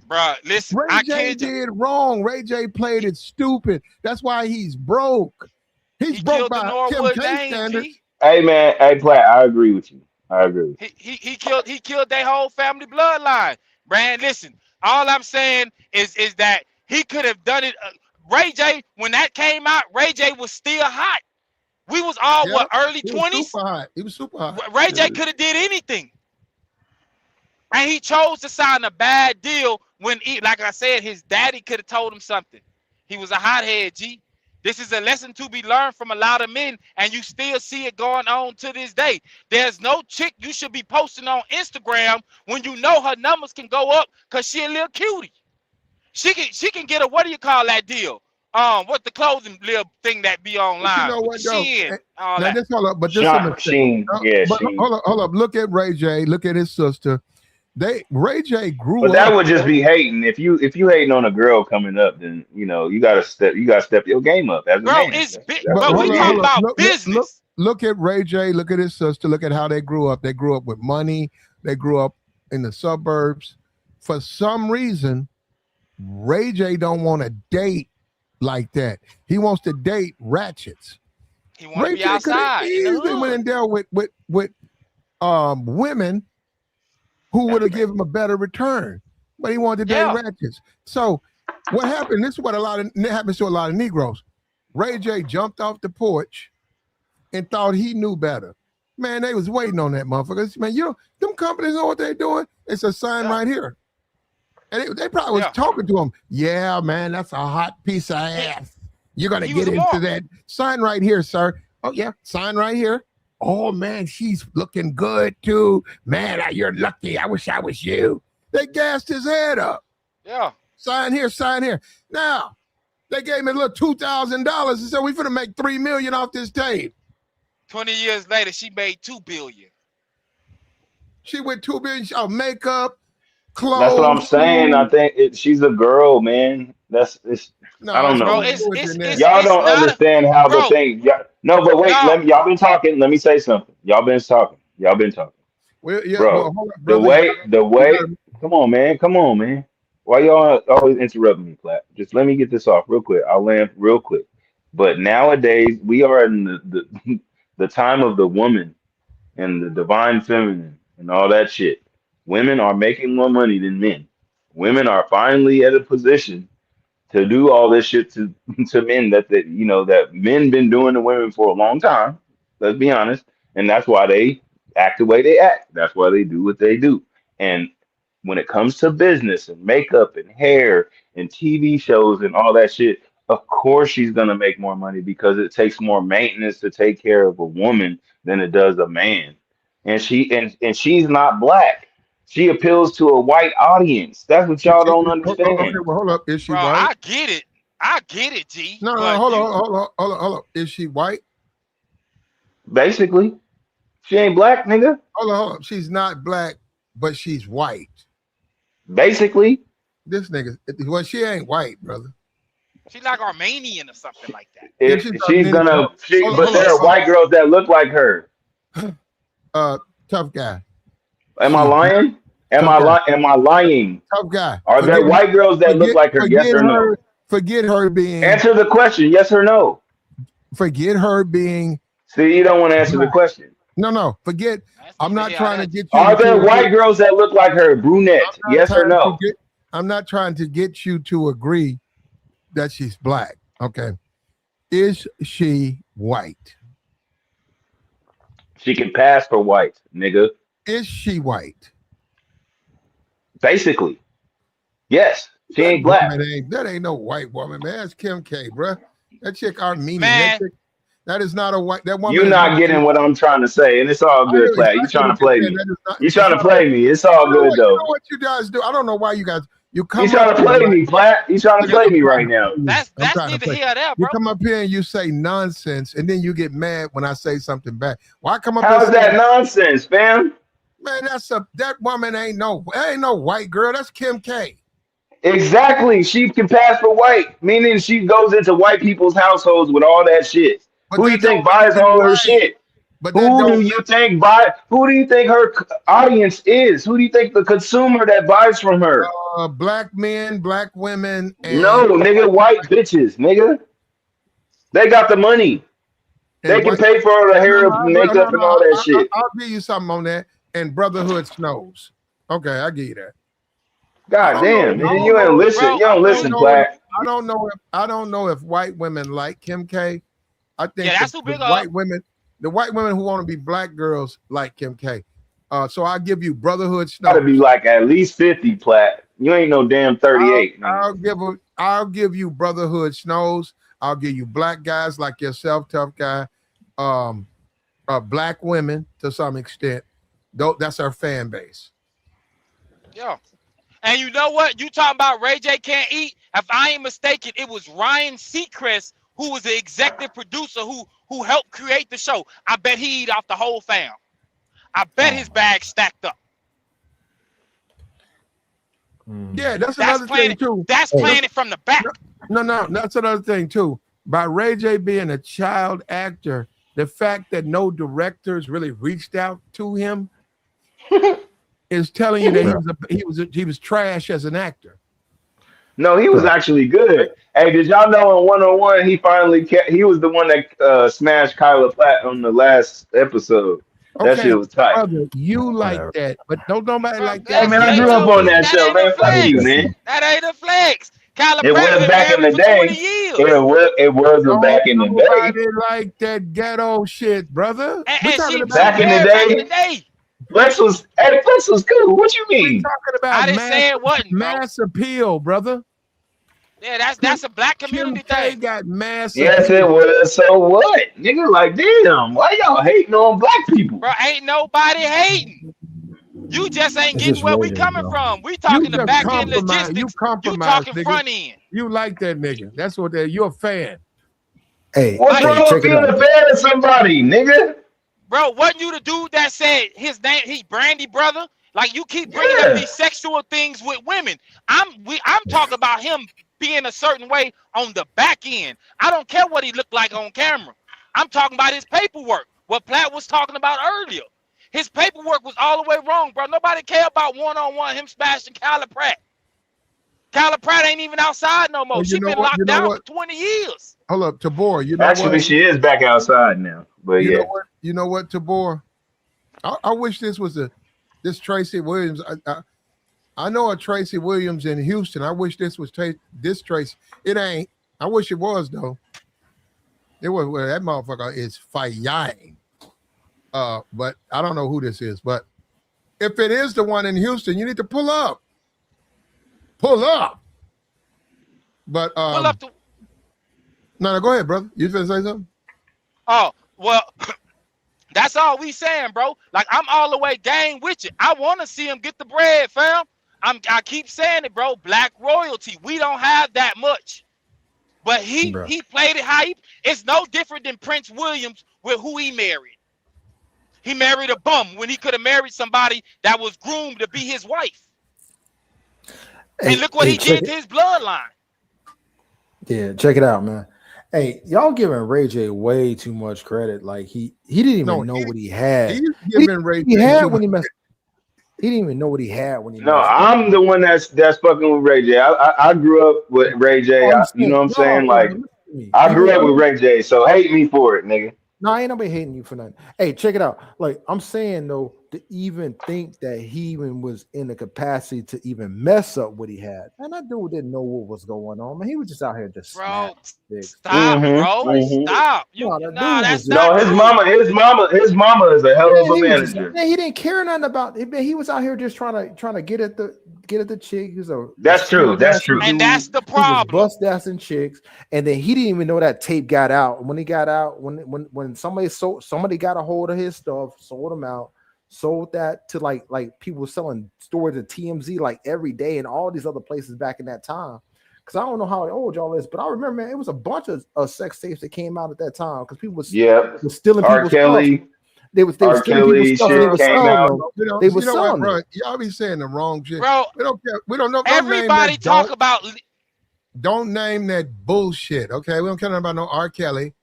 Bro, listen. Ray J did wrong. Ray J played it stupid. That's why he's broke. He's broke by Kim K standards. Hey, man. Hey, Platt, I agree with you. I agree. He killed their whole family bloodline. Brand, listen, all I'm saying is that he could have done it. Ray J, when that came out, Ray J was still hot. We was all early 20s. He was super hot. Ray J could have did anything. And he chose to sign a bad deal when like I said, his daddy could have told him something. He was a hothead, G. This is a lesson to be learned from a lot of men, and you still see it going on to this day. There's no chick you should be posting on Instagram when you know her numbers can go up because she a little cutie. She can get a, what do you call that deal? What the clothing little thing that be online? You know what, Shein, all that. Hold up, but this Shein. Hold up. Look at Ray J. Look at his sister. Ray J grew up. But that would just be hating. If you hating on a girl coming up, then you know you gotta step your game up as a man. It's big. But we talking about business. Look at Ray J. Look at his sister. Look at how they grew up. They grew up with money. They grew up in the suburbs. For some reason, Ray J don't want to date like that. He wants to date ratchets. He wants to be outside. Easily went and dealt with women who would have given him a better return, but he wanted to date ratchets. So what happened? This is what happens to a lot of Negroes. Ray J jumped off the porch and thought he knew better. Man, they was waiting on that motherfucker. Man, them companies know what they're doing. It's a sign right here. And they probably was talking to him. Yeah, man, that's a hot piece of ass. You're going to get into that. Sign right here, sir. Oh, yeah, sign right here. Oh, man, she's looking good, too. Man, you're lucky. I wish I was you. They gassed his head up. Yeah. Sign here, sign here. Now, they gave me a little $2,000 and said, we're going to make $3 million off this tape. 20 years later, she made $2 billion. She went $2 billion on makeup, clothes. That's what I'm saying. I think she's a girl, man. I don't know. Bro, y'all don't understand how the thing. No, but wait. Y'all been talking. Let me say something. Y'all been talking. Well, yeah, bro, hold up, the brother. way. Come on, man. Why y'all always interrupting me, Platt? Just let me get this off real quick. I'll land real quick. But nowadays we are in the time of the woman and the divine feminine and all that shit. Women are making more money than men. Women are finally at a position to do all this shit to men that men been doing to women for a long time. Let's be honest, and that's why they act the way they act. That's why they do what they do. And when it comes to business and makeup and hair and TV shows and all that shit, of course she's gonna make more money because it takes more maintenance to take care of a woman than it does a man. And she's not black. She appeals to a white audience. That's what y'all don't understand. Okay, well, hold up. Is she white? I get it, G. No, hold on. Is she white? Basically. She ain't black, nigga. Hold on. She's not black, but she's white. Basically. This nigga, well, she ain't white, brother. She's like Armenian or something like that. But there are white girls that look like her. Tough guy. Am I lying? Am I lying? Tough guy. Are there white girls that look like her? Yes or no? Forget her being. Answer the question. Yes or no? Forget her being. See, you don't want to answer the question. No. Forget. I'm not trying to get you. Are there white girls that look like her? Brunette. Yes or no? I'm not trying to get you to agree that she's black. Okay. Is she white? She can pass for white, nigga. Is she white? Basically. Yes. She ain't black. That ain't no white woman, man. That's Kim K, bro. That chick Armenian. Man. That is not a white. That woman. You're not getting what I'm trying to say, and it's all good, Platt. You trying to play me? You trying to play me? It's all good though. You know what you guys do? I don't know why you guys. You trying to play me, Platt? You trying to play me right now? That's neither here nor there, bro. You come up here and you say nonsense, and then you get mad when I say something bad. Why come up? How is that nonsense, fam? Man, that woman ain't no white girl. That's Kim K. Exactly. She can pass for white, meaning she goes into white people's households with all that shit. But who do you think buys all her shit? Who do you think her audience is? Who do you think the consumer that buys from her? Black men, black women. No, nigga, white bitches, nigga. They got the money. They can pay for all the hair, makeup, and all that shit. I'll give you something on that. And brotherhood snows. Okay, I give you that. God damn, man, you ain't listen. You don't listen, Black. I don't know if white women like Kim K. I think that's too big. The white women who want to be black girls like Kim K. So I'll give you brotherhood snows. Gotta be like at least 50, Platt. You ain't no damn 38. I'll give you brotherhood snows. I'll give you black guys like yourself, tough guy. Black women to some extent. That's our fan base. Yeah. And you know what? You talking about Ray J can't eat? If I ain't mistaken, it was Ryan Seacrest who was the executive producer who helped create the show. I bet he eat off the whole fam. I bet his bag stacked up. Yeah, that's another thing too. That's playing it from the back. No, that's another thing too. By Ray J being a child actor, the fact that no directors really reached out to him is telling you that he was trash as an actor. No, he was actually good. Hey, did y'all know in 101 he was the one that smashed Kyla Platt on the last episode. That shit was tight. Brother, you like that, but don't nobody like that. Hey, man, I grew up on that show, man. Fuck you, man. That ain't a flex. Kyla it was back in the day. It was back in the day. Nobody like that ghetto shit, brother. Back in the day. Flex was cool. What you mean? Talking about I didn't say it wasn't, bro. Mass appeal, brother. Yeah, that's a black community thing. Got mass. Yes, it was. So what, nigga? Like, damn, why y'all hating on black people? Bro, ain't nobody hating. You just ain't getting where we coming from. We talking the back end logistics. You talking nigga. Front end. You like that nigga. That's what you're a fan. Hey, what's wrong with being a fan of somebody, nigga? Bro, wasn't you the dude that said his name, he Brandy brother? Like you keep bringing up these sexual things with women. I'm talking about him being a certain way on the back end. I don't care what he looked like on camera. I'm talking about his paperwork. What Platt was talking about earlier. His paperwork was all the way wrong, bro. Nobody care about one-on-one him smashing Kyla Pratt. Kyla Pratt ain't even outside no more. She been locked down for 20 years. Hold up, Tabor. You know Actually, she is back outside now. But you know what? You know what, Tabor? I wish this was this Tracy Williams. I know a Tracy Williams in Houston. I wish this was this Tracy. It ain't. I wish it was though. It was. Well, that motherfucker is flying. But I don't know who this is. But if it is the one in Houston, you need to pull up. Pull up. But pull up. No, go ahead, brother. You finna say something? Oh well. That's all we saying, bro. Like, I'm all the way gang with you. I want to see him get the bread, fam. I keep saying it, bro. Black royalty. We don't have that much. But he played it how it's no different than Prince Williams with who he married. He married a bum when he could have married somebody that was groomed to be his wife. And look what he did to his bloodline. Yeah, check it out, man. Hey, y'all giving Ray J way too much credit. Like he didn't even know what he had. He's giving Ray J when he messed. He didn't even know what he had when he. No, I'm the one that's fucking with Ray J. I grew up with Ray J. You know what I'm saying? Like I grew up with Ray J. So hate me for it, nigga. No, ain't nobody hating you for nothing. Hey, check it out. Like I'm saying though, to even think that he even was in the capacity to even mess up what he had, and that dude didn't know what was going on. Man, he was just out here just stop, bro, stop. His mama is a hell of a manager. He didn't care nothing about it. He was out here just trying to get at the chick. That's true. And that's the problem. Bust assing chicks, and then he didn't even know that tape got out. When he got out, when somebody got a hold of his stuff, sold him out. Sold that to like people selling stores at TMZ like every day and all these other places back in that time. Because I don't know how old y'all is, but I remember, man, it was a bunch of sex tapes that came out at that time because people was stealing people's stuff. They were stealing people's stuff. They were selling them. They were selling them. Y'all be saying the wrong shit. Bro, we don't care. We don't know. Everybody talk about. Don't name that bullshit. Okay, we don't care about no R. Kelly,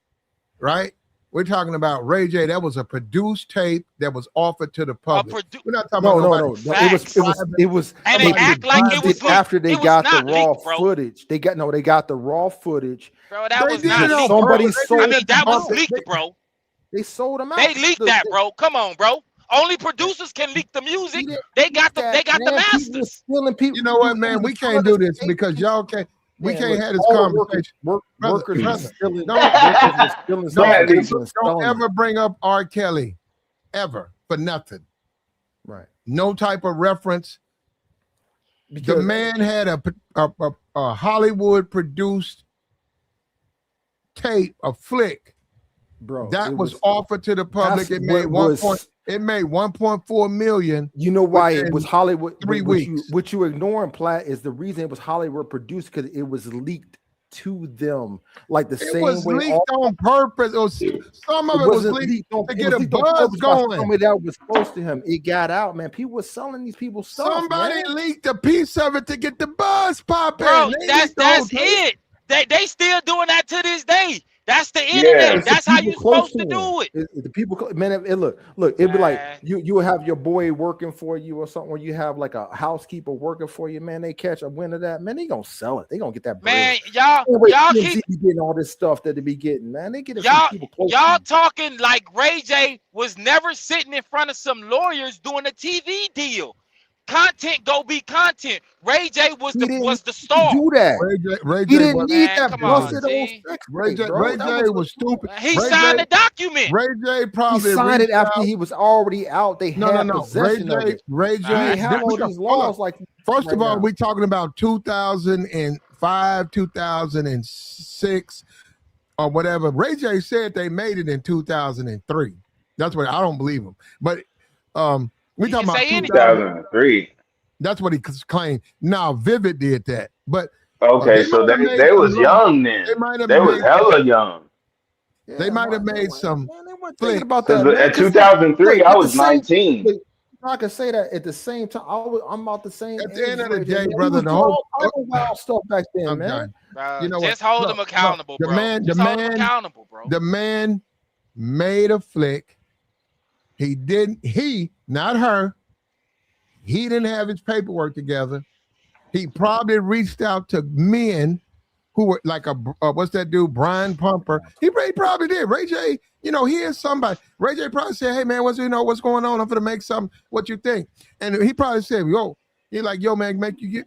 right? We're talking about Ray J. That was a produced tape that was offered to the public. We're not talking about It was. And they act like it was after they got the raw footage. They got the raw footage. Bro, that was not leaked. Somebody sold. I mean, that was leaked, bro. They sold them out. They leaked that, bro. Come on, bro. Only producers can leak the music. They got the masters. You know what, man? We can't do this because y'all can't. We can't have this conversation. Workers don't ever bring up R. Kelly, ever, for nothing. Right. No type of reference. Because the man had a Hollywood produced tape, a flick, bro. That was offered to the public. It made 1.4 million. You know why it was Hollywood? 3 weeks. What you ignoring, Platt, is the reason it was Hollywood produced because it was leaked to them, like the same way. It was leaked on purpose. Some of it was leaked to get a buzz going. Somebody that was close to him, it got out, man. People were selling these people stuff. Somebody leaked a piece of it to get the buzz popping. Bro, that's it. They still doing that to this day. That's the internet. Yeah, that's how you're supposed to do it. The people, man. Look. It'd be like you have your boy working for you or something, or you have like a housekeeper working for you. Man, they catch a wind of that. Man, they gonna sell it. They gonna get that bread. Man, y'all keep getting all this stuff that they be getting. Man, they get it. Y'all talking like Ray J was never sitting in front of some lawyers doing a TV deal. Content go be content. Ray J was the star. Do that. Ray J he didn't need that. Ray J was stupid. He signed the document. Ray J probably signed it after he was already out. They had possession of it. Ray J had all these laws like. First of all, we're talking about 2005, 2006, or whatever. Ray J said they made it in 2003. That's what I don't believe him, but we talking about 2003. That's what he claimed. Now, Vivid did that, but okay, so they was young then. They was hella young. Yeah, They might have made some. Man, they weren't thinking about Because that. Man, at 2003, I was 19. I can say that at the same time. I'm about the same. At the end of the age, day, man. brother, We the was whole doing all type of wild stuff back then, I'm man. done. Bro, You know just what? hold them accountable, the bro. Man, just hold them accountable, bro. The man made a flick. He didn't. He, not her. He didn't have his paperwork together. He probably reached out to men who were like what's that dude, Brian Pumper. He probably did. Ray J, he is somebody. Ray J probably said, "Hey man, what's going on? I'm gonna make something. What you think?" And he probably said, "Yo," he like, "Yo man,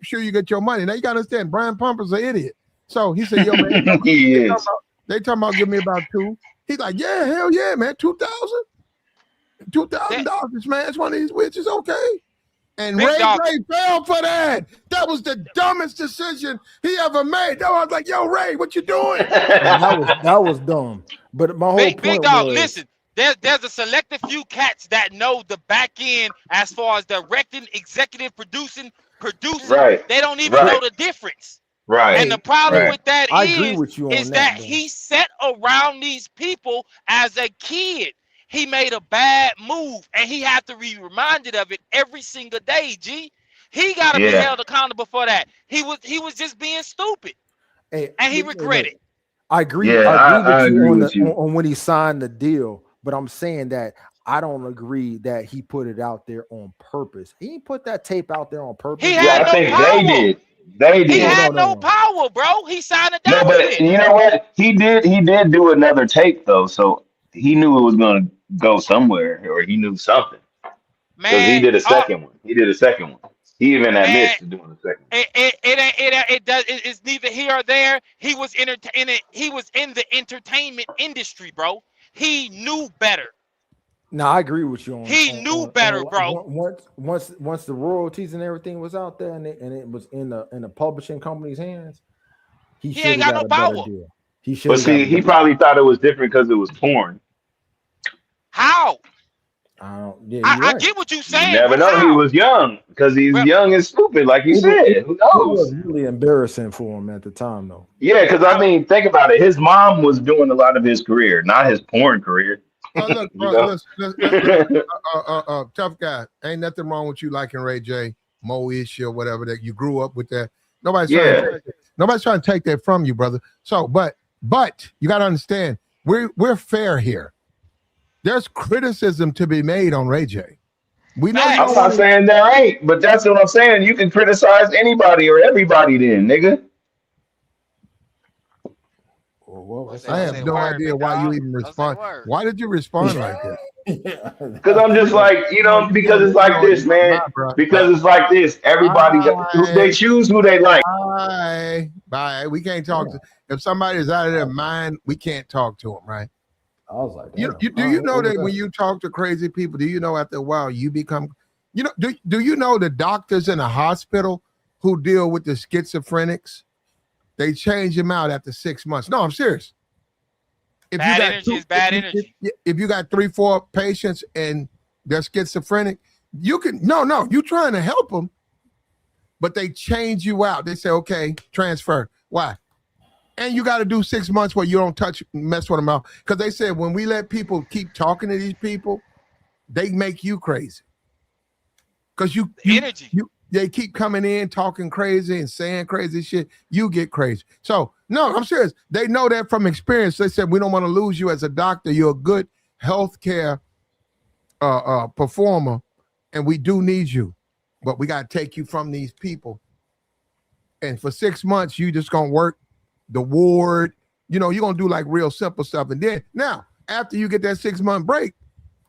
sure you get your money." Now you gotta understand, Brian Pumper's an idiot. So he said, "Yo man, they talking about give me about $2." He's like, "Yeah, hell yeah, man, $2,000, man. It's one of these witches, okay." And Ray J fell for that. That was the dumbest decision he ever made. I was like, "Yo, Ray, what you doing?" that was dumb. But my whole point Big Dog, was, listen. There's a selective few cats that know the back end as far as directing, executive producing. Right. They don't even know the difference. Right. And the problem with that is that he set around these people as a kid. He made a bad move, and he had to be reminded of it every single day. G, he got to be held accountable for that. He was just being stupid, and he regretted. I agree. Yeah, I agree with you on when he signed the deal, but I'm saying that I don't agree that he put it out there on purpose. He didn't put that tape out there on purpose. I think they did. He had no power, bro. He signed a document. No, but you know what? He did do another tape though, so he knew it was gonna go somewhere, or he knew something. Because he did a second one. He did a second one. He even admits to doing the second one. It's neither here or there. He was in the entertainment industry, bro. He knew better. No, I agree with you. He knew better, bro. Once the royalties and everything was out there, and it was in the publishing company's hands, he ain't got no power. Deal. But see, he probably thought it was different because it was porn. How? I get what you're saying. You never know. He was young because he's young and stupid, like you said. Who knows? It was really embarrassing for him at the time, though. Yeah, because I mean, think about it. His mom was doing a lot of his career, not his porn career. Look, bro, listen, tough guy. Ain't nothing wrong with you liking Ray J, Mo-ish or whatever that you grew up with that. Nobody's trying to take that from you, brother. So, but you got to understand, we're fair here. There's criticism to be made on Ray J. I'm not saying there ain't, but that's what I'm saying. You can criticize anybody or everybody then, nigga. I have no idea why you even respond. Why did you respond like that? Because I'm just like, because it's like this, man. Because it's like this. Everybody, they choose who they like. Bye. We can't talk to. If somebody's out of their mind, we can't talk to them, right? I was like, do you know that when you talk to crazy people, do you know after a while you become, do you know the doctors in a hospital who deal with the schizophrenics? They change them out after 6 months. No, I'm serious. If bad energy is bad energy. If you got 3-4 patients and they're schizophrenic, you trying to help them, but they change you out. They say, okay, transfer. Why? And you got to do 6 months where you don't mess with them out. Because they said when we let people keep talking to these people, they make you crazy. Because they keep coming in talking crazy and saying crazy shit. You get crazy. So, no, I'm serious. They know that from experience. They said, we don't want to lose you as a doctor. You're a good healthcare performer, and we do need you. But we got to take you from these people. And for 6 months, you just going to work the ward. You're going to do like real simple stuff. And then, now, after you get that 6-month break,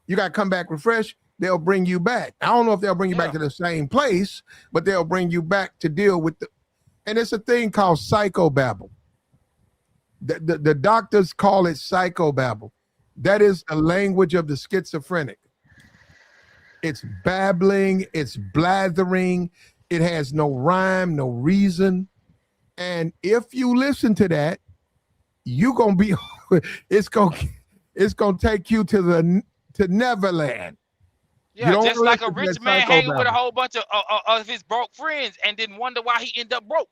you got to come back refreshed. They'll bring you back. I don't know if they'll bring you back to the same place, but they'll bring you back to deal with and it's a thing called psychobabble. The doctors call it psychobabble. That is the language of the schizophrenic. It's babbling, it's blathering, it has no rhyme, no reason. And if you listen to that, you're gonna be it's gonna take you to Neverland. Yeah, just like a rich man hanging with a whole bunch of his broke friends and didn't wonder why he ended up broke.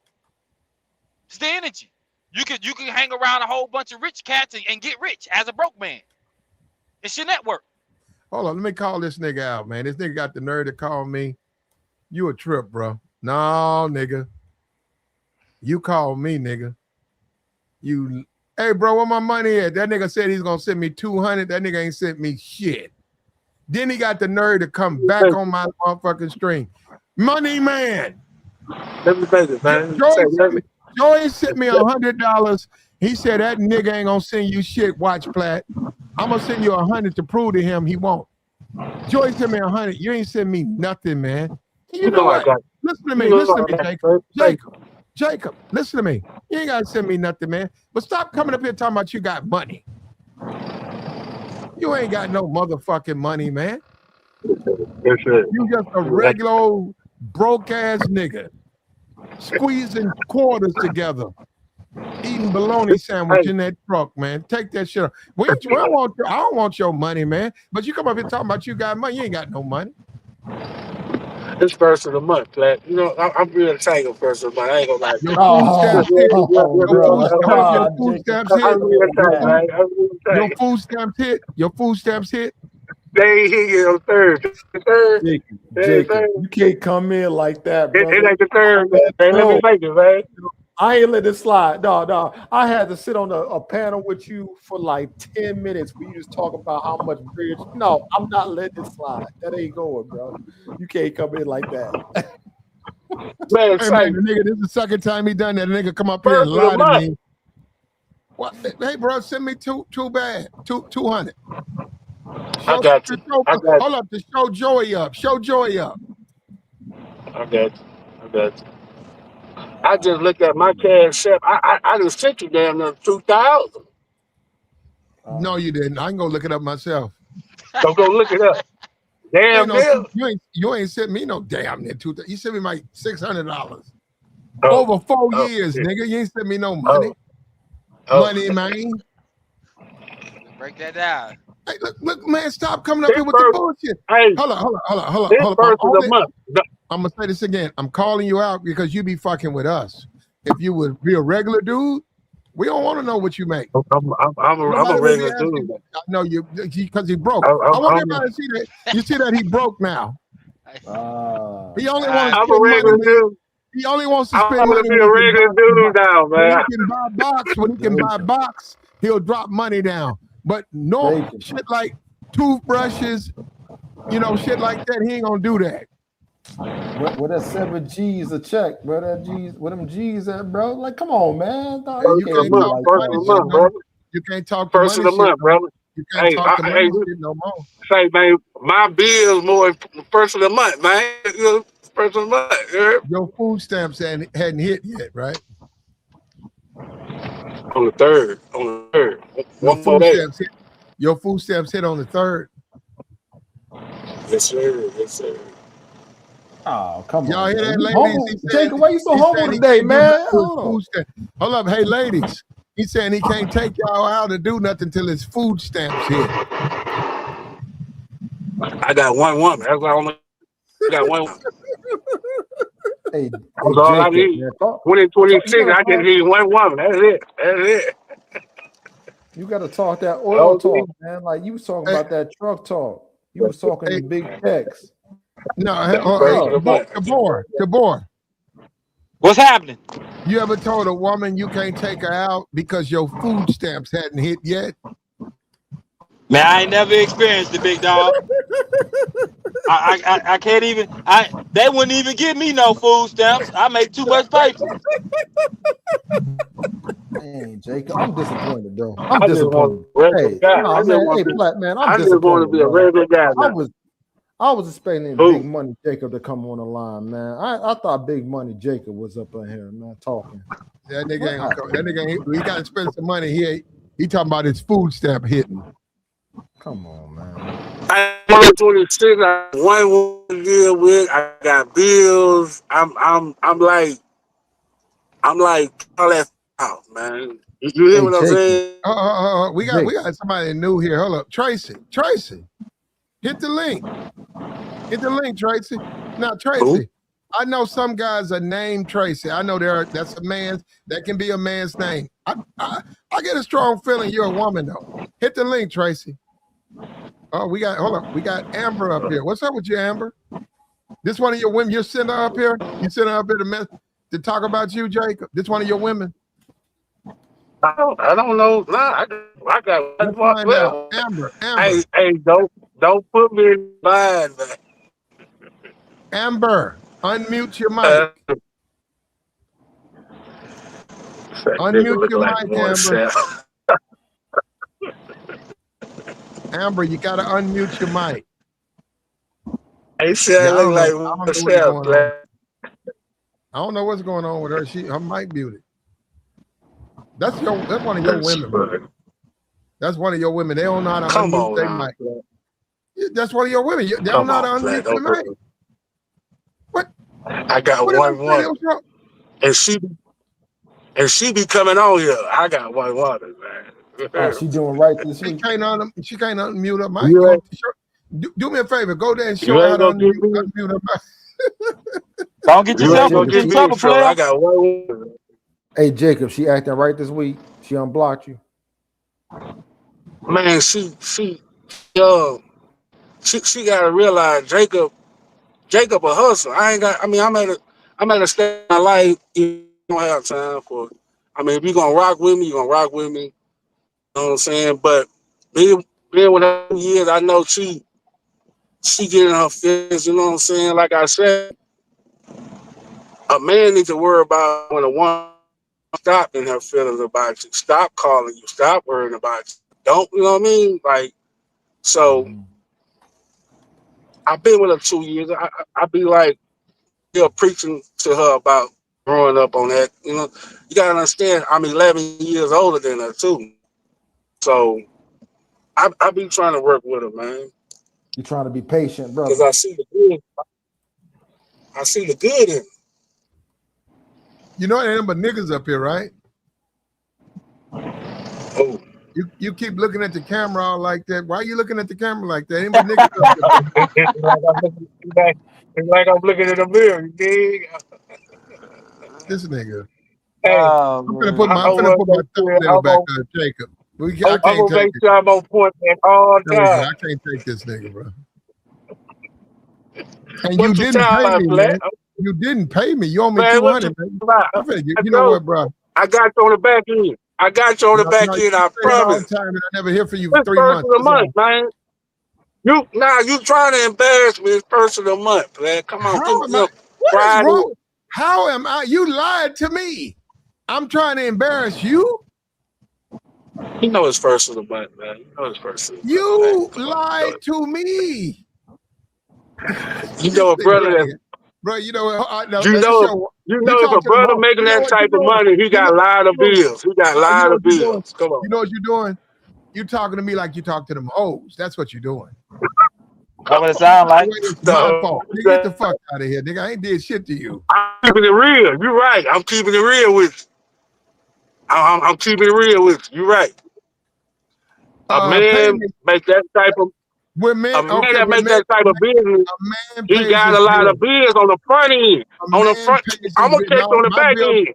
It's the energy. You can hang around a whole bunch of rich cats and get rich as a broke man. It's your network. Hold on, let me call this nigga out, man. This nigga got the nerve to call me. You a trip, bro. No, nigga. You call me, nigga. Hey, bro, where my money at? That nigga said he's gonna send me 200. That nigga ain't sent me shit. Then he got the nerve to come back on my motherfucking stream. Money man. Let me think it, man. Joey sent me $100. He said that nigga ain't gonna send you shit. Watch, Platt. I'm gonna send you 100 to prove to him he won't. Joey sent me 100. You ain't send me nothing, man. You know what? Listen to me. Listen to me, Jacob, listen to me. You ain't gotta send me nothing, man. But stop coming up here talking about you got money. You ain't got no motherfucking money, man. You just a regular old broke ass nigga. Squeezing quarters together. Eating bologna sandwich in that truck, man. Take that shit off. I don't want your money, man. But you come up here talking about you got money. You ain't got no money. It's first of the month, Platt. You know, I'm real tight on first of the month. I ain't gonna lie. Your food stamps hit. Your food stamps hit. Your food stamps hit. They hit you on third. Jacob, you can't come in like that, bro. It ain't the third, man. Hey, let me make it, man. I ain't let it slide. No. I had to sit on a panel with you for like 10 minutes where you just talk about how much bridge. No, I'm not letting it slide. That ain't going, bro. You can't come in like that. Man, hey, man, the nigga, this is the second time he done that. The nigga come up here and lie to me. What? Hey, bro, send me two bad. 200. I got you. Hold up to show Joey up. Show Joey up. I got you. I just looked at my cash app. I just sent you damn near 2,000. No, you didn't. I can go look it up myself. So go look it up. Damn near. You ain't sent me no damn near 2,000. You sent me like $600 over 4 years, nigga. You ain't sent me no money. Money, man. Break that down. Hey, look, man, stop coming up here with the bullshit. Hey, hold on. First of the month. I'm gonna say this again. I'm calling you out because you be fucking with us. If you would be a regular dude, we don't want to know what you make. I'm a regular dude. No, because he broke. I want everybody to see that. You see that he broke now. He only wants to spend money. He only wants to spend money. Be a regular dude now, man. When he can buy box, he'll drop money down. But no shit like toothbrushes, shit like that. He ain't gonna do that. What that 7 G's a check, bro? That G's, where them G's at, bro? Like, come on, man. You can't talk first of the month, brother. You can't talk to money shit no more. Say, man, my bill's more first of the month, man. First of the month. Your food stamps hadn't hit yet, right? On the third. Your food stamps hit on the 3rd. Yes, sir. Oh, come Y'all on. Y'all hear that, ladies? Jacob, why you so humble today, man? Hold up. Hey, ladies. He's saying he can't take y'all out to do nothing till his food stamps hit. I got one woman. That's why I only got one woman. Hey, that's all I need. 2026, I just need one woman. That's it. You got to talk that oil talk, man. Like you was talking about that truck talk. You was talking the big checks. No, Tabor. What's happening? You ever told a woman you can't take her out because your food stamps hadn't hit yet? Man, I ain't never experienced the big dog. I can't even. They wouldn't even give me no food stamps. I make too much paper. Hey, Jacob, I'm disappointed, bro. I'm disappointed. Black man, I'm disappointed. I just want to be a regular guy. I was expecting Big Money Jacob to come on the line, man. I thought Big Money Jacob was up in here, man, talking. That nigga ain't. He got to spend some money. He talking about his food stamp hitting. Come on, man. I'm 26. I one to deal with. I got bills. I'm like all that out, man. You hear what I'm saying? We got somebody new here. Hold up, Tracy. Hit the link, Tracy. Now, Tracy, I know some guys are named Tracy. I know that's a man's. That can be a man's name. I get a strong feeling you're a woman though. Hit the link, Tracy. Oh, we got Amber up here. What's up with you, Amber? This one of your women? You're sitting up here. You sitting up here to talk about you, Jacob. This one of your women? I don't know. Nah, I got one. Well, Amber. Hey, don't put me in line, man. Amber, unmute your mic. Unmute your mic, Amber. Amber, you gotta unmute your mic. Hey, said look like myself. I don't know what's going on with her. Her mic muted. That's one of your women, bro. That's one of your women. They don't know how to unmute their mic. That's one of your women. They don't know how to unmute their mic. What? I got one. And she be coming on here. I got one, man. Oh, she doing right this week. She can't unmute her mic. Yeah. Do me a favor. Go there and show her how to unmute her mic. Don't get yourself in trouble, player. I got one. Hey, Jacob, she acting right this week. She unblocked you. Man, she gotta realize Jacob a hustler. I'm at a stage in my life. You don't have time for. If you're gonna rock with me, you're gonna rock with me. You know what I'm saying? But being with her years, I know she getting her feelings. You know what I'm saying? Like I said, a man needs to worry about when a woman stop in her feelings about you. Stop calling you. Stop worrying about you. Don't, you know what I mean? Like, so I've been with her 2 years. I be like, preaching to her about growing up on that. You know, you gotta understand, I'm 11 years older than her too. So I be trying to work with her, man. You're trying to be patient, brother. Because I see the good. I see the good in it. You know, ain't but niggas up here, right? Oh. You keep looking at the camera all like that. Why are you looking at the camera like that? Ain't but niggas up here. It's like I'm looking in the mirror, you dig? This nigga. Hey, I'm gonna put my thumbnail back to Jacob. I can't I'm gonna make sure I'm on point at all times. I can't take this nigga, bro. And you didn't pay me, man. You didn't pay me. You owe me $200. You know what, bro? I got you on the back end. I promise. I never hear from you for 3 months. First of the month, man. You trying to embarrass me? It's first of the month, man. Come on, what is wrong? How am I? You lied to me. I'm trying to embarrass you. You know it's first of the month, man. You know it's first of the month. You lied to me. You know a brother that. Bro, you know if a brother making that type of money, he got a lot of bills. He got a lot of bills. Come on. You know what you're doing? You talking to me like you talk to them hoes. That's what you're doing. That's what it sounds like. It's my fault. Nigga, get the fuck out of here, nigga. I ain't did shit to you. I'm keeping it real. You're right. I'm keeping it real with you. I'm keeping it real with you. You're right. A man make that type of. That make that type of business, he got a lot of bills on the front end. On the front, I'm gonna take on the back end.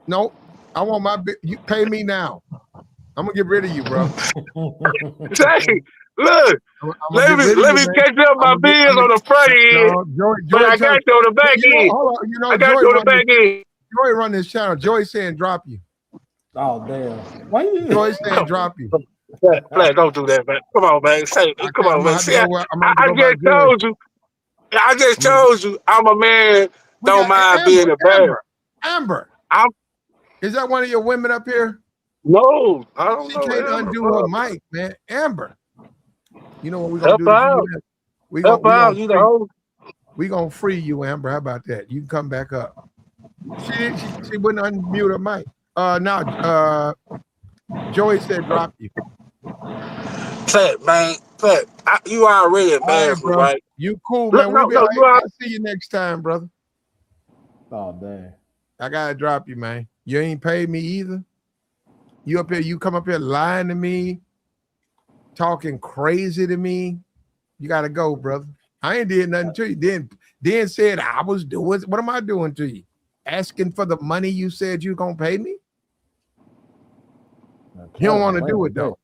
No, I want my bill. You pay me now. I'm gonna get rid of you, bro. Say, look, let me catch up my bills on the front end, but I got you on the back end. I got you on the back end. Joy run this channel. Joy saying drop you. Oh damn! Why you? Joy saying drop you. Flat, don't do that, man. Come on, man. Come on, man. See, I just told you, I'm a man. Don't mind being embarrassed. Amber, is that one of your women up here? No, I don't know. She can't undo her mic, man. Amber, you know what we're gonna do? We're gonna free you, Amber. How about that? You can come back up. She wouldn't unmute her mic. Now, Joey said drop you. Man, you already embarrassed me, right? You cool, man. I'll see you next time, brother. Oh, dang. I gotta drop you, man. You ain't paid me either. You come up here lying to me, talking crazy to me. You gotta go, brother. I ain't did nothing to you. Then said I was doing. What am I doing to you? Asking for the money you said you gonna pay me? He don't want to do it though.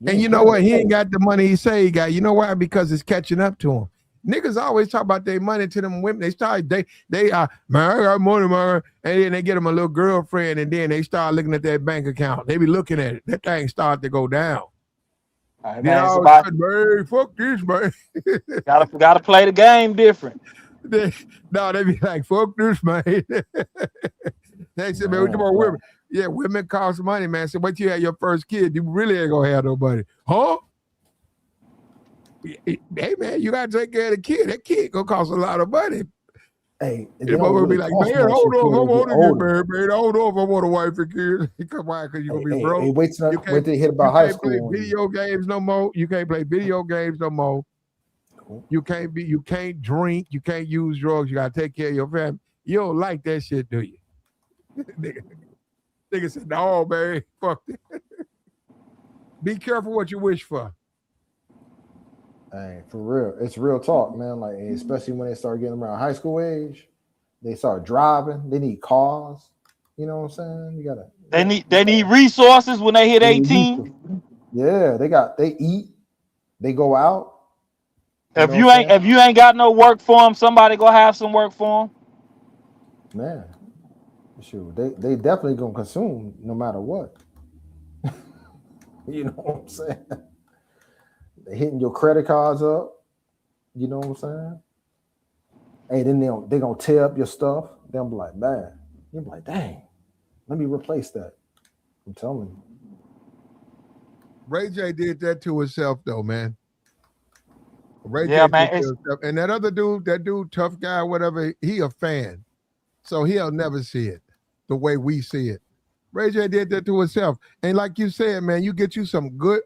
And you know what? He ain't got the money he say he got. You know why? Because it's catching up to him. Niggas always talk about their money to them women. They start, they man, I got money, man. And then they get them a little girlfriend, and then they start looking at their bank account. They be looking at it. That thing start to go down. Right, man, all of a sudden, man, fuck this, man. gotta play the game different. They be like, fuck this, man. They said, man, what about women? Yeah, women cost money, man. So wait till you have your first kid, you really ain't gonna have nobody. Huh? Hey, man, you gotta take care of the kid. That kid gonna cost a lot of money. Hey, the mother really be like, man, hold on, I want to get married, man. I don't know if I want a wife and kids. Come on, because you're gonna be broke. Hey, wait till they hit about high school. You can't play video games no more. You can't play video games no more. You can't drink, you can't use drugs, you gotta take care of your family. You don't like that shit, do you? Nigga said, no, man, fuck that. Be careful what you wish for. Hey, for real. It's real talk, man. Like, especially when they start getting around high school age, they start driving, they need cars. You know what I'm saying? They need resources when they hit 18. Yeah, they eat, they go out. If you ain't got no work for them, somebody go have some work for them. Man, sure. They definitely gonna consume no matter what. You know what I'm saying? They hitting your credit cards up. You know what I'm saying? Hey, then they gonna tear up your stuff. They'll be like, man, you'll be like, dang, let me replace that. I'm telling you. Ray J did that to himself, though, man. Ray yeah, J man. did and that other dude, tough guy, whatever, he a fan. So he'll never see it the way we see it. Ray J did that to himself. And like you said, man, you get you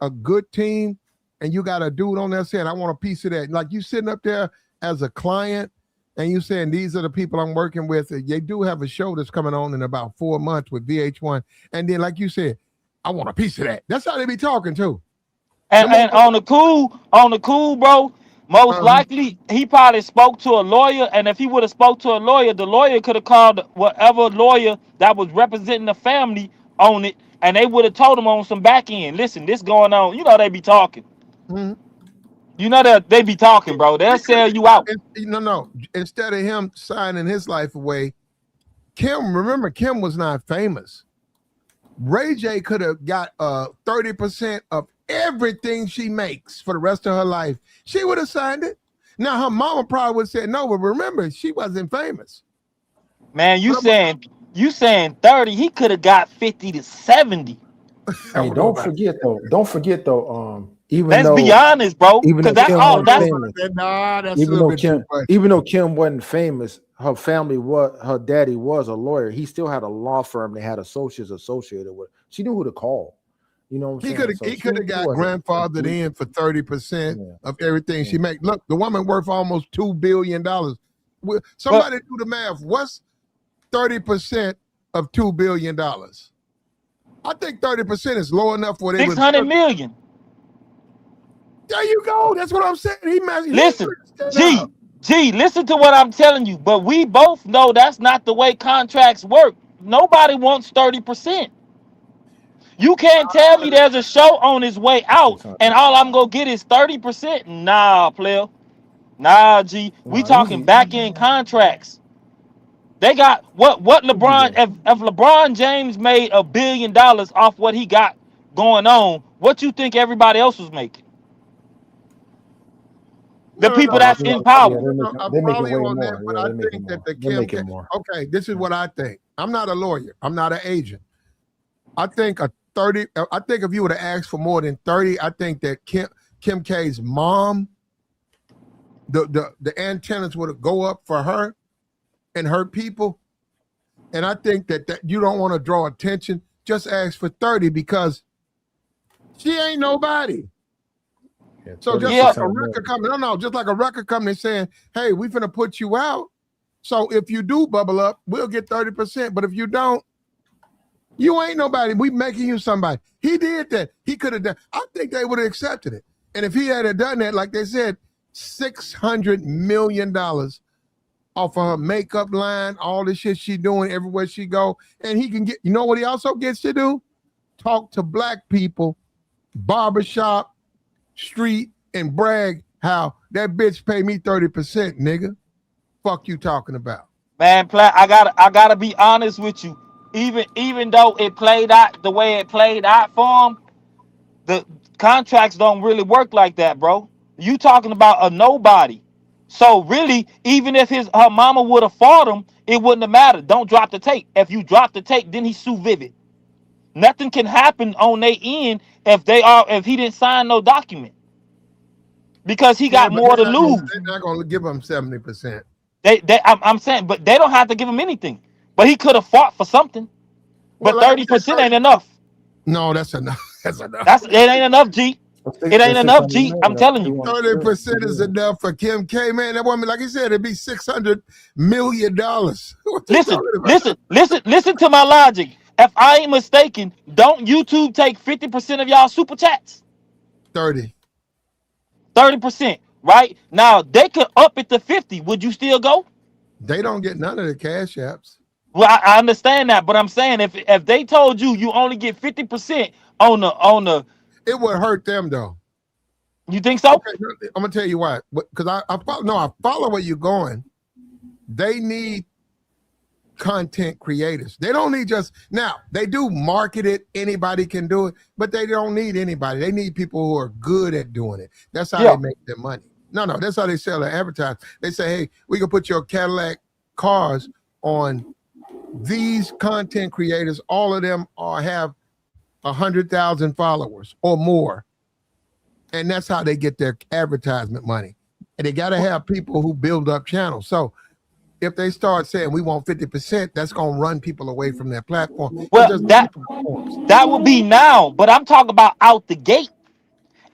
a good team, and you got a dude on there saying, I want a piece of that. Like you sitting up there as a client, and you saying, these are the people I'm working with. They do have a show that's coming on in about 4 months with VH1. And then, like you said, I want a piece of that. That's how they be talking too. And on the cool, bro, most likely he probably spoke to a lawyer. And if he would have spoke to a lawyer, the lawyer could have called whatever lawyer that was representing the family on it. And they would have told him on some back end, listen, this going on. You know, they be talking. Mm-hmm. You know that they be talking, bro. They'll sell you out. No. Instead of him signing his life away, Kim was not famous. Ray J could have got 30% of everything she makes for the rest of her life. She would have signed it. Now her mama probably would have said no, but remember, she wasn't famous. Man, you saying 30, he could have got 50 to 70. Hey, don't forget though, let's be honest, bro. Because that's all. Even though Kim wasn't famous, her daddy was a lawyer. He still had a law firm. They had associates associated with. She knew who to call. You know what I'm saying? He could have got grandfathered in for 30% of everything she made. Look, the woman worth almost $2 billion. Somebody do the math. What's 30% of $2 billion? I think 30% is low enough for they 600 million. There you go. That's what I'm saying. Listen, listen to what I'm telling you. But we both know that's not the way contracts work. Nobody wants 30%. You can't tell me there's a show on its way out and all I'm gonna get is 30%. Nah, player. Nah, G. We talking back end contracts. They got what LeBron, if LeBron James made $1 billion off what he got going on, what you think everybody else was making? The people that's in power. I'm probably on that, but I think that the Kim. Okay, this is what I think. I'm not a lawyer. I'm not an agent. I think if you would have asked for more than 30, I think that Kim K's mom, the antennas would go up for her and her people. And I think that you don't want to draw attention. Just ask for 30 because she ain't nobody. Yeah, so just like a record company, just like a record company saying, hey, we finna put you out. So if you do bubble up, we'll get 30%. But if you don't, you ain't nobody. We making you somebody. He did that. He could have done. I think they would have accepted it. And if he had done that, like they said, $600 million off of her makeup line, all the shit she doing everywhere she go. And he can get, you know what he also gets to do? Talk to black people, barbershop, street, and brag how that bitch pay me 30%, nigga. Fuck you talking about? Man, I gotta be honest with you. Even though it played out the way it played out for him, the contracts don't really work like that, bro. You talking about a nobody. So really, even if her mama would have fought him, it wouldn't have mattered. Don't drop the tape. If you drop the tape, then he sue Vivid. Nothing can happen on their end if he didn't sign no document. Because he got more to lose. They're not gonna give him 70%. I'm saying, but they don't have to give him anything. But he could have fought for something. But 30% ain't enough. No, that's enough. That's enough. It ain't enough, G. It ain't enough, G. I'm telling you. 30% is enough for Kim K. Man, that woman, like he said, it'd be $600 million. Listen to my logic. If I ain't mistaken, don't YouTube take 50% of y'all super chats? 30%, right? Now they could up it to 50. Would you still go? They don't get none of the cash apps. Well, I understand that, but I'm saying if they told you only get 50% on the, it would hurt them though. You think so? Okay, I'm gonna tell you why. Because I follow where you're going. They need content creators. They don't need they do market it. Anybody can do it, but they don't need anybody. They need people who are good at doing it. That's how they make their money. No, that's how they sell their advertising. They say, hey, we can put your Cadillac cars on these content creators. All of them have 100,000 followers or more. And that's how they get their advertisement money. And they got to have people who build up channels. So if they start saying we want 50%, that's going to run people away from their platform. Well, that would be now, but I'm talking about out the gate.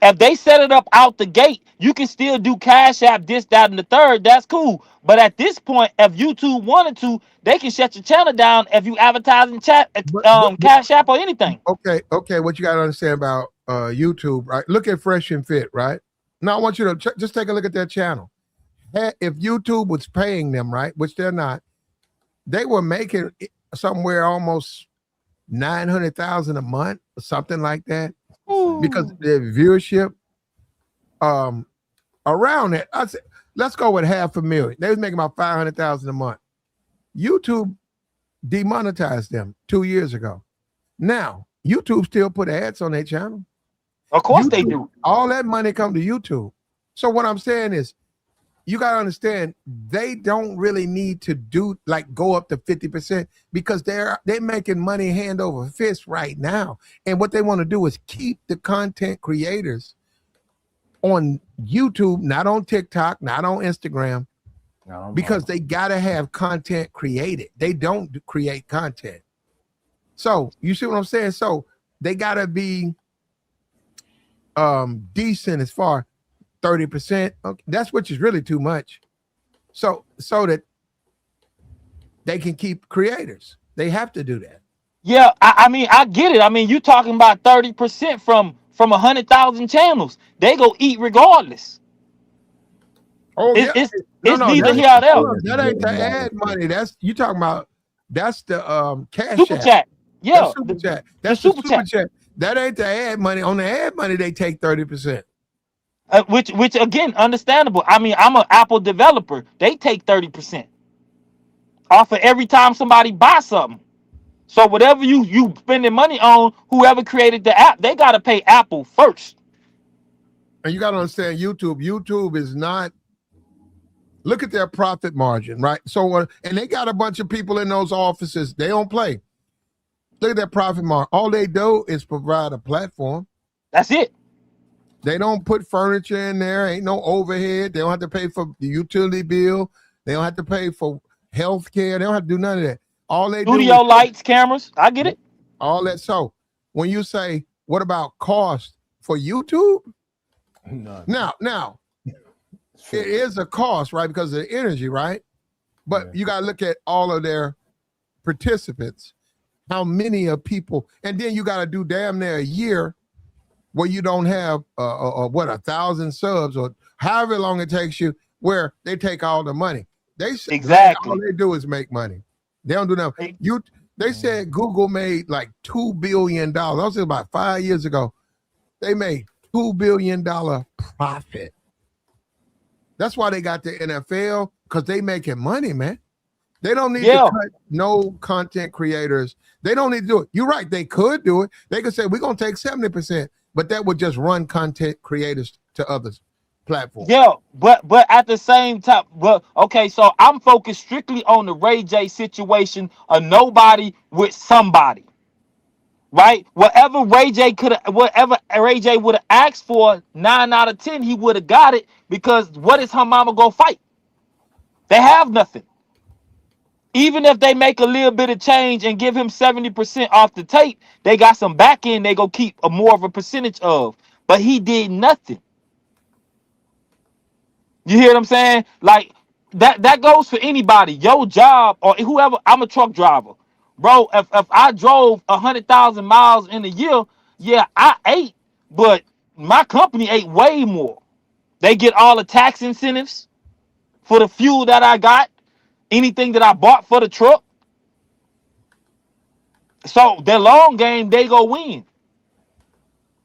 If they set it up out the gate, you can still do Cash App, this, that, and the third. That's cool. But at this point, if YouTube wanted to, they can shut your channel down if you advertise in Cash App or anything. Okay. What you got to understand about YouTube, right? Look at Fresh and Fit, right? Now I want you to just take a look at their channel. If YouTube was paying them, right, which they're not, they were making somewhere almost 900,000 a month or something like that. Ooh. Because their viewership around that. I said, let's go with 500,000. They was making about 500,000 a month. YouTube demonetized them 2 years ago. Now YouTube still put ads on their channel. Of course they do. All that money come to YouTube. So what I'm saying is, you got to understand, they don't really need to go up to 50% because they're making money hand over fist right now. And what they want to do is keep the content creators on YouTube, not on TikTok, not on Instagram, because they got to have content created. They don't create content. So you see what I'm saying? So they got to be decent as far 30%. Okay, that's which is really too much. So that they can keep creators. They have to do that. Yeah, I mean, I get it. I mean, you talking about 30% from 100,000 channels. They go eat regardless. Oh, it's neither here or there. That ain't the ad money. That's you talking about. That's the cash super chat. Yeah, that's super chat. That's the super chat. That ain't the ad money. On the ad money, they take 30%. Which again, understandable. I mean, I'm an Apple developer. They take 30% off of every time somebody buys something. So whatever you spending money on, whoever created the app, they got to pay Apple first. And you got to understand YouTube. YouTube is not. Look at their profit margin, right? So, and they got a bunch of people in those offices. They don't play. Look at their profit margin. All they do is provide a platform. That's it. They don't put furniture in there. Ain't no overhead. They don't have to pay for the utility bill. They don't have to pay for health care. They don't have to do none of that. All they studio lights, cameras. I get it. All that. So when you say, what about cost for YouTube? No. Now, it is a cost, right? Because of the energy, right? But you got to look at all of their participants, how many of people, and then you got to do damn near a year where you don't have 1,000 subs or however long it takes you, where they take all the money. They say Exactly. all they do is make money. They don't do nothing. They said Google made like $2 billion. I was saying about 5 years ago. They made $2 billion profit. That's why they got the NFL, because they making money, man. They don't need to cut no content creators. They don't need to do it. You're right. They could do it. They could say, we're going to take 70%, but that would just run content creators to others platforms. Yeah, but at the same time, okay, so I'm focused strictly on the Ray J situation, a nobody with somebody. Right? Whatever Ray J would have asked for, 9 out of 10, he would have got it, because what is her mama gonna fight? They have nothing. Even if they make a little bit of change and give him 70% off the tape, they got some back end they go keep more of a percentage of. But he did nothing. You hear what I'm saying? Like that goes for anybody. Your job or whoever. I'm a truck driver, bro. If I drove 100,000 miles in a year, yeah, I ate, but my company ate way more. They get all the tax incentives for the fuel that I got, anything that I bought for the truck. So the long game, they go win.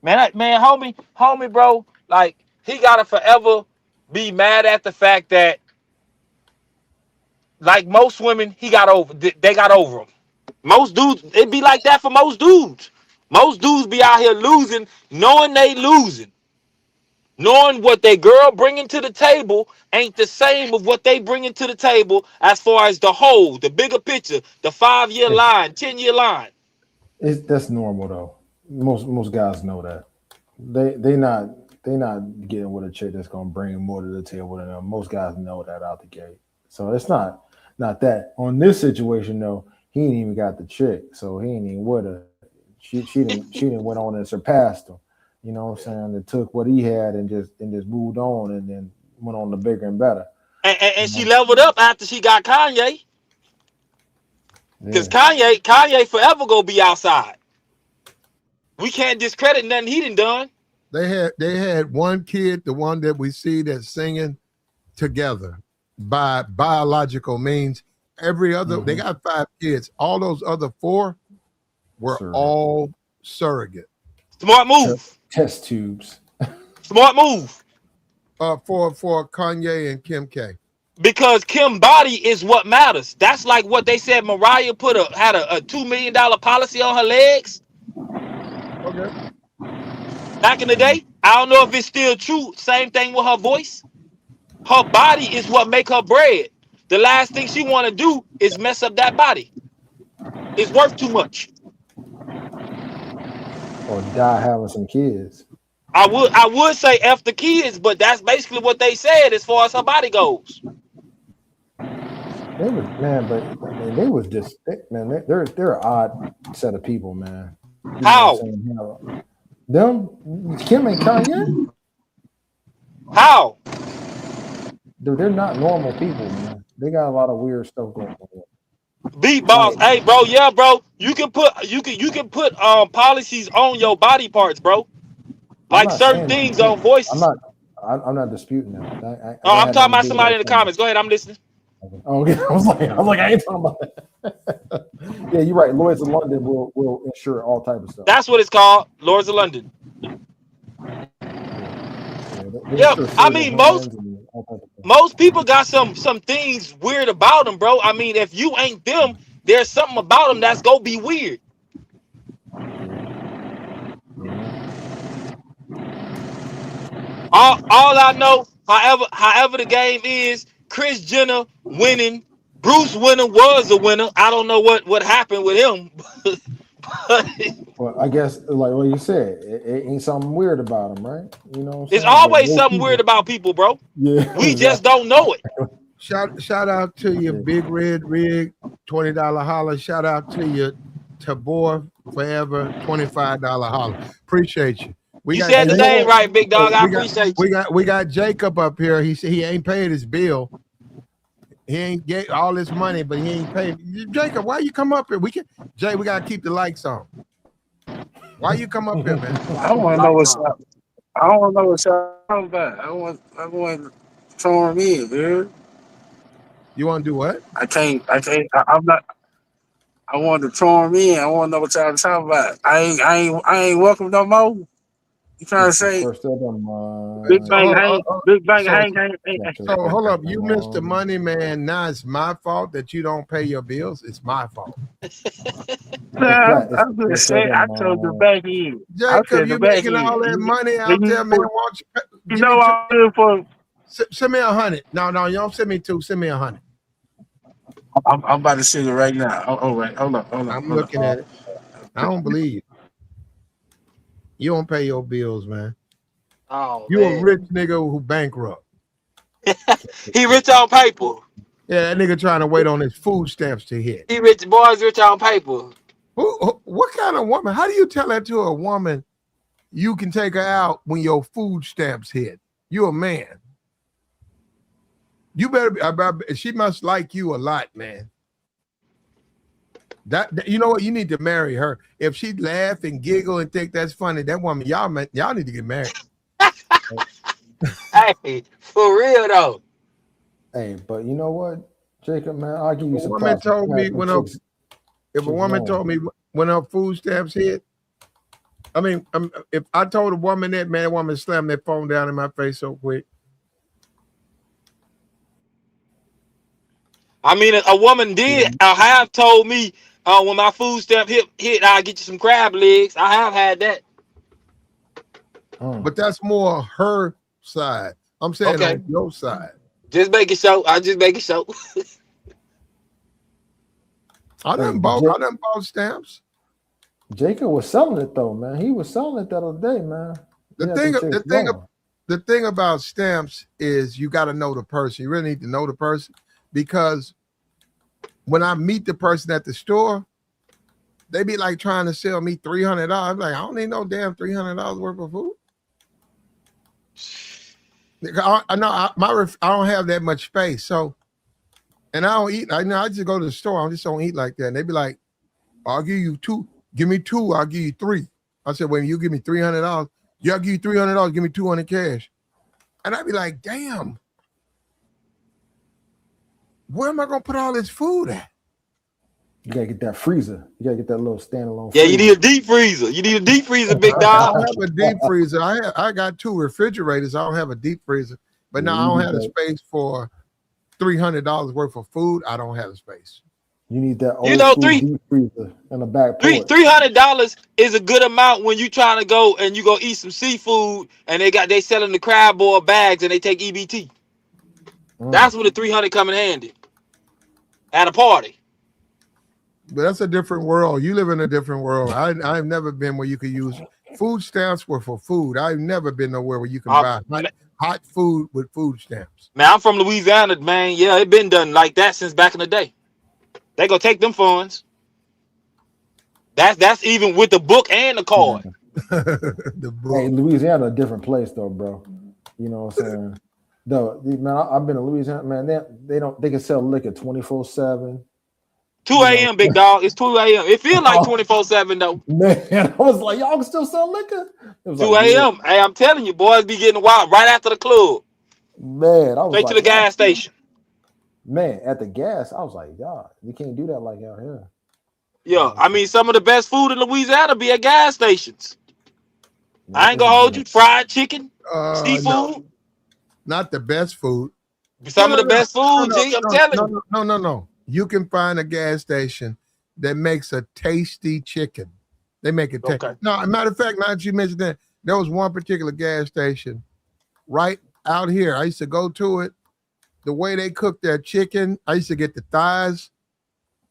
Man, homie, bro. Like, he gotta forever be mad at the fact that, like most women, they got over him. Most dudes, it be like that for most dudes. Most dudes be out here losing, knowing they losing. Knowing what their girl bringing to the table ain't the same of what they bringing to the table as far as the whole, the bigger picture, the 5-year line, 10-year line. That's normal though. Most guys know that. They not getting with a chick that's gonna bring more to the table than them. Most guys know that out the gate. So it's not that. On this situation though, he ain't even got the chick, so he ain't even with her. She didn't went on and surpassed him. You know what I'm saying? It took what he had and just moved on and then went on to bigger and better. And she leveled up after she got Kanye. Because Kanye forever gonna be outside. We can't discredit nothing he done. They had one kid, the one that we see that's singing together by biological means. Every other, they got 5 kids. All those other 4 were all surrogate. Smart move. Test tubes. Smart move. For Kanye and Kim K. Because Kim body is what matters. That's like what they said. Mariah had a $2 million policy on her legs. Okay. Back in the day, I don't know if it's still true. Same thing with her voice. Her body is what make her bread. The last thing she want to do is mess up that body. It's worth too much. Or die having some kids. I would say F the kids, but that's basically what they said as far as her body goes. They was, man, but I mean, they was just man. They're an odd set of people, man. You How? Them Kim and Kanye? How? Dude, they're not normal people, man. They got a lot of weird stuff going on. Beat boss, hey bro, yeah, bro. You can put policies on your body parts, bro. Like certain things on voices. I'm not disputing that. I'm talking about somebody in the comments. Go ahead, I'm listening. Okay. I was like, I ain't talking about that. Yeah, you're right. Lloyd's of London will insure all type of stuff. That's what it's called, Lloyd's of London. Yeah, I mean most people got some things weird about them, bro. I mean, if you ain't them, there's something about them that's gonna be weird. All I know, however the game is, Kris Jenner winning, Bruce Winner was a winner. I don't know what happened with him. Well, I guess like what you said, it ain't something weird about him, right? You know, there's always something weird about people, bro. Yeah, we just don't know it. Shout out to you, Big Red Rig, $20 holler. Shout out to you, Tabor Forever, $25 holler. Appreciate you. You said the name right, big dog. I appreciate you. We got Jacob up here. He said he ain't paid his bill. He ain't get all this money, but he ain't paid. Jacob, why you come up here? We gotta keep the lights on. Why you come up here, man? I want to know what's up. I don't want to know what y'all talking about. I want to storm in, dude. You want to do what? I'm not. I want to storm in. I want to know what y'all talking about. I ain't welcome no more. You trying to say First of them, Big Bang hang. So hold up, you missed the money, man. Now it's my fault that you don't pay your bills. It's my fault. Nah, I'm just saying. I told the back end. Jacob, you making all that money out there, man. Won't you know I'm here for? Send me 100. No, you don't send me 2. Send me 100. I'm about to send it right now. Oh wait, hold up. I'm looking at it. I don't believe you. You don't pay your bills, man. Oh, you man. A rich nigga who bankrupt. He rich on paper. Yeah, that nigga trying to wait on his food stamps to hit. He rich, boys rich on paper. What kind of woman? How do you tell that to a woman? You can take her out when your food stamps hit. You a man. You better be. She must like you a lot, man. That you know what? You need to marry her. If she laugh and giggle and think that's funny, that woman, y'all need to get married. Hey, for real though. Hey, but you know what, Jacob, man, I'll give you some. If a woman told me when her food stamps hit, I mean, if I told a woman that, man, that woman slammed that phone down in my face so quick. I mean, a woman did. I have told me when my food stamp hit, I'll get you some crab legs. I have had that. But that's more her side. I'm saying on your side. Just make it show. I just make it show. I done bought stamps. Jacob was selling it though, man. He was selling it the other day, man. The thing about stamps is you got to know the person. You really need to know the person, because when I meet the person at the store, they be like trying to sell me $300. I'm like, I don't need no damn $300 worth of food. I don't have that much space, so, and I don't eat. I just go to the store. I just don't eat like that. And they be like, I'll give you 2. Give me 2. I'll give you 3. I said, when you give me $300, yeah, I'll give you $300. Give me 200 cash. And I'd be like, damn, where am I gonna put all this food at? You gotta get that freezer. You gotta get that little standalone. Yeah, you need a deep freezer. You need a deep freezer, big dog. I don't have a deep freezer. I got 2 refrigerators. I don't have a deep freezer. But now I don't have the space for $300 worth of food. I don't have the space. You need that old deep freezer in the back porch. $300 is a good amount when you trying to go and you go eat some seafood and they selling the crab boil bags and they take EBT. That's when the $300 come in handy at a party. But that's a different world. You live in a different world. I've never been where you could use food stamps were for food. I've never been nowhere where you can buy hot food with food stamps. Man, I'm from Louisiana, man. Yeah, it been done like that since back in the day. They go take them funds. That's even with the book and the card. The book. Hey, Louisiana, a different place though, bro. You know what I'm saying? Though, man, I've been to Louisiana, man. They can sell liquor 24/7. 2 a.m. big dog. It's 2 a.m. It feels like 24/7 though. Man, I was like, y'all can still sell liquor. It was 2 like, a.m. Hey, I'm telling you, boys be getting wild right after the club. Man, I was straight like, to the gas station. Man, at the gas, I was like, God, you can't do that like out here. Yeah, I mean, some of the best food in Louisiana be at gas stations. I ain't gonna hold you. Fried chicken, seafood. No. Not the best food. Some of the best food, G. I'm telling you. No. You can find a gas station that makes a tasty chicken. They make it tasty. Okay. No, matter of fact, now that you mentioned that, there was one particular gas station right out here. I used to go to it. The way they cook their chicken, I used to get the thighs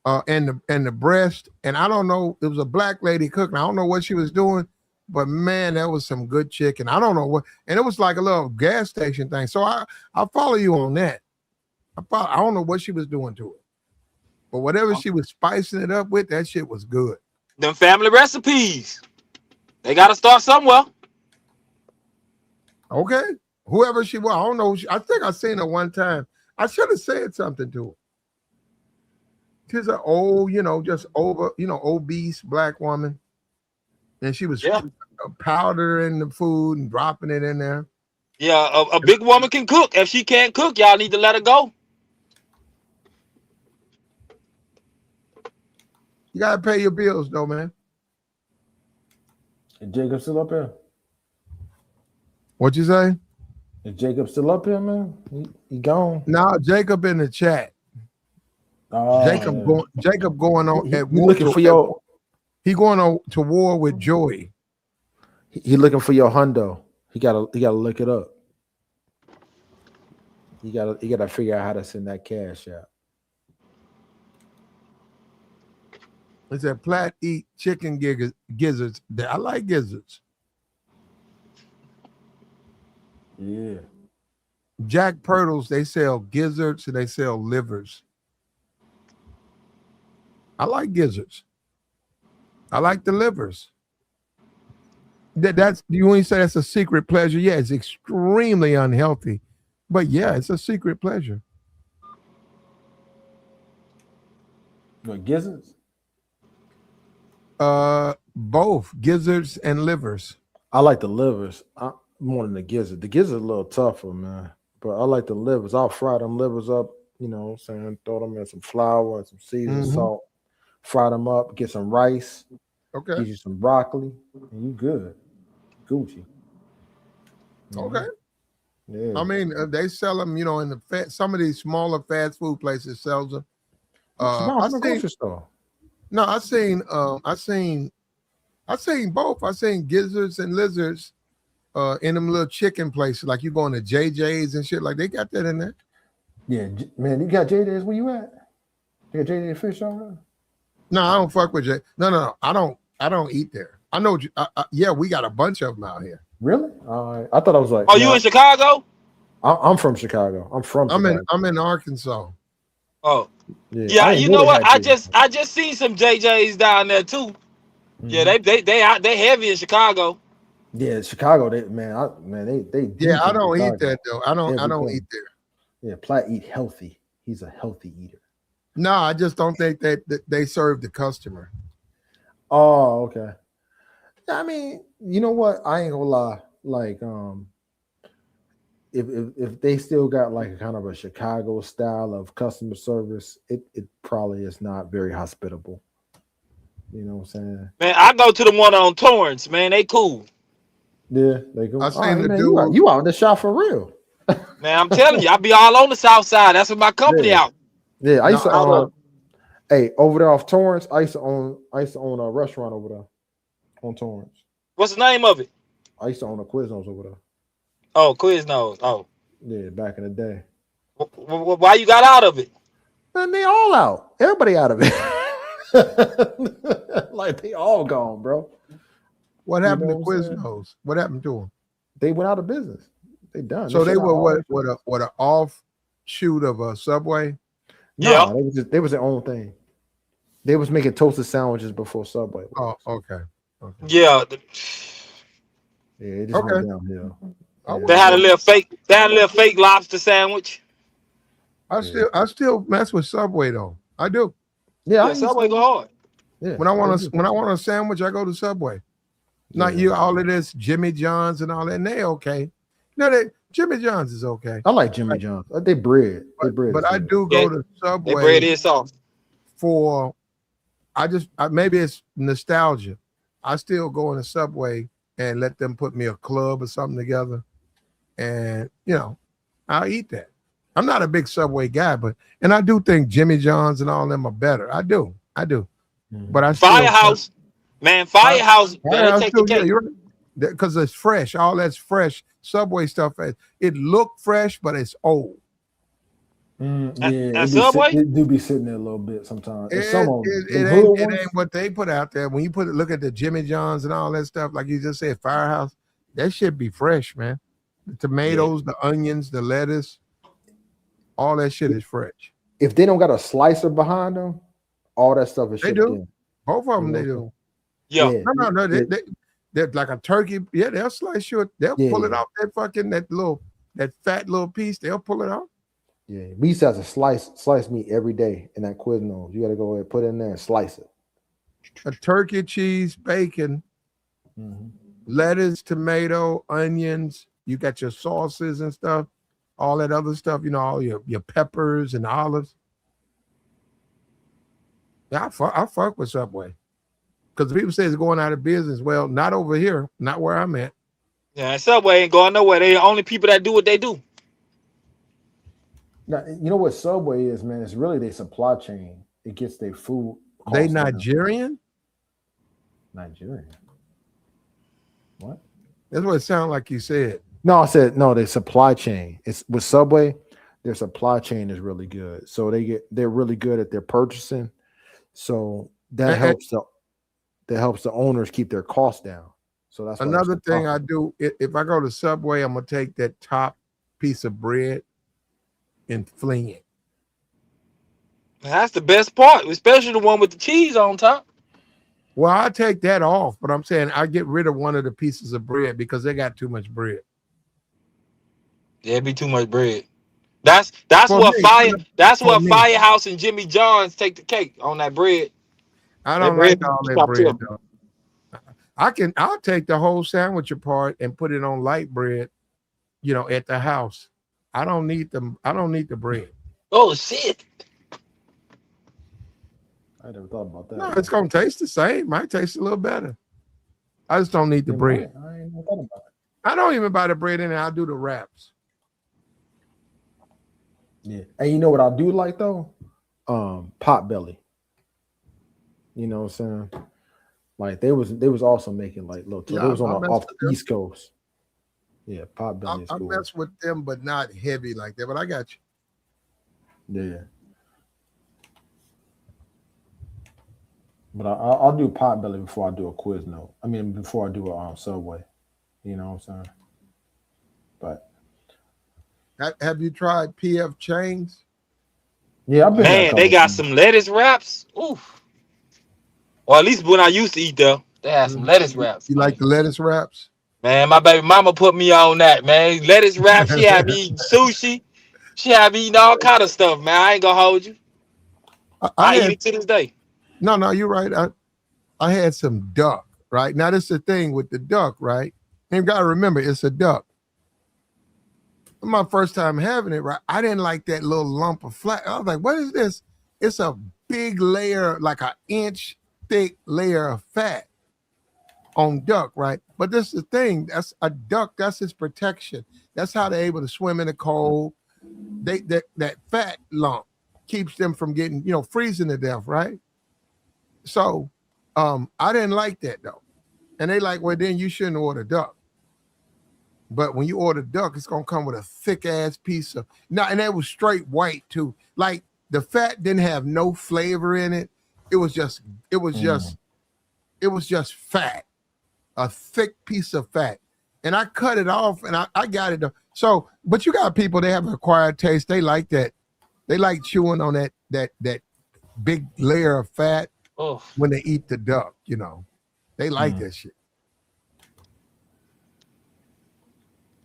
and the breast. And I don't know, it was a black lady cooking. I don't know what she was doing, but man, that was some good chicken. I don't know what, and it was like a little gas station thing. So I'll follow you on that. I don't know what she was doing to it, but whatever she was spicing it up with, that shit was good. Them family recipes. They got to start somewhere. Okay. Whoever she was, I don't know. I think I seen her one time. I should have said something to her. She's an old, just over, obese black woman. And she was powdering the food and dropping it in there. Yeah, a big woman can cook. If she can't cook, y'all need to let her go. You gotta pay your bills, though, man. Is Jacob still up here? What you say? Is Jacob still up here, man? He gone. No, Jacob in the chat. Oh, Jacob going on he at war. Looking for your. He going on to war with Joey. He looking for your hundo. He gotta look it up. You gotta figure out how to send that cash out. It said Platt eat chicken gizzards. I like gizzards. Yeah. Jack Pirtles, they sell gizzards and they sell livers. I like gizzards. I like the livers. That's you when you say that's a secret pleasure. Yeah, it's extremely unhealthy. But yeah, it's a secret pleasure. What, gizzards? Both gizzards and livers. I like the livers. More than the gizzard. The gizzard a little tougher, man. But I like the livers. I'll fry them livers up, you know what I'm saying? Throw them in some flour and some seasoned salt. Fry them up, get some rice. Okay. Get you some broccoli, and you good. Gucci. Okay. Yeah. I mean, they sell them, you know, in the some of these smaller fast food places sells them. Grocery store. No, I seen both. I seen gizzards and lizards in them little chicken places, like you going to JJ's and shit. Like they got that in there. Yeah, man, you got JJ's where you at? You got JJ fish on there? No, I don't fuck with J. No, I don't eat there. I know. Yeah, we got a bunch of them out here. Really? I thought I was like. Oh, you in Chicago? I'm from Chicago. I'm in Arkansas. Oh, yeah. You know what? I just seen some JJ's down there too. Mm-hmm. Yeah, they heavy in Chicago. Yeah, Chicago. They. Yeah, I don't eat that though. I don't eat there. Yeah, Platt eat healthy. He's a healthy eater. No, I just don't think that they serve the customer. Oh, okay. I mean, you know what? I ain't gonna lie. Like, if they still got like a kind of a Chicago style of customer service, it probably is not very hospitable. You know what I'm saying? Man, I go to the one on Torrance. Man, they cool. Yeah, they go. I seen the dude. You out in the shop for real? Man, I'm telling you, I be all on the south side. That's where my company out. Yeah, I used to own. Hey, over there off Torrance, I used to own a restaurant over there on Torrance. What's the name of it? I used to own a Quiznos over there. Oh, Quiznos. Oh, yeah, back in the day. Why you got out of it? And they all out. Everybody out of it. Like they all gone, bro. What happened to Quiznos? What happened to them? They went out of business. They done. So they were what an offshoot of a Subway. No, they was their own thing. They was making toasted sandwiches before Subway. Oh, okay. Yeah. Yeah, it just went downhill. They had a little fake lobster sandwich. I still mess with Subway though. I do. Yeah, Subway go hard. Yeah. When I want a sandwich, I go to Subway. Not you all of this Jimmy John's and all that. And they okay. No, Jimmy John's is okay. I like Jimmy John's. They bread. But I do go to Subway. Their bread is soft. Maybe it's nostalgia. I still go in the Subway and let them put me a club or something together. And, you know, I'll eat that. I'm not a big Subway guy, and I do think Jimmy John's and all them are better. I do. But I Firehouse. Firehouse better take the cake. Because it's fresh. All that's fresh. Subway stuff, it look fresh, but it's old. It do be sitting there a little bit sometimes. It ain't what they put out there. When you look at the Jimmy John's and all that stuff, like you just said, Firehouse, that should be fresh, man. The tomatoes, the onions, the lettuce, all that shit is fresh. If they don't got a slicer behind them, all that stuff is. They do. In. Both of them, they do. Yeah. No. They're like a turkey. Yeah, they'll slice you. They'll pull it off that fat little piece. They'll pull it off. Yeah, we used to have to slice meat every day in that Quiznos. You got to go ahead, put it in there and slice it. A turkey, cheese, bacon, lettuce, tomato, onions. You got your sauces and stuff, all that other stuff. You know, all your peppers and olives. Yeah, I fuck with Subway because people say it's going out of business. Well, not over here, not where I'm at. Yeah, Subway ain't going nowhere. They the only people that do what they do. Now, you know what Subway is, man? It's really their supply chain. It gets their food. They Nigerian? Nigerian. What? That's what it sounded like you said. No, I said no. Their supply chain. It's with Subway. Their supply chain is really good. So they're really good at their purchasing. So that helps the owners keep their costs down. So that's another thing I do. If I go to Subway, I'm gonna take that top piece of bread and fling it. That's the best part, especially the one with the cheese on top. Well, I take that off, but I'm saying I get rid of one of the pieces of bread because they got too much bread. There'd be too much bread. That's what Firehouse and Jimmy John's take the cake on that bread. I don't like all that bread though. I'll take the whole sandwich apart and put it on light bread, you know, at the house. I don't need the bread. Oh shit. I never thought about that. No, it's gonna taste the same. Might taste a little better. I just don't need the bread. I ain't thought about it. I don't even buy the bread in there. I'll do the wraps. Yeah. And you know what I do like though? Potbelly. You know what I'm saying? Like they was also making like little. They was off the East Coast. Yeah, Potbelly. I mess with them, but not heavy like that. But I got you. Yeah. But I'll do Potbelly before I do a Quiznos. I mean, before I do a Subway. You know what I'm saying? But have you tried PF Chang's? Yeah, I've been. Man, they got some lettuce wraps. Oof. Or at least when I used to eat though, they had some lettuce wraps. You like the lettuce wraps? Man, my baby mama put me on that, man. Lettuce wraps. She had me eating sushi. She had me eating all kind of stuff, man. I ain't gonna hold you. I eat it to this day. No, you're right. I had some duck, right? Now, this is the thing with the duck, right? You got to remember, it's a duck. My first time having it, right? I didn't like that little lump of fat. I was like, what is this? It's a big layer, like an inch thick layer of fat on duck, right? But this is the thing. That's a duck. That's its protection. That's how they're able to swim in the cold. That fat lump keeps them from getting, freezing to death, right? So I didn't like that though. And they like, well, then you shouldn't order duck. But when you order duck, it's gonna come with a thick ass piece of and that was straight white too. Like the fat didn't have no flavor in it. It was just fat, a thick piece of fat. And I cut it off and I got it. So, but you got people, they have an acquired taste. They like that. They like chewing on that big layer of fat. Oh. When they eat the duck, they like that shit.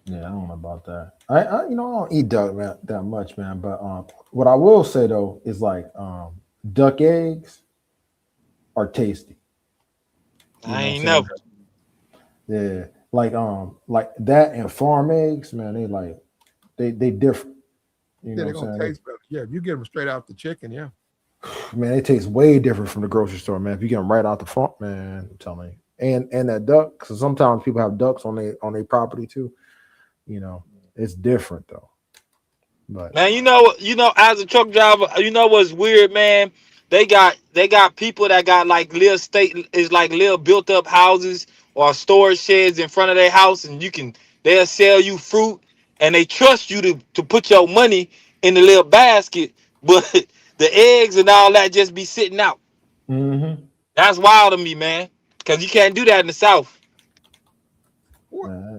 Yeah, I don't know about that. I don't eat duck that much, man. But what I will say though is like duck eggs are tasty. I ain't never. Yeah, like that and farm eggs, man. They different. They're gonna taste better. Yeah, if you get them straight out the chicken, yeah. Man, they taste way different from the grocery store, man. If you get them right out the farm, man, I'm telling you. And that duck, because sometimes people have ducks on their property too. It's different though. But man, as a truck driver, what's weird, man? They got people that got like little built up houses or storage sheds in front of their house, and they'll sell you fruit, and they trust you to put your money in the little basket, but the eggs and all that just be sitting out. Mm-hmm. That's wild to me, man, because you can't do that in the South.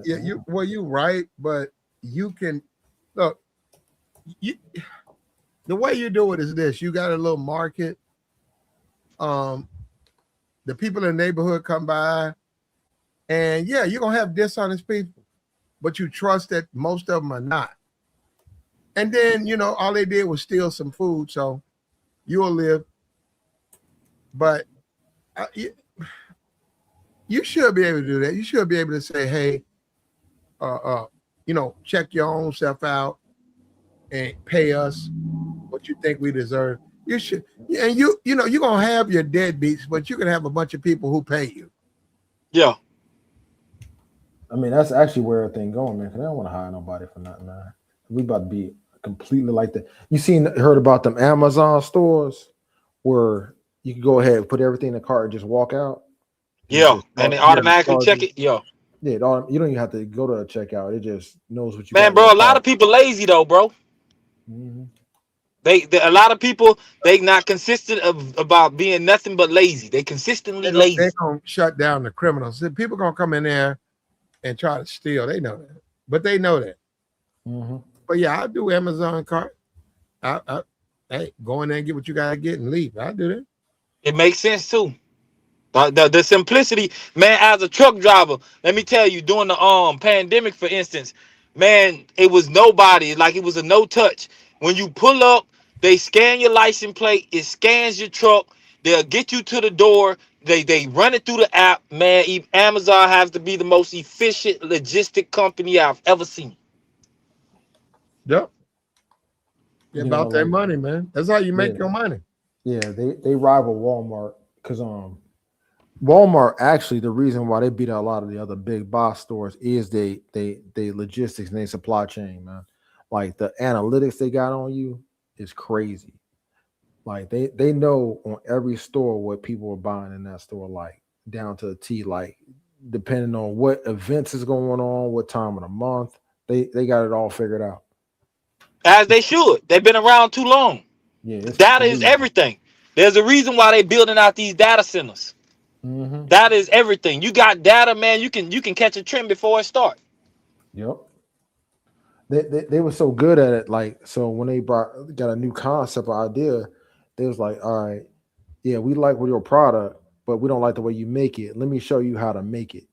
Yeah, you're right, but you can look. The way you do it is this: you got a little market. The people in the neighborhood come by, and yeah, you're gonna have dishonest people, but you trust that most of them are not. And then all they did was steal some food, so you'll live. But You should be able to do that. You should be able to say, hey, check your own self out and pay us what you think we deserve. You should, and you're gonna have your deadbeats, but you can have a bunch of people who pay you. Yeah. I mean, that's actually where everything going, man. Because I don't want to hire nobody for nothing, man. We about to be completely like that. You heard about them Amazon stores where you can go ahead and put everything in the cart and just walk out. Yeah, and they automatically check it. Yeah. Yeah, you don't even have to go to a checkout. It just knows what you. Man, bro, a lot of people lazy though, bro. Mm-hmm. A lot of people they not consistent about being nothing but lazy. They consistently lazy. They're gonna shut down the criminals. People gonna come in there and try to steal. They know that, but they know that. Mm-hmm. But yeah, I'll do Amazon cart. Hey, go in there and get what you gotta get and leave. I'll do that. It makes sense too. The simplicity, man. As a truck driver, let me tell you, during the pandemic, for instance, man, it was nobody. Like it was a no touch. When you pull up, they scan your license plate. It scans your truck. They'll get you to the door. They run it through the app. Man, Amazon has to be the most efficient logistic company I've ever seen. Yep. Yeah, about that money, man. That's how you make your money. Yeah, they rival Walmart because Walmart actually the reason why they beat out a lot of the other big box stores is they logistics and they supply chain, man. Like the analytics they got on you is crazy. Like they know on every store what people are buying in that store, like down to the T, like depending on what events is going on, what time of the month, they got it all figured out. As they should. They've been around too long. Yeah, data is everything. There's a reason why they're building out these data centers. Mm-hmm. That is everything. You got data, man. You can catch a trend before it starts. Yep. They were so good at it. Like, so when they got a new concept or idea, they was like, all right, yeah, we like your product, but we don't like the way you make it. Let me show you how to make it.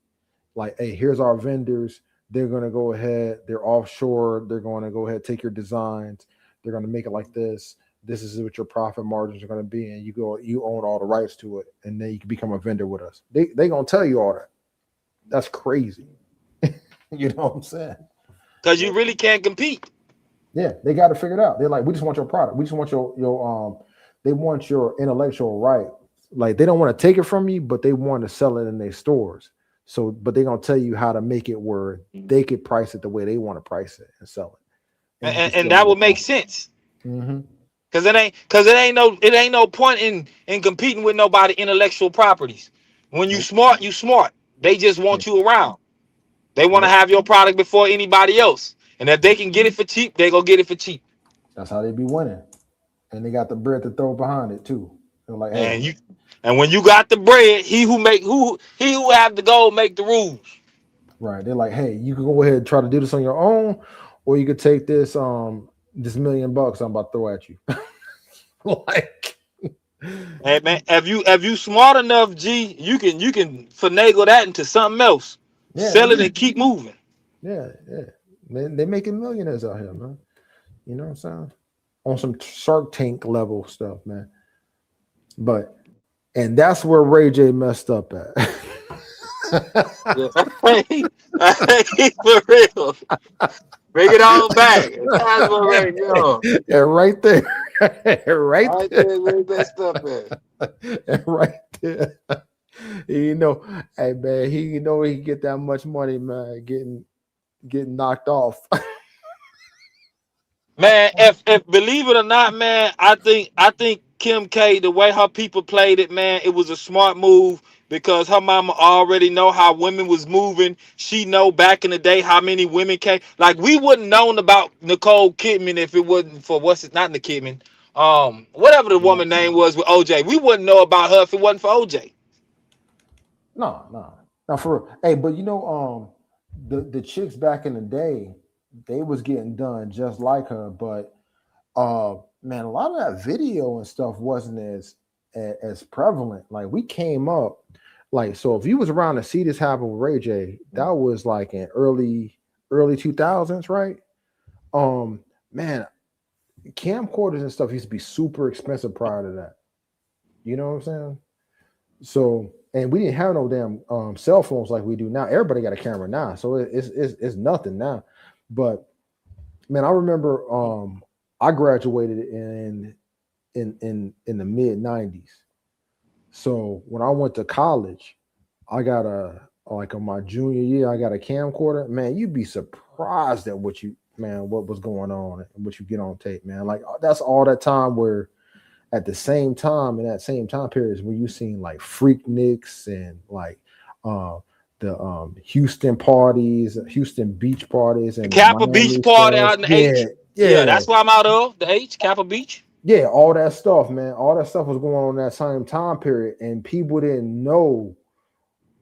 Like, hey, here's our vendors. They're going to go ahead. They're offshore. They're going to go ahead, take your designs. They're going to make it like this. This is what your profit margins are going to be. And you own all the rights to it. And then you can become a vendor with us. They going to tell you all that. That's crazy. You know what I'm saying? Because you really can't compete. Yeah, they got to figure it out. They're like, we just want your product. We just want your they want your intellectual right. Like, they don't want to take it from you, but they want to sell it in their stores. So, but they're going to tell you how to make it where they could price it the way they want to price it and sell it. And that would make sense. Mm-hmm. Cause it ain't no point in competing with nobody intellectual properties. When you smart, you smart. They just want you around. They want to have your product before anybody else. And if they can get it for cheap, they go get it for cheap. That's how they be winning. And they got the bread to throw behind it too. They're like, hey. And when you got the bread, he who have the gold make the rules. Right. They're like, hey, you can go ahead and try to do this on your own, or you could take this $1 million I'm about to throw at you. Like, hey man, if you smart enough, G, you can finagle that into something else. Yeah, sell it and keep moving. Yeah. Man, they making millionaires out here, man. You know what I'm saying? On some Shark Tank level stuff, man. And that's where Ray J messed up at. For real. Bring it all back. That's what Ray go. Yeah, right there. right there. Where he messed up at. Right there. Hey man, he can get that much money, man, getting knocked off. Man, if believe it or not, man, I think Kim K, the way her people played it, man, it was a smart move because her mama already know how women was moving. She know back in the day how many women came. Like, we wouldn't known about Nicole Kidman if it wasn't for not Nicole Kidman. Whatever the woman name was with OJ. We wouldn't know about her if it wasn't for OJ. No, not for real. Hey, but the chicks back in the day, they was getting done just like her, but man, a lot of that video and stuff wasn't as prevalent. Like, we came up, like, so if you was around to see this happen with Ray J, that was like in early 2000s, right? Man, camcorders and stuff used to be super expensive prior to that. You know what I'm saying? So, and we didn't have no damn cell phones like we do now. Everybody got a camera now, so it's nothing now. But man, I remember I graduated in the mid 90s. So when I went to college, I got like on my junior year, I got a camcorder. Man, you'd be surprised at what was going on and what you get on tape, man. Like that's all that time where at the same time, in that same time period, is where you seen like Freakniks and like the Houston parties, Houston beach parties, and The Kappa Miami Beach party stuff. out in the H. Yeah, that's why I'm out of the H, Kappa Beach. Yeah, all that stuff, man. All that stuff was going on in that same time period, and people didn't know.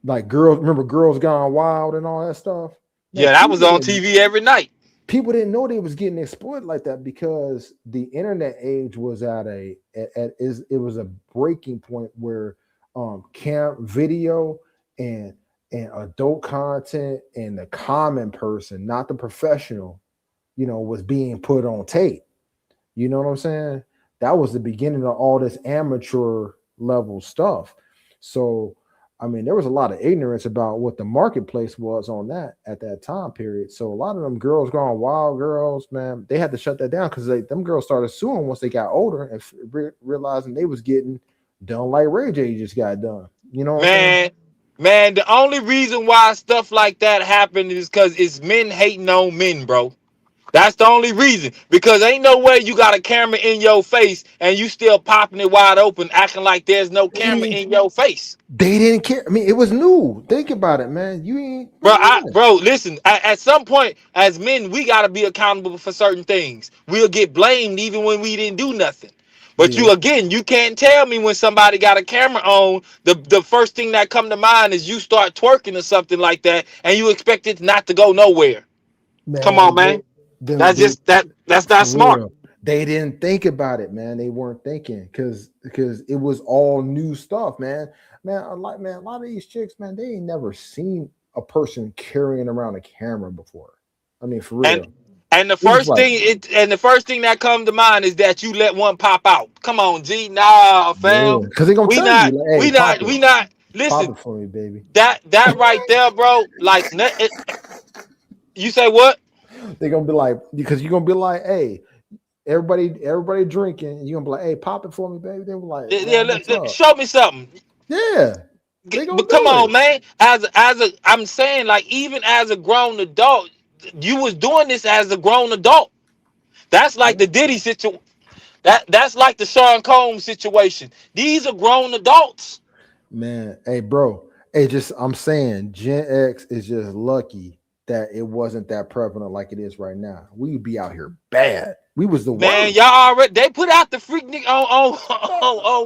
Like remember Girls Gone Wild and all that stuff? Man, yeah, that was on TV every night. People didn't know they was getting exploited like that because the internet age was it was a breaking point where video and adult content and the common person, not the professional, was being put on tape. You know what I'm saying? That was the beginning of all this amateur level stuff. So, I mean, there was a lot of ignorance about what the marketplace was on that at that time period. So a lot of them Girls Gone Wild girls, man, they had to shut that down because them girls started suing once they got older and realizing they was getting done like Ray J just got done. You know what I'm saying? Man, the only reason why stuff like that happened is because it's men hating on men, bro. That's the only reason. Because ain't no way you got a camera in your face and you still popping it wide open, acting like there's no camera in your face. They didn't care. I mean, it was new. Think about it, man. You ain't bro. Listen, at some point, as men, we gotta be accountable for certain things. We'll get blamed even when we didn't do nothing. But you can't tell me when somebody got a camera on, the first thing that come to mind is you start twerking or something like that, and you expect it not to go nowhere. Man, come on, man. That's not smart. Real. They didn't think about it, man. They weren't thinking because it was all new stuff, man. A lot of these chicks, man, they ain't never seen a person carrying around a camera before. I mean, for real. And the first thing that comes to mind is that you let one pop out. Come on, G. Nah, fam. Because they gonna tell you, like, hey, we not. Listen, pop it for me, baby. That right there, bro. Like, you say what? They're gonna be like, because you're gonna be like, hey, everybody drinking, and you're gonna be like, hey, pop it for me, baby. They were like, show me something. Yeah. But come on, man. I'm saying, like, even as a grown adult, you was doing this as a grown adult. That's like the Diddy situation. That's like the Sean Combs situation. These are grown adults. Man, hey, bro. Hey, I'm saying Gen X is just lucky that it wasn't that prevalent like it is right now. We would be out here bad. We was the worst. Man, y'all already, they put out the Freaknik on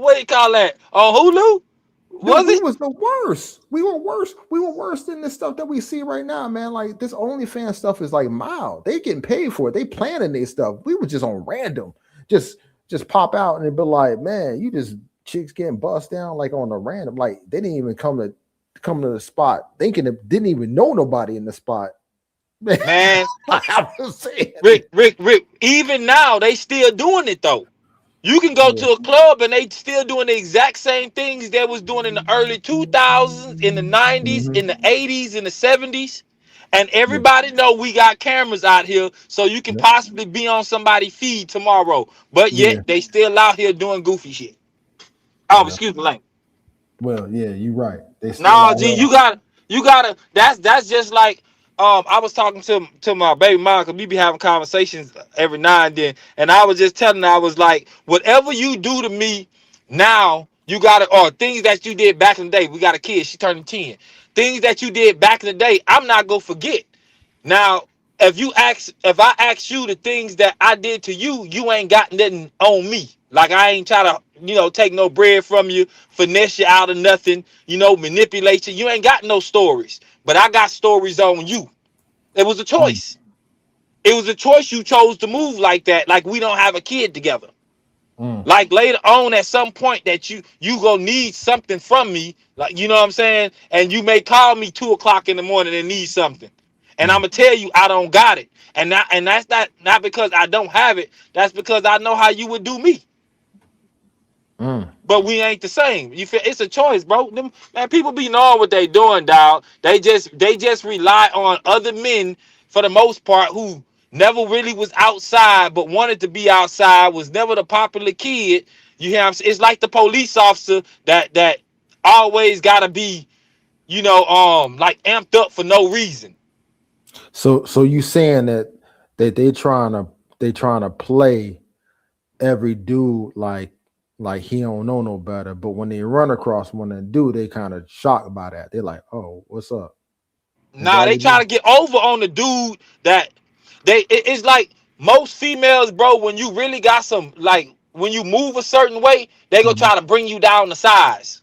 what do you call that? On Hulu? We was the worst. We were worse. We were worse than the stuff that we see right now, man. Like this OnlyFans stuff is like mild. They getting paid for it. They planning their stuff. We were just on random. Just pop out and it'd be like, man, you just chicks getting bust down like on a random. Like they didn't even come to the spot thinking it didn't even know nobody in the spot. Man, I was saying, Rick, even now they still doing it though. You can go to a club and they still doing the exact same things they was doing in the early 2000s, in the 90s, in the 80s, in the 70s. And everybody know we got cameras out here, so you can possibly be on somebody's feed tomorrow. But yet they still out here doing goofy shit. Oh, excuse me, Lane. Well, yeah, you're right. No, G, you gotta. That's just like I was talking to my baby mom because we be having conversations every now and then, and I was just telling her, I was like, whatever you do to me now, you gotta, or things that you did back in the day. We got a kid, she turning 10. Things that you did back in the day, I'm not gonna forget. Now, if I ask you the things that I did to you, you ain't got nothing on me. Like I ain't try to, take no bread from you, finesse you out of nothing, manipulate you. You ain't got no stories, but I got stories on you. It was a choice. It was a choice. You chose to move like that. Like we don't have a kid together. Like later on at some point that you gonna need something from me. Like, you know what I'm saying? And you may call me 2:00 in the morning and need something. And I'm gonna tell you I don't got it. And that's not because I don't have it. That's because I know how you would do me. But we ain't the same. You feel it's a choice, bro. Them, man, people be knowing what they doing, dog. They just rely on other men for the most part who never really was outside but wanted to be outside, was never the popular kid. You hear what I'm saying? It's like the police officer that always gotta be, like amped up for no reason. So you saying that they trying to play every dude like he don't know no better, but when they run across one and do, they kind of shocked by that. They're like, oh, what's up? Nah, they try to get over on the dude that it's like most females, bro, when you really got some, like when you move a certain way, they go try to bring you down the size.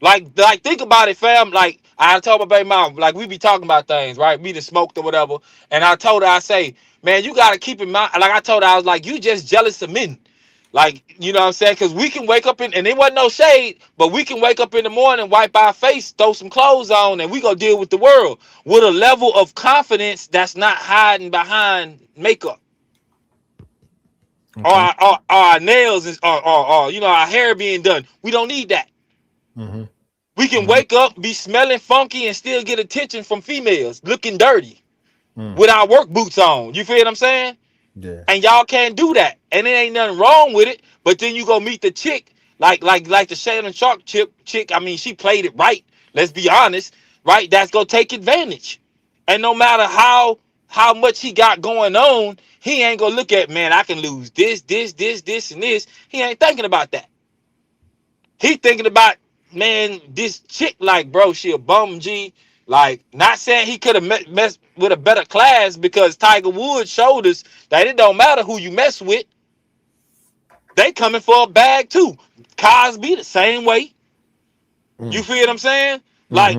Like think about it, fam. Like I told my baby mom, like we be talking about things, right? We just smoked or whatever. And I told her, I say, man, you gotta keep in mind, like I told her, I was like, you just jealous of men. Like, you know what I'm saying? Because we can wake up and it wasn't no shade, but we can wake up in the morning, wipe our face, throw some clothes on, and we go deal with the world with a level of confidence that's not hiding behind makeup. Or our nails or our hair being done. We don't need that. We can wake up, be smelling funky, and still get attention from females looking dirty with our work boots on. You feel what I'm saying? Yeah. And y'all can't do that, and there ain't nothing wrong with it. But then you go meet the chick, like the Shannon Sharp chick. I mean, she played it right. Let's be honest, right? That's gonna take advantage. And no matter how much he got going on, he ain't gonna look at, man, I can lose this, and this. He ain't thinking about that. He thinking about, man, this chick, like, bro, she a bum G. Like, not saying he could have messed with a better class, because Tiger Woods showed us that it don't matter who you mess with. They coming for a bag too. Cosby the same way. You feel what I'm saying? Like,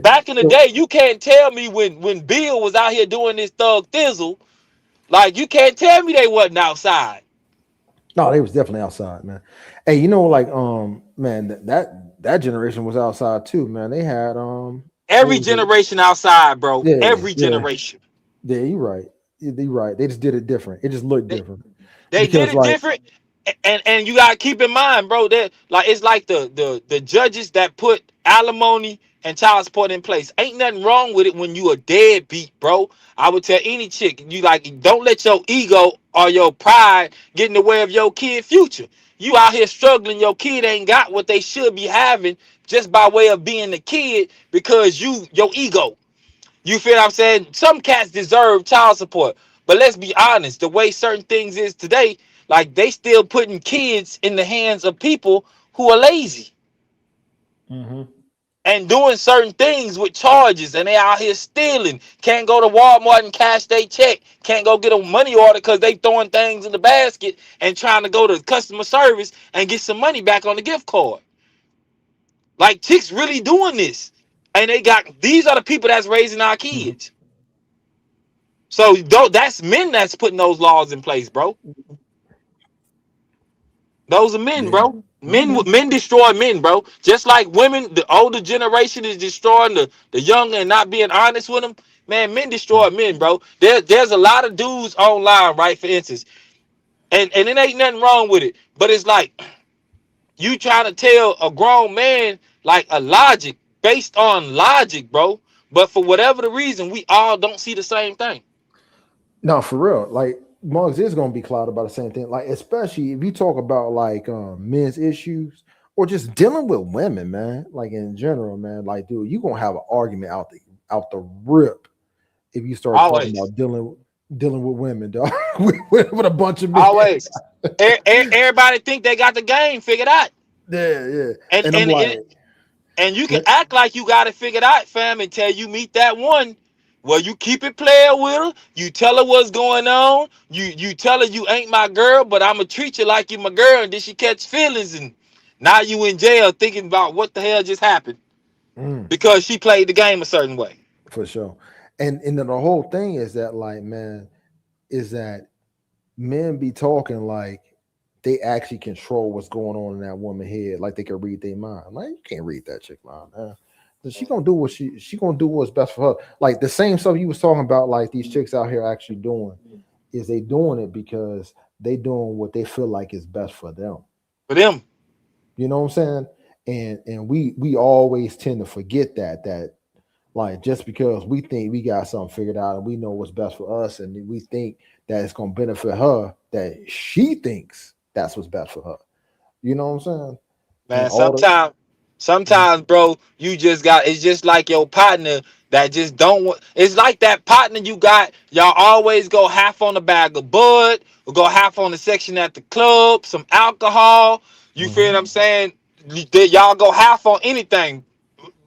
back in the day, you can't tell me when Bill was out here doing this thug thizzle, like, you can't tell me they wasn't outside. No, they was definitely outside, man. Hey, like man, that generation was outside too, man. They had every generation outside, bro. Yeah, every generation. Yeah, you're right. You're right. They just did it different. It just looked different. They did it different. And you gotta keep in mind, bro, that like it's like the judges that put alimony and child support in place. Ain't nothing wrong with it when you a deadbeat, bro. I would tell any chick, you like, don't let your ego or your pride get in the way of your kid future. You out here struggling, your kid ain't got what they should be having just by way of being a kid because your ego. You feel what I'm saying? Some cats deserve child support, but let's be honest, the way certain things is today, like they still putting kids in the hands of people who are lazy. And doing certain things with charges, and they out here stealing. Can't go to Walmart and cash their check. Can't go get a money order because they throwing things in the basket and trying to go to customer service and get some money back on the gift card. Like, chicks really doing this. And these are the people that's raising our kids. So that's men that's putting those laws in place, bro. Those are men, bro. Men destroy men, bro. Just like women, the older generation is destroying the younger and not being honest with them. Man, men destroy men, bro. There's a lot of dudes online, right? For instance, and it ain't nothing wrong with it, but it's like you trying to tell a grown man like a logic based on logic, bro. But for whatever the reason, we all don't see the same thing. No, for real. Like, Muggs is gonna be clouded by the same thing. Like, especially if you talk about like men's issues or just dealing with women, man. Like in general, man. Like, dude, you gonna have an argument out the rip if you start talking about dealing with women, dog. with a bunch of men. Always. Everybody think they got the game figured out. Yeah. And you can act like you got it figured out, fam, until you meet that one. Well, you keep it playing with her. You tell her what's going on. You tell her you ain't my girl, but I'm going to treat you like you my girl. And then she catch feelings. And now you in jail thinking about what the hell just happened. Because she played the game a certain way. For sure. And the whole thing is that, like, man, is that men be talking like they actually control what's going on in that woman's head. Like they can read their mind. Like, you can't read that chick mind, man. She gonna do what she gonna do what's best for her. Like the same stuff you was talking about, like these chicks out here actually doing, is they doing it because they doing what they feel like is best for them. For them. You know what I'm saying? And we always tend to forget that like just because we think we got something figured out and we know what's best for us and we think that it's gonna benefit her, that she thinks that's what's best for her. You know what I'm saying? Man, sometimes, bro, you just got, it's just like your partner that just don't want, it's like that partner you got, y'all always go half on a bag of bud, or go half on the section at the club, some alcohol, you feel what I'm saying? Y'all go half on anything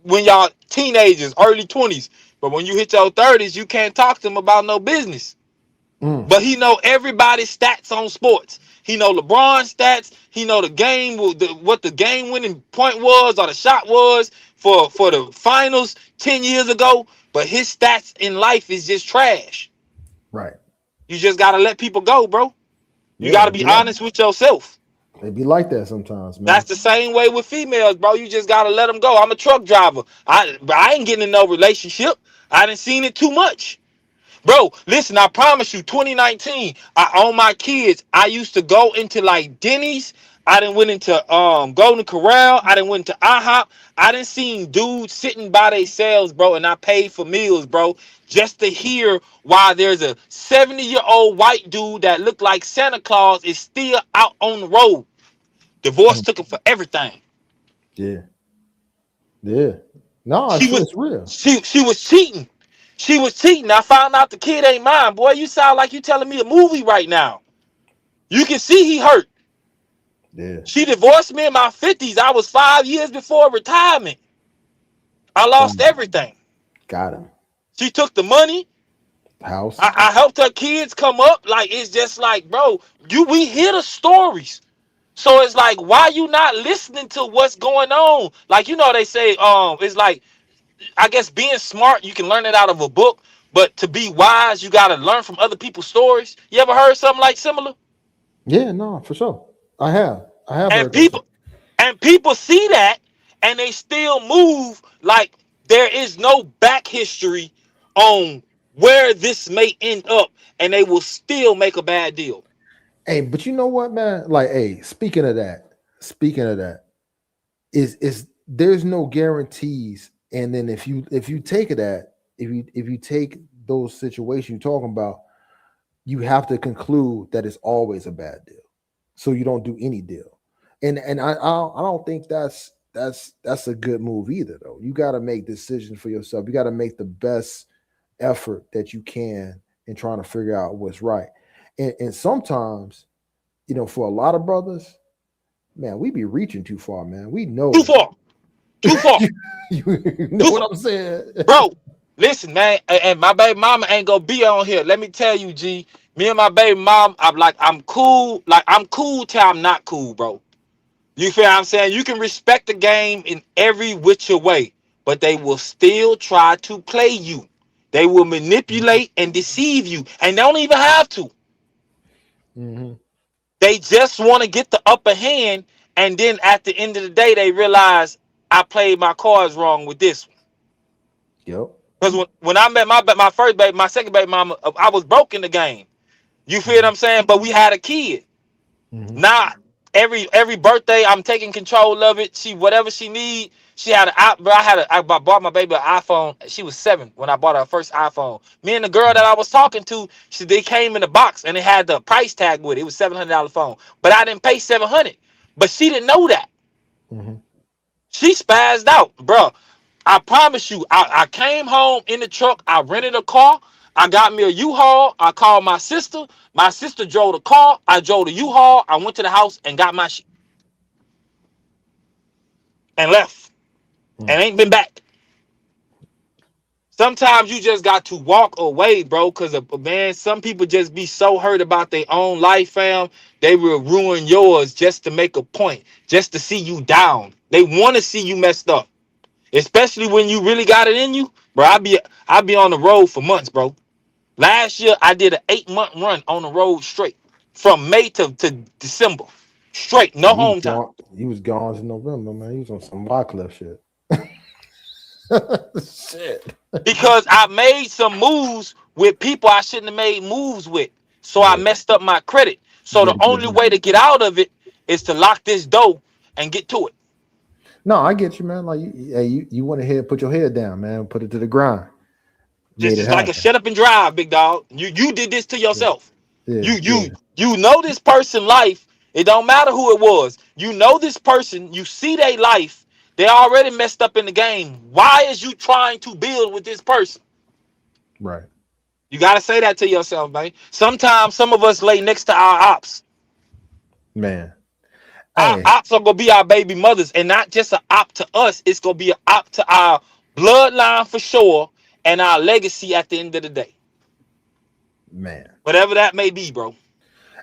when y'all teenagers, early 20s, but when you hit your 30s, you can't talk to them about no business. But he know everybody's stats on sports. He know LeBron's stats. He know the game, what the game winning point was or the shot was for the finals 10 years ago. But his stats in life is just trash. Right. You just got to let people go, bro. You got to be honest with yourself. They be like that sometimes, man. That's the same way with females, bro. You just got to let them go. I'm a truck driver. I ain't getting in no relationship. I done seen it too much. Bro, listen, I promise you, 2019, on my kids, I used to go into like Denny's. I done went into Golden Corral. I done went to IHOP. I done seen dudes sitting by themselves, bro, and I paid for meals, bro, just to hear why there's a 70-year-old white dude that looked like Santa Claus is still out on the road. Divorce took him for everything. Yeah. Yeah. No, it's real. She was cheating. She was cheating. I found out the kid ain't mine. Boy, you sound like you telling me a movie right now. You can see he hurt. Yeah. She divorced me in my 50s. I was 5 years before retirement. I lost everything. Got him. She took the money. House. I helped her kids come up. Like, it's just like, bro, we hear the stories. So it's like, why you not listening to what's going on? Like, you know, they say, it's like, I guess being smart, you can learn it out of a book, but to be wise, you got to learn from other people's stories. You ever heard something like similar? Yeah, no, for sure. I have And heard people see that and they still move like there is no back history on where this may end up, and they will still make a bad deal. Hey, but you know what, man? Like, hey, speaking of that, is there's no guarantees. And then if you take if you take those situations you're talking about, you have to conclude that it's always a bad deal. So you don't do any deal. And I don't think that's a good move either, though. You got to make decisions for yourself. You got to make the best effort that you can in trying to figure out what's right. And sometimes, you know, for a lot of brothers, man, we be reaching too far, man. We know too far. You know what I'm saying, bro? Listen, man, and my baby mama ain't gonna be on here. Let me tell you, G. Me and my baby mom, I'm cool. Like, I'm cool till I'm not cool, bro. You feel what I'm saying? You can respect the game in every which way, but they will still try to play you. They will manipulate and deceive you, and they don't even have to. Mm-hmm. They just want to get the upper hand, and then at the end of the day, they realize I played my cards wrong with this one. Yep. Because when I met my first baby, my second baby mama, I was broke in the game. You feel what I'm saying? But we had a kid. Mm-hmm. Now every birthday, I'm taking control of it. Whatever she need. She had I bought my baby an iPhone. She was 7 when I bought her first iPhone. Me and the girl that I was talking to, they came in the box and it had the price tag with it. It was $700 phone, but I didn't pay $700. But she didn't know that. Mm-hmm. She spazzed out, bro. I promise you. I came home in the truck. I rented a car. I got me a U-Haul. I called my sister. My sister drove the car. I drove the U-Haul. I went to the house and got my shit and left. And ain't been back. Sometimes you just got to walk away, bro, because, man, some people just be so hurt about their own life, fam. They will ruin yours just to make a point, just to see you down. They want to see you messed up, especially when you really got it in you, bro. I be on the road for months, bro. Last year, I did an 8-month run on the road straight from May to December. Straight, no home time. He was gone in November, man. He was on some Wycliffe shit. Shit. Because I made some moves with people I shouldn't have made moves with. So I messed up my credit. So the only way to get out of it is to lock this door and get to it. No, I get you, man. Like, you went ahead, put your head down, man. Put it to the grind. Just like a shut up and drive, big dog. You did this to yourself. You know this person life. It don't matter who it was. You know this person. You see their life. They already messed up in the game. Why is you trying to build with this person? Right. You got to say that to yourself, man. Sometimes some of us lay next to our ops. Man. Our ops are going to be our baby mothers, and not just an op to us. It's going to be an op to our bloodline for sure and our legacy at the end of the day. Man. Whatever that may be, bro.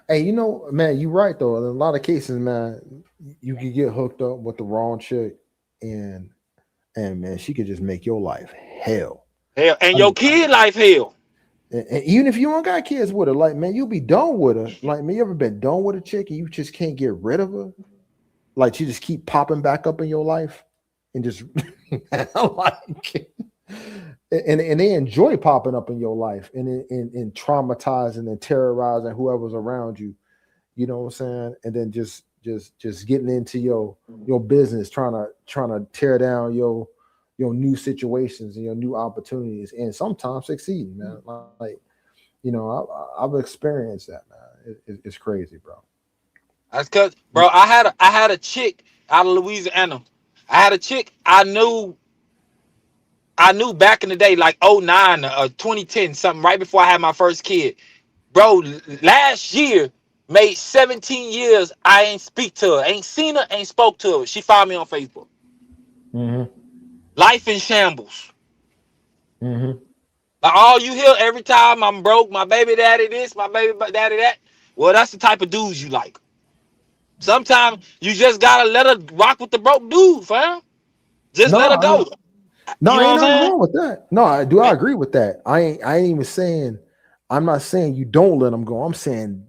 Hey, you know, man, you're right, though. In a lot of cases, man, you could get hooked up with the wrong chick, and man, she could just make your life hell. Hell, and your kid life hell. And even if you don't got kids with her, like, man, you'll be done with her. Like, man, you ever been done with a chick and you just can't get rid of her? Like, she just keep popping back up in your life and just like, and they enjoy popping up in your life and traumatizing and terrorizing whoever's around you. You know what I'm saying? And then just getting into your business, trying to tear down your new situations and your new opportunities, and sometimes succeeding, man. Like, you know, I've experienced that, man. It's crazy, bro. That's cause, bro, I had a chick out of Louisiana. I had a chick I knew back in the day, like 09 or 2010, something right before I had my first kid. Bro, last year made 17 years I ain't speak to her, ain't seen her, ain't spoke to her. She found me on Facebook. Mm-hmm. Life in shambles. Mm-hmm. Like, all you hear every time I'm broke, my baby daddy this, my baby daddy that. Well, that's the type of dudes you like. Sometimes you just gotta let her rock with the broke dude, fam. Just let her go. No, You know ain't what I'm nothing saying? wrong with that. No, I agree with that. I ain't even saying, I'm not saying you don't let them go. I'm saying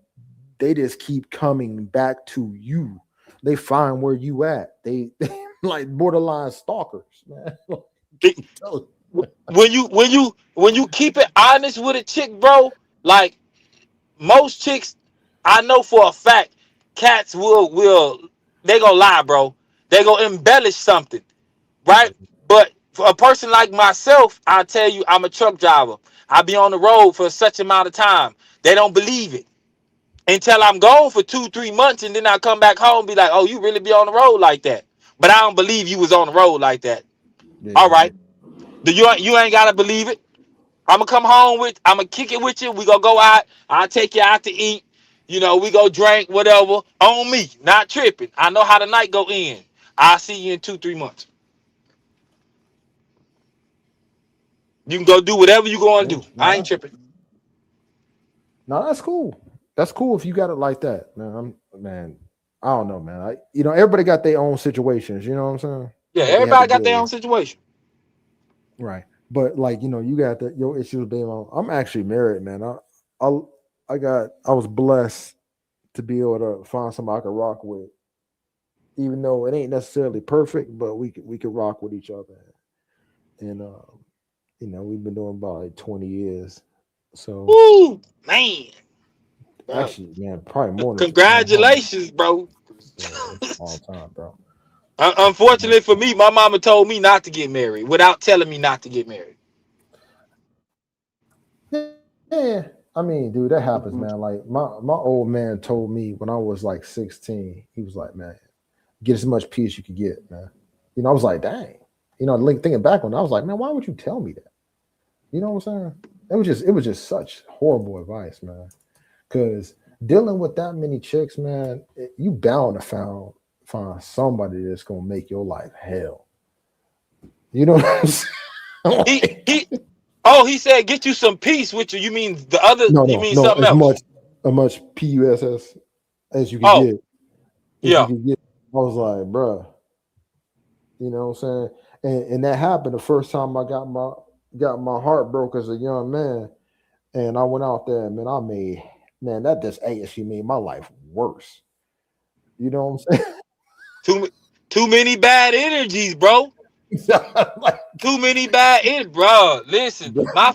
they just keep coming back to you. They find where you at. They like borderline stalkers, man. When you keep it honest with a chick, bro, like most chicks, I know for a fact, cats will they gonna lie, bro. They gonna embellish something, right? But for a person like myself, I tell you, I'm a truck driver. I be on the road for such amount of time. They don't believe it until I'm gone for 2-3 months, and then I come back home and be like, "Oh, you really be on the road like that?" But I don't believe you was on the road like that. Yeah. All right, you ain't gotta believe it. I'm gonna kick it with you. We gonna go out. I'll take you out to eat. You know, we go drink, whatever. On me, not tripping. I know how the night go in. I'll see you in 2-3 months. You can go do whatever you gonna do. I ain't tripping. No, that's cool. That's cool if you got it like that, man. I don't know, man. Everybody got their own situations. You know what I'm saying? Yeah, everybody got their own situation. Right. But like, you got your issues with being on. I'm actually married, man. I was blessed to be able to find somebody I could rock with, even though it ain't necessarily perfect, but we could rock with each other. And we've been doing about like 20 years. So ooh, man. Actually, man, probably more than congratulations, bro. All time, bro. Unfortunately for me, my mama told me not to get married without telling me not to get married. Yeah, I mean, dude, that happens, man. Like my old man told me when I was like 16, he was like, "Man, get as much peace you can get, man." I was like, "Dang," thinking back on it, I was like, "Man, why would you tell me that?" You know what I'm saying? It was just such horrible advice, man. Because dealing with that many chicks, man, you bound to find somebody that's gonna make your life hell. You know what I'm saying? He said get you some peace with you. You mean the other? No, something else? As much PUSS as you can get. Yeah. I was like, bruh, you know what I'm saying? And that happened the first time I got my heart broke as a young man, and I went out there, man, that just actually made my life worse. You know what I'm saying? Too many bad energies, bro. Too many bad bro. Listen, my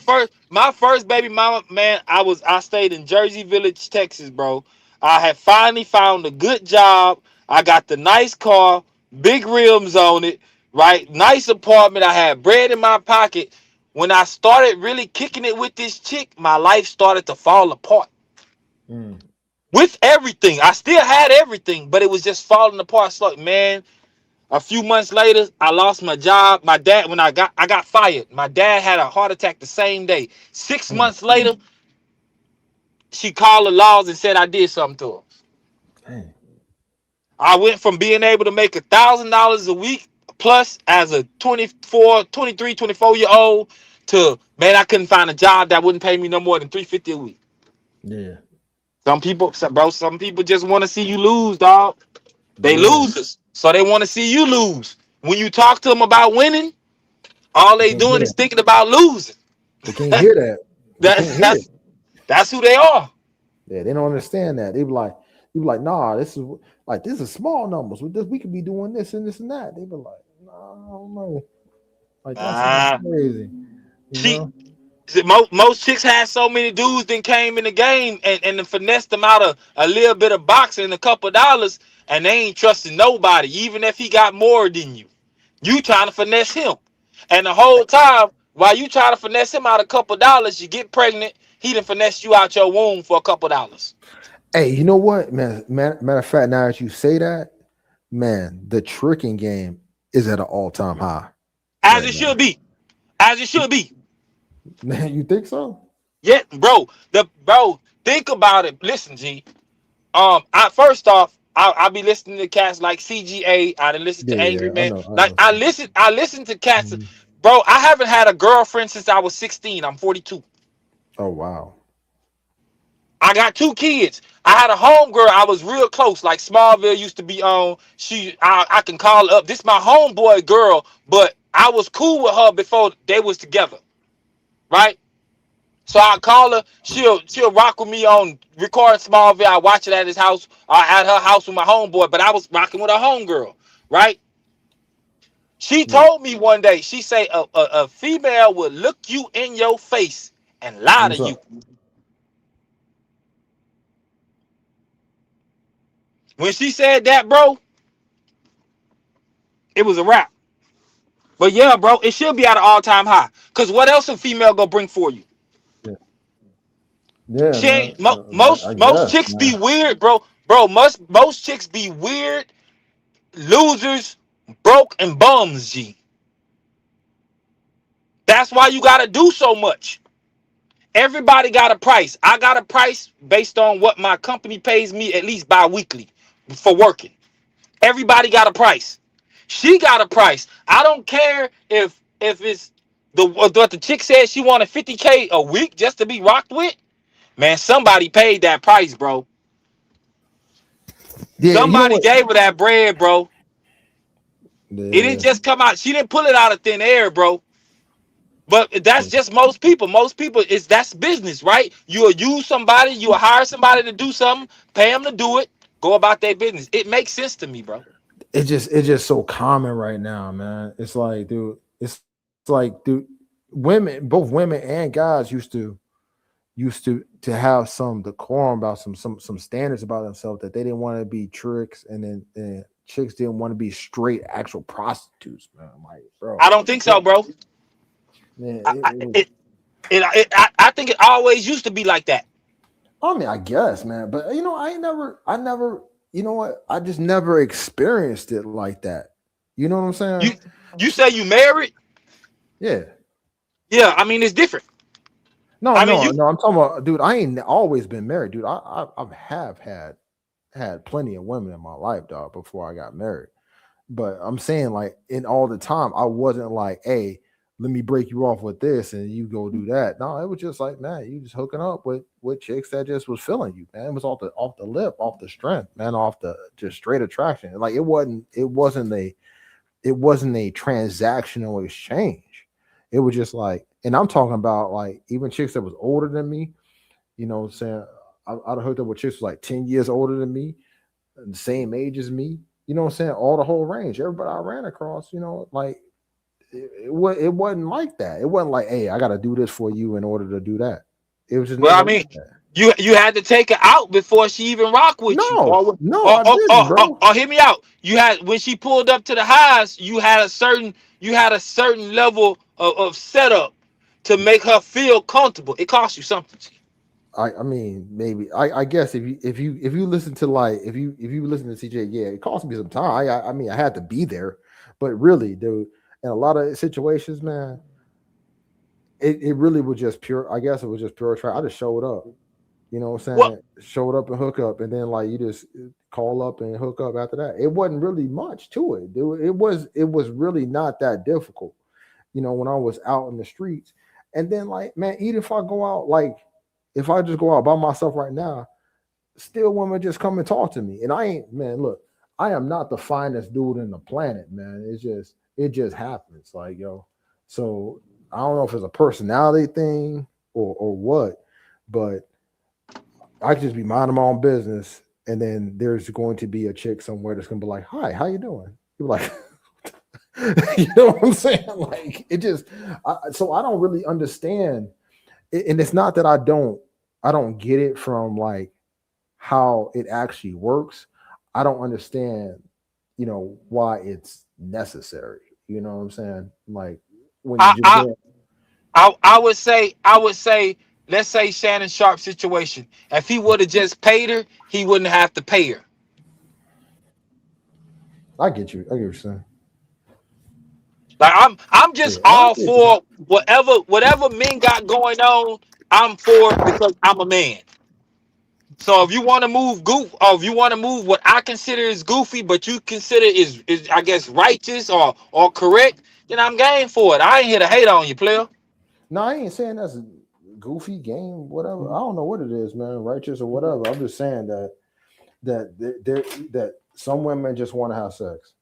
first baby mama, man, I stayed in Jersey Village, Texas, bro. I had finally found a good job. I got the nice car, big rims on it, right? Nice apartment. I had bread in my pocket. When I started really kicking it with this chick, my life started to fall apart. With everything. I still had everything, but it was just falling apart. So, man, a few months later, I lost my job. My dad, when I got fired. My dad had a heart attack the same day. 6 months later, she called the laws and said I did something to her. I went from being able to make $1,000 a week plus as a 23, 24-year-old to, man, I couldn't find a job that wouldn't pay me no more than $350 a week. Yeah. Some people just want to see you lose, dog. They losers, so they want to see you lose. When you talk to them about winning, all they doing is thinking about losing. They can't hear that. That's who they are. Yeah, they don't understand that. They be like, nah, this is small numbers. With this, we could be doing this and this and that. They be like, nah, I don't know. Like that's crazy. Most chicks had so many dudes that came in the game and finessed them out of a little bit of boxing, a couple of dollars, and they ain't trusting nobody, even if he got more than you. You trying to finesse him. And the whole time, while you trying to finesse him out a couple of dollars, you get pregnant, he done finessed you out your womb for a couple of dollars. Hey, you know what, man? Matter of fact, now that you say that, man, the tricking game is at an all-time high. As it should be. As it should be. Man, you think so? Yeah, bro. Think about it. Listen, G. First off, I'll be listening to cats like CGA. I done listen to Angry Man. I listen to cats. Bro, I haven't had a girlfriend since I was 16. I'm 42. Oh wow. I got 2 kids. I had a homegirl I was real close, like Smallville used to be on. I can call her up. This is my homeboy girl, but I was cool with her before they was together. Right? So I call her, she'll rock with me on recording Smallville. I watch it at his house, or at her house with my homeboy, but I was rocking with a homegirl, right? She told me one day, she say a female would look you in your face and lie to you. When she said that, bro, it was a wrap. But yeah, bro, it should be at an all-time high. Because what else a female gonna bring for you? Yeah, most chicks be weird, bro. Most chicks be weird, losers, broke, and bums, G. That's why you gotta do so much. Everybody got a price. I got a price based on what my company pays me at least bi-weekly for working. Everybody got a price. She got a price. I don't care if it's what the chick said she wanted $50K a week just to be rocked with. Man, somebody paid that price, bro. Yeah, somebody gave her that bread, bro. Yeah. It didn't just come out. She didn't pull it out of thin air, bro. But that's just most people. Most people, that's business, right? You'll use somebody, you'll hire somebody to do something, pay them to do it, go about their business. It makes sense to me, bro. It's just so common right now, man. It's like, dude, women, both women and guys used to have some decorum about some standards about themselves, that they didn't want to be tricks, and then chicks didn't want to be straight actual prostitutes, man. I'm like, bro, I don't think so, bro. Man, I think it always used to be like that. I mean, I guess, man, but I never, you know what? I just never experienced it like that. You know what I'm saying? You say you married? Yeah. Yeah, I mean, it's different. No, I'm talking about, dude. I ain't always been married, dude. I have had plenty of women in my life, dog, before I got married. But I'm saying, like, in all the time, I wasn't like, hey, let me break you off with this and you go do that. No, it was just like, man, you just hooking up with chicks that just was feeling you, man. It was off the lip, off the strength, man, off the just straight attraction. Like it wasn't a transactional exchange. It was just like, and I'm talking about like even chicks that was older than me, you know what I'm saying? I'd hooked up with chicks like 10 years older than me, the same age as me, you know what I'm saying? All the whole range. Everybody I ran across, like it wasn't like that. It wasn't like, hey, I got to do this for you in order to do that. It was just, well, I mean, You had to take her out before she even rock with you. No, I didn't, bro. Or hear me out. You had when she pulled up to the highs, you had a certain level of setup to make her feel comfortable. It costs you something. I mean, maybe I guess if you listen to like if you listen to CJ, yeah, it cost me some time. I mean, I had to be there, but really, dude, in a lot of situations, man, it really was just pure. I guess it was just pure try. I just showed up. You know what I'm saying? What? Showed up and hook up, and then like you just call up and hook up after that. It wasn't really much to it, dude. It was really not that difficult. You know, when I was out in the streets, and then like, man, even if I go out, like if I just go out by myself right now, still women just come and talk to me, and I ain't, man. Look, I am not the finest dude in the planet, man. It just happens, like yo. So I don't know if it's a personality thing or what, but I could just be minding my own business, and then there's going to be a chick somewhere that's gonna be like, "Hi, how you doing?" You're like, you know what I'm saying? Like it just, so I don't really understand, and it's not that I don't get it from like how it actually works. I don't understand, you know, why it's necessary. You know what I'm saying? Like when you just I would say, let's say Shannon Sharp situation. If he would have just paid her, he wouldn't have to pay her. I get you. I get what you're saying. Like I'm just all for whatever men got going on. I'm for it because I'm a man. So if you want to move or if you want to move what I consider is goofy, but you consider is I guess righteous or correct, then I'm game for it. I ain't here to hate on you, player. No, I ain't saying that's a goofy game, whatever. I don't know what it is, man, righteous or whatever. I'm just saying that some women just want to have sex.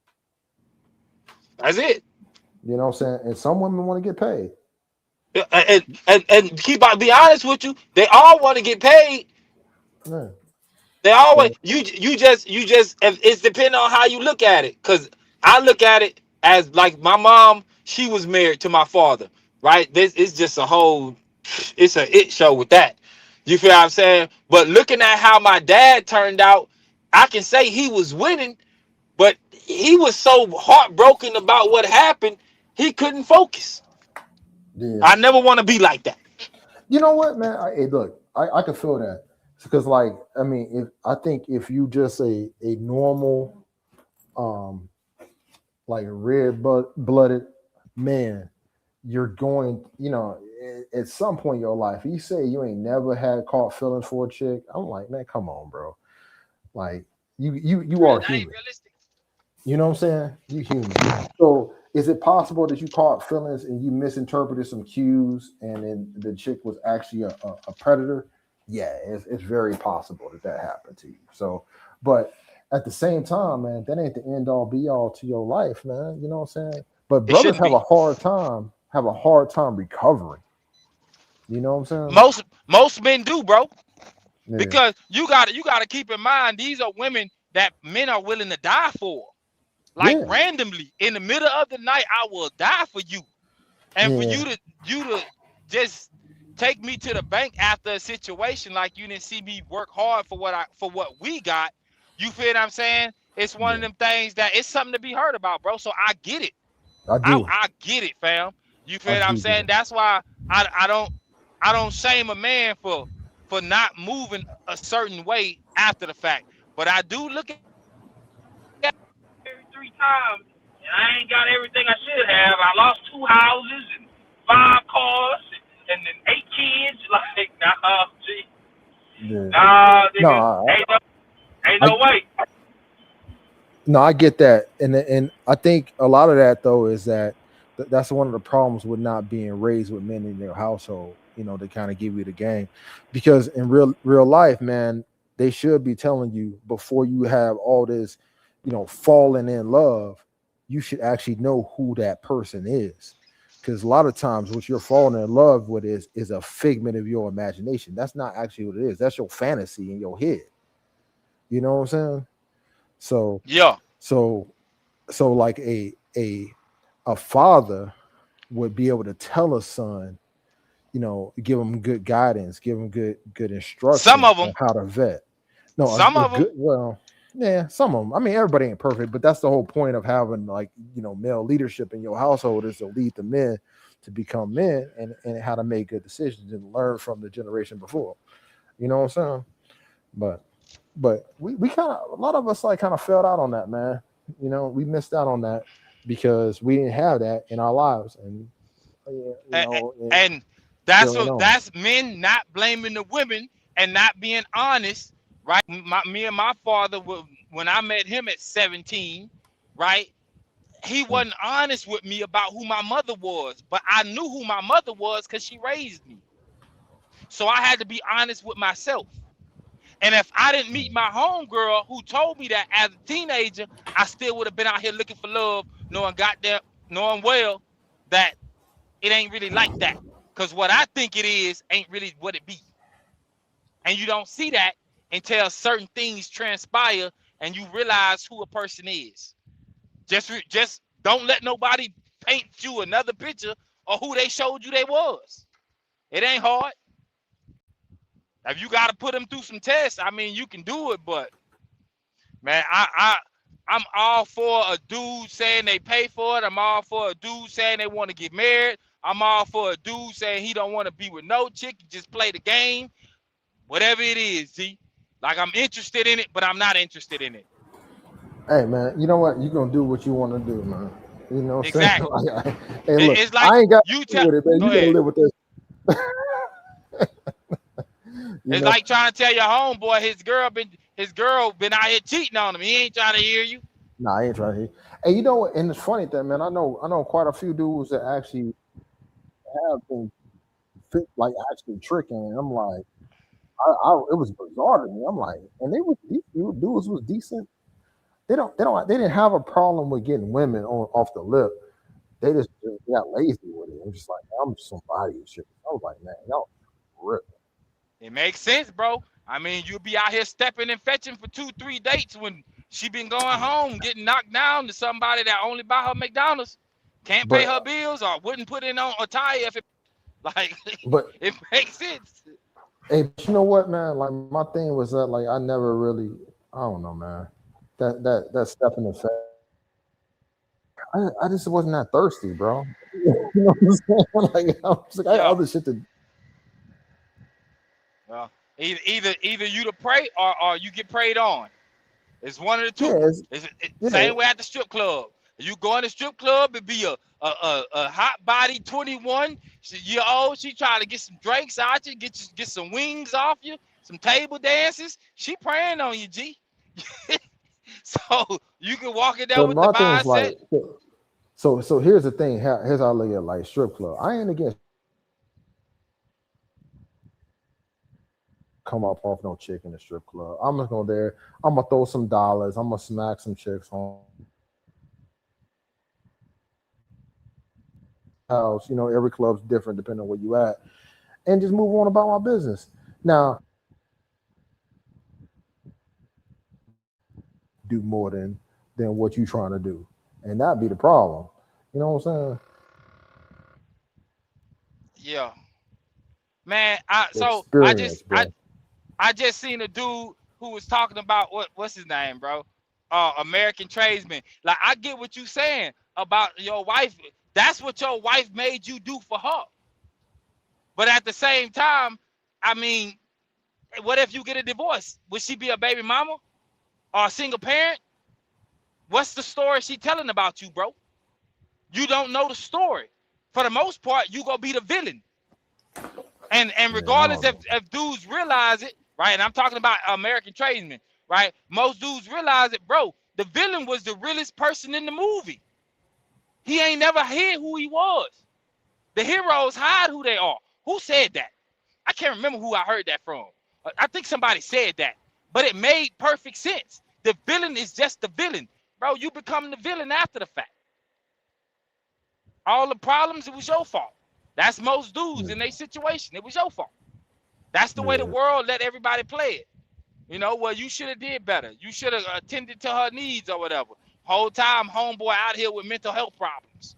That's it. You know what I'm saying? And some women want to get paid. And be honest with you, they all want to get paid. Yeah. They always you just it's depending on how you look at it. Cause I look at it as like my mom, she was married to my father, right? This is just it's a it show with that. You feel what I'm saying? But looking at how my dad turned out, I can say he was winning, but he was so heartbroken about what happened, he couldn't focus. Yeah. I never want to be like that. You know what, man? Look, I can feel that because, like, I mean, I think if you just a normal, like red-blooded man, you're going, you know, at some point in your life, you say you ain't never had caught feelings for a chick. I'm like, man, come on, bro. Like, you are human. You know what I'm saying? You human. So is it possible that you caught feelings and you misinterpreted some cues and then the chick was actually a predator? Yeah, it's very possible that happened to you. So, but at the same time, man, that ain't the end all be all to your life, man. You know what I'm saying? But brothers have a hard time recovering. You know what I'm saying? Most men do, bro. Yeah. Because you gotta keep in mind these are women that men are willing to die for. Like randomly in the middle of the night, I will die for you. And for you to just take me to the bank after a situation like you didn't see me work hard for what we got. You feel what I'm saying? It's one of them things that it's something to be heard about, bro. So I get it. I do. I get it, fam. You feel what I'm saying? That's why I don't shame a man for not moving a certain way after the fact. But I do look at 3 times and I ain't got everything I should have. I lost 2 houses and 5 cars and then 8 kids. Like, nah, G. Yeah. Nah, nigga. Ain't no way. No, I get that, and I think a lot of that though is that's one of the problems with not being raised with men in your household. You know, to kind of give you the game, because in real life, man, they should be telling you before you have all this, you know, falling in love, you should actually know who that person is, because a lot of times what you're falling in love with is a figment of your imagination. That's not actually what it is. That's your fantasy in your head. You know what I'm saying? So yeah. So like a father would be able to tell a son, give them good guidance, give them good Some instruction of on them. how to vet. No, Some of them. good. Well, yeah, some of them. I mean, everybody ain't perfect, but that's the whole point of having male leadership in your household is to lead the men to become men and how to make good decisions and learn from the generation before. You know what I'm saying? But we kind of, a lot of us kind of fell out on that, man. We missed out on that because we didn't have that in our lives, and and that's men not blaming the women and not being honest, right? Me and my father, when I met him at 17, right? He wasn't honest with me about who my mother was, but I knew who my mother was because she raised me. So I had to be honest with myself. And if I didn't meet my homegirl who told me that as a teenager, I still would have been out here looking for love, knowing well that it ain't really like that. Because what I think it is ain't really what it be. And you don't see that until certain things transpire and you realize who a person is. Just don't let nobody paint you another picture of who they showed you they was. It ain't hard. If you got to put them through some tests, I mean, you can do it, but man, I'm all for a dude saying they pay for it. I'm all for a dude saying they want to get married. I'm all for a dude saying he don't want to be with no chick, just play the game. Whatever it is, G. Like, I'm interested in it, but I'm not interested in it. Hey, man, you know what? You're going to do what you want to do, man. You know what I'm exactly. saying? Like, hey, look, it's like I ain't got you to with it, man. You got to live with this. It's like trying to tell your homeboy his girl been out here cheating on him. He ain't trying to hear you. Nah, I ain't trying to hear you. Hey, you know what? And it's funny that, man, I know quite a few dudes that actually have been actually tricking. And I'm like, it was bizarre to me. I'm like, and these dudes was decent. They didn't have a problem with getting women off the lip. They just got lazy with it. I'm just like, I'm somebody and shit. I was like, man, y'all rip. It makes sense, bro. I mean, you'll be out here stepping and fetching for 2-3 dates when she been going home, getting knocked down to somebody that only buy her McDonald's, can't pay her bills, or wouldn't put in on a tire if it it makes sense. Hey, but you know what, man? Like, my thing was that, like, I never really, I don't know, man. That step in the face. I just wasn't that thirsty, bro. You know what I'm saying? Like, I was like, I got other shit to. Either you to pray or you get prayed on. It's one of the two. Same way at the strip club. You go in the strip club, it be a hot body 21-year-old. She trying to get some drinks out you, get some wings off you, some table dances. She praying on you, G. So you can walk in there with the mindset. Like, so here's the thing. Here's how I look at like strip club. I ain't against come up off no chick in the strip club. I'm just going there. I'm gonna throw some dollars. I'm gonna smack some chicks on house. Every club's different depending on where you at, and just move on about my business. Now, do more than what you trying to do, and that'd be the problem. You know what I'm saying? Yeah, man. I just seen a dude who was talking about what's his name, bro? American tradesman. Like, I get what you saying about your wife. That's what your wife made you do for her. But at the same time, I mean, what if you get a divorce? Would she be a baby mama or a single parent? What's the story she telling about you, bro? You don't know the story. For the most part, you gonna be the villain. And regardless if dudes realize it, right? And I'm talking about American tradesmen, right? Most dudes realize it, bro. The villain was the realest person in the movie. He ain't never hid who he was. The heroes hide who they are. Who said that? I can't remember who I heard that from. I think somebody said that, but it made perfect sense. The villain is just the villain. Bro, you become the villain after the fact. All the problems, it was your fault. That's most dudes in their situation. It was your fault. That's the way the world let everybody play it. Well, you should have did better. You should have attended to her needs or whatever. Whole time, homeboy out here with mental health problems.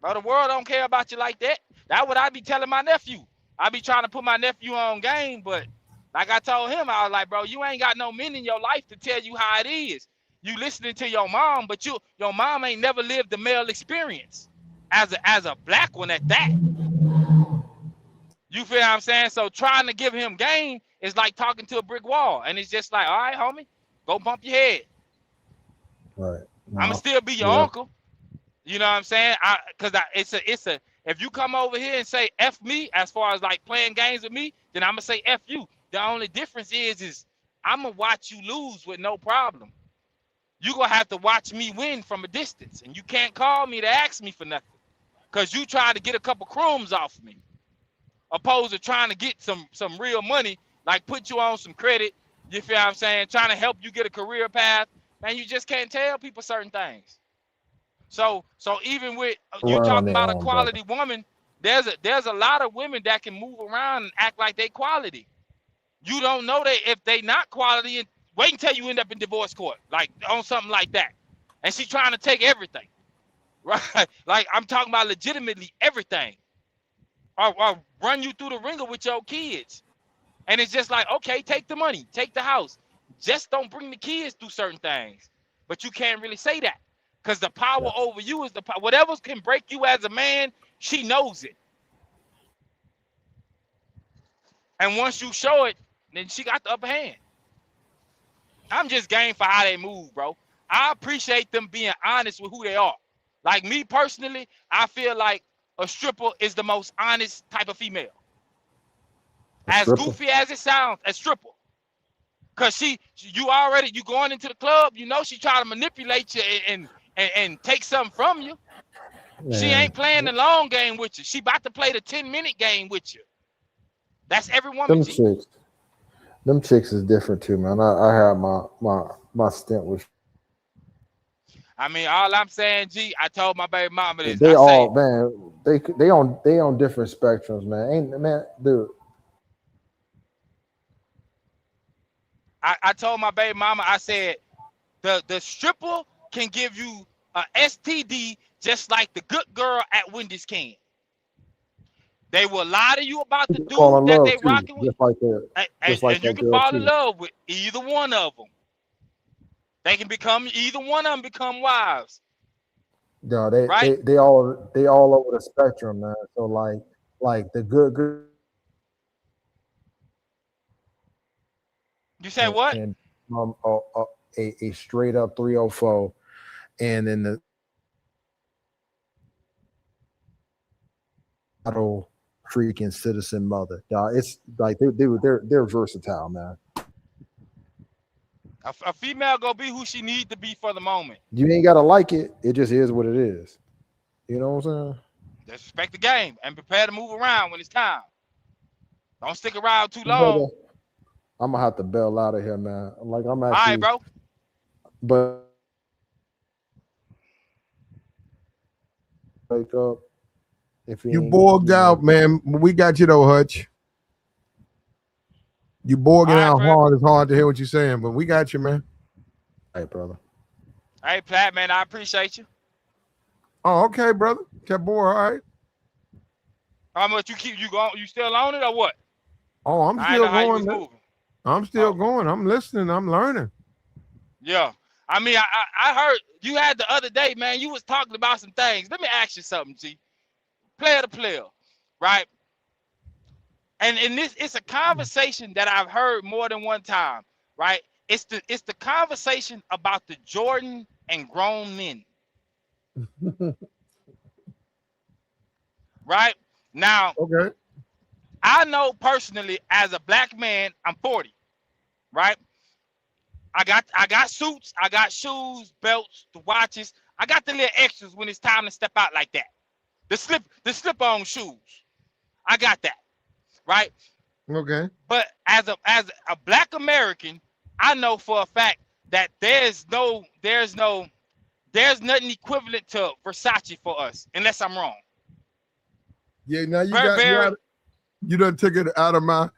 Bro, the world don't care about you like that. That's what I be telling my nephew. I be trying to put my nephew on game, but like I told him, I was like, bro, you ain't got no men in your life to tell you how it is. You listening to your mom, but your mom ain't never lived the male experience as a black one at that. You feel what I'm saying? So trying to give him game is like talking to a brick wall, and it's just like, all right, homie, go bump your head. Right. No, I'ma still be your uncle. You know what I'm saying? It's a if you come over here and say F me as far as like playing games with me, then I'ma say F you. The only difference is I'ma watch you lose with no problem. You gonna have to watch me win from a distance, and you can't call me to ask me for nothing, cause you try to get a couple crumbs off me, opposed to trying to get some real money, like put you on some credit. You feel what I'm saying? Trying to help you get a career path, and you just can't tell people certain things. So even with you talking about a quality woman, there's a lot of women that can move around and act like they quality. You don't know that if they not quality, and wait until you end up in divorce court, like on something like that. And she trying to take everything, right? Like I'm talking about legitimately everything, or run you through the ringer with your kids. And it's just like, okay, take the money, take the house, just don't bring the kids through certain things. But you can't really say that, because the power over you is the power. Whatever can break you as a man, she knows it. And once you show it, then she got the upper hand. I'm just game for how they move, bro. I appreciate them being honest with who they are. Like me personally, I feel like a stripper is the most honest type of female. As goofy as it sounds, a stripper. Cause you going into the club, you know she trying to manipulate you and take something from you. Man. She ain't playing the long game with you. She about to play the 10-minute game with you. That's every woman. Them chicks is different too, man. I had my stint with. I mean, all I'm saying, G, I told my baby mama this. They on different spectrums, man. Dude. I told my baby mama, I said, the stripper can give you a STD just like the good girl at Wendy's can. They will lie to you about the dude that they rocking with. And you can fall in love with either one of them. Either one of them become wives. No, they all over the spectrum, man. So like the good girl. You say what? And a straight up 304, and then the model freaking citizen mother. It's like they're versatile, man. A female gonna be who she needs to be for the moment. You ain't gotta like it. It just is what it is. You know what I'm saying? Just respect the game and prepare to move around when it's time. Don't stick around too long. I'm gonna have to bail out of here, man. Like I'm actually. All right, bro. But wake up. If you bogged out, man. We got you though, Hutch. You bogging out hard. It's hard to hear what you're saying, but we got you, man. Hey, brother. Hey, Platt, man. I appreciate you. Oh, okay, brother. Kept boy, all right. How much you keep you going? You still on it or what? Oh, I'm still going. I'm still going. I'm listening. I'm learning. Yeah. I mean, I heard you had the other day, man. You was talking about some things. Let me ask you something, G. Player to player, right? And in this, it's a conversation that I've heard more than one time, right? It's the conversation about the Jordan and grown men. Right? Now, okay. I know personally as a black man, I'm 40, right? I got suits, I got shoes, belts, the watches. I got the little extras when it's time to step out like that. The slip-on shoes. I got that. Right? Okay. But as a black American, I know for a fact that there's nothing equivalent to Versace for us, unless I'm wrong. Yeah, now you done took it out of my.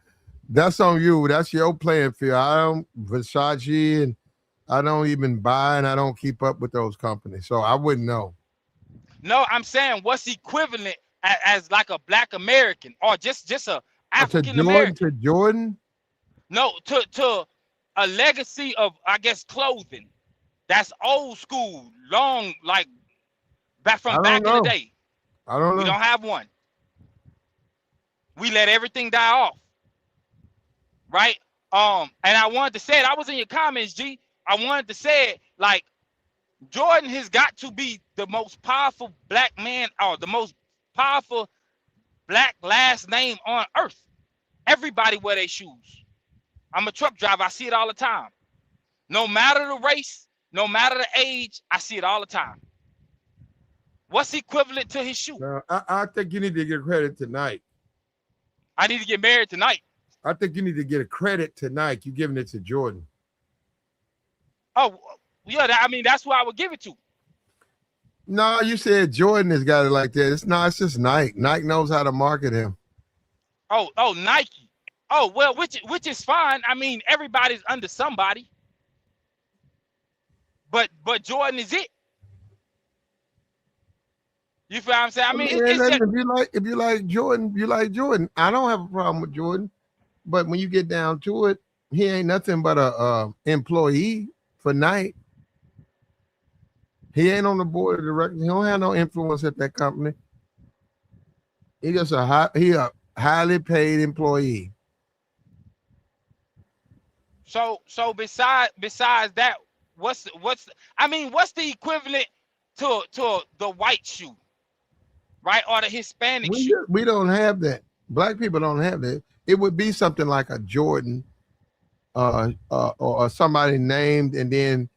That's on you. That's your playing field. I don't Versace, and I don't even buy, and I don't keep up with those companies, so I wouldn't know. No, I'm saying what's equivalent as like a Black American or just a African To American. Jordan? No, to a legacy of, I guess, clothing that's old school, long, like back in the day. I don't know. We don't have one. We let everything die off, right? And I wanted to say it. I was in your comments, G. I wanted to say it like Jordan has got to be the most powerful Black man or the most powerful Black last name on earth. Everybody wear their shoes. I'm a truck driver. I see it all the time. No matter the race, no matter the age, I see it all the time. What's equivalent to his shoe? No, I think you need to get credit tonight. I need to get married tonight. I think you need to get a credit tonight. You giving it to Jordan. Oh, yeah. I mean, that's who I would give it to. No, you said Jordan has got it like that. It's just Nike. Nike knows how to market him. Oh, Nike. Oh, well, which is fine. I mean, everybody's under somebody. But Jordan is it. You feel what I'm saying? I mean, if you like Jordan, you like Jordan. I don't have a problem with Jordan, but when you get down to it, he ain't nothing but a employee for Nike. He ain't on the board of directors. He don't have no influence at that company. He just a highly paid employee. So besides that, what's the equivalent to the white shoe, right, or the Hispanic shoe? We don't have that. Black people don't have that. It would be something like a Jordan, or somebody named, and then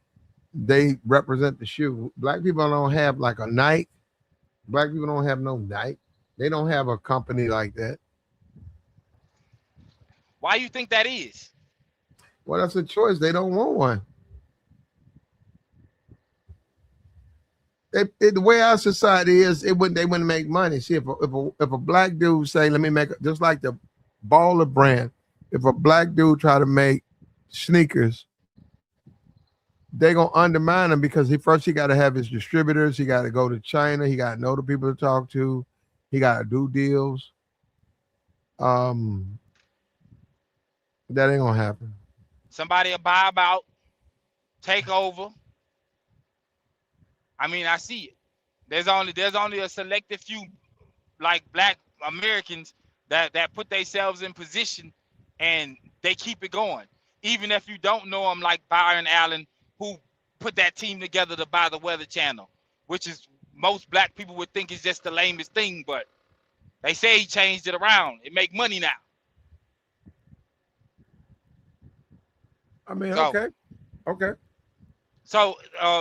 they represent the shoe. Black people don't have like a Nike. Black people don't have no Nike. They don't have a company like that. Why you think that is? Well, that's a choice. They don't want one. The way our society is, they wouldn't make money. See, if a black dude say, let me make it, just like the Baller brand, if a black dude try to make sneakers, they gonna undermine him because he got to have his distributors. He got to go to China. He got to know the people to talk to. He got to do deals. That ain't gonna happen. Somebody will buy about, take over. I mean, I see it. There's only a selected few, like Black Americans that put themselves in position, and they keep it going. Even if you don't know them, like Byron Allen, who put that team together to buy the Weather Channel, which is most Black people would think is just the lamest thing, but they say he changed it around. It make money now. I mean, okay. So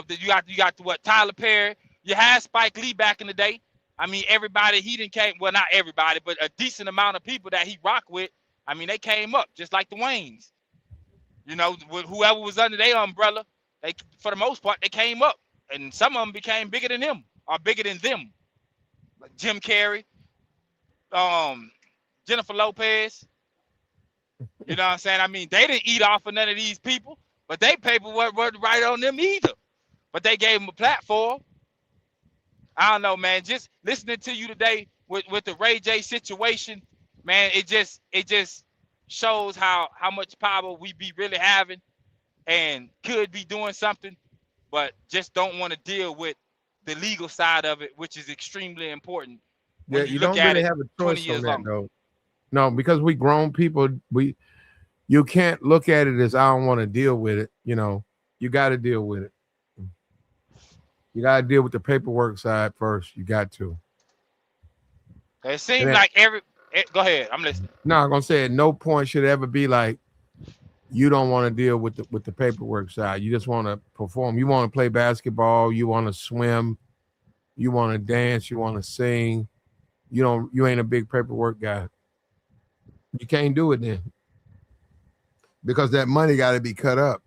you got what, Tyler Perry? You had Spike Lee back in the day. I mean, everybody he didn't came. Well, not everybody, but a decent amount of people that he rocked with. I mean, they came up just like the Waynes. You know, whoever was under their umbrella, they, for the most part, they came up, and some of them became bigger than him or bigger than them. Like Jim Carrey, Jennifer Lopez. You know what I'm saying? I mean, they didn't eat off of none of these people, but they paperwork wasn't right on them either. But they gave them a platform. I don't know, man. Just listening to you today with the Ray J situation, man, it just shows how much power we be really having and could be doing something, but just don't want to deal with the legal side of it, which is extremely important. Yeah, you don't really have a choice on that, though. No, because we grown people, you can't look at it as I don't want to deal with it. You know, you got to deal with it. You got to deal with the paperwork side first. You got to. It seems like go ahead. I'm listening. No, I'm gonna say at no point should it ever be like you don't want to deal with the paperwork side. You just want to perform. You want to play basketball. You want to swim. You want to dance. You want to sing. You ain't a big paperwork guy. You can't do it then because that money got to be cut up.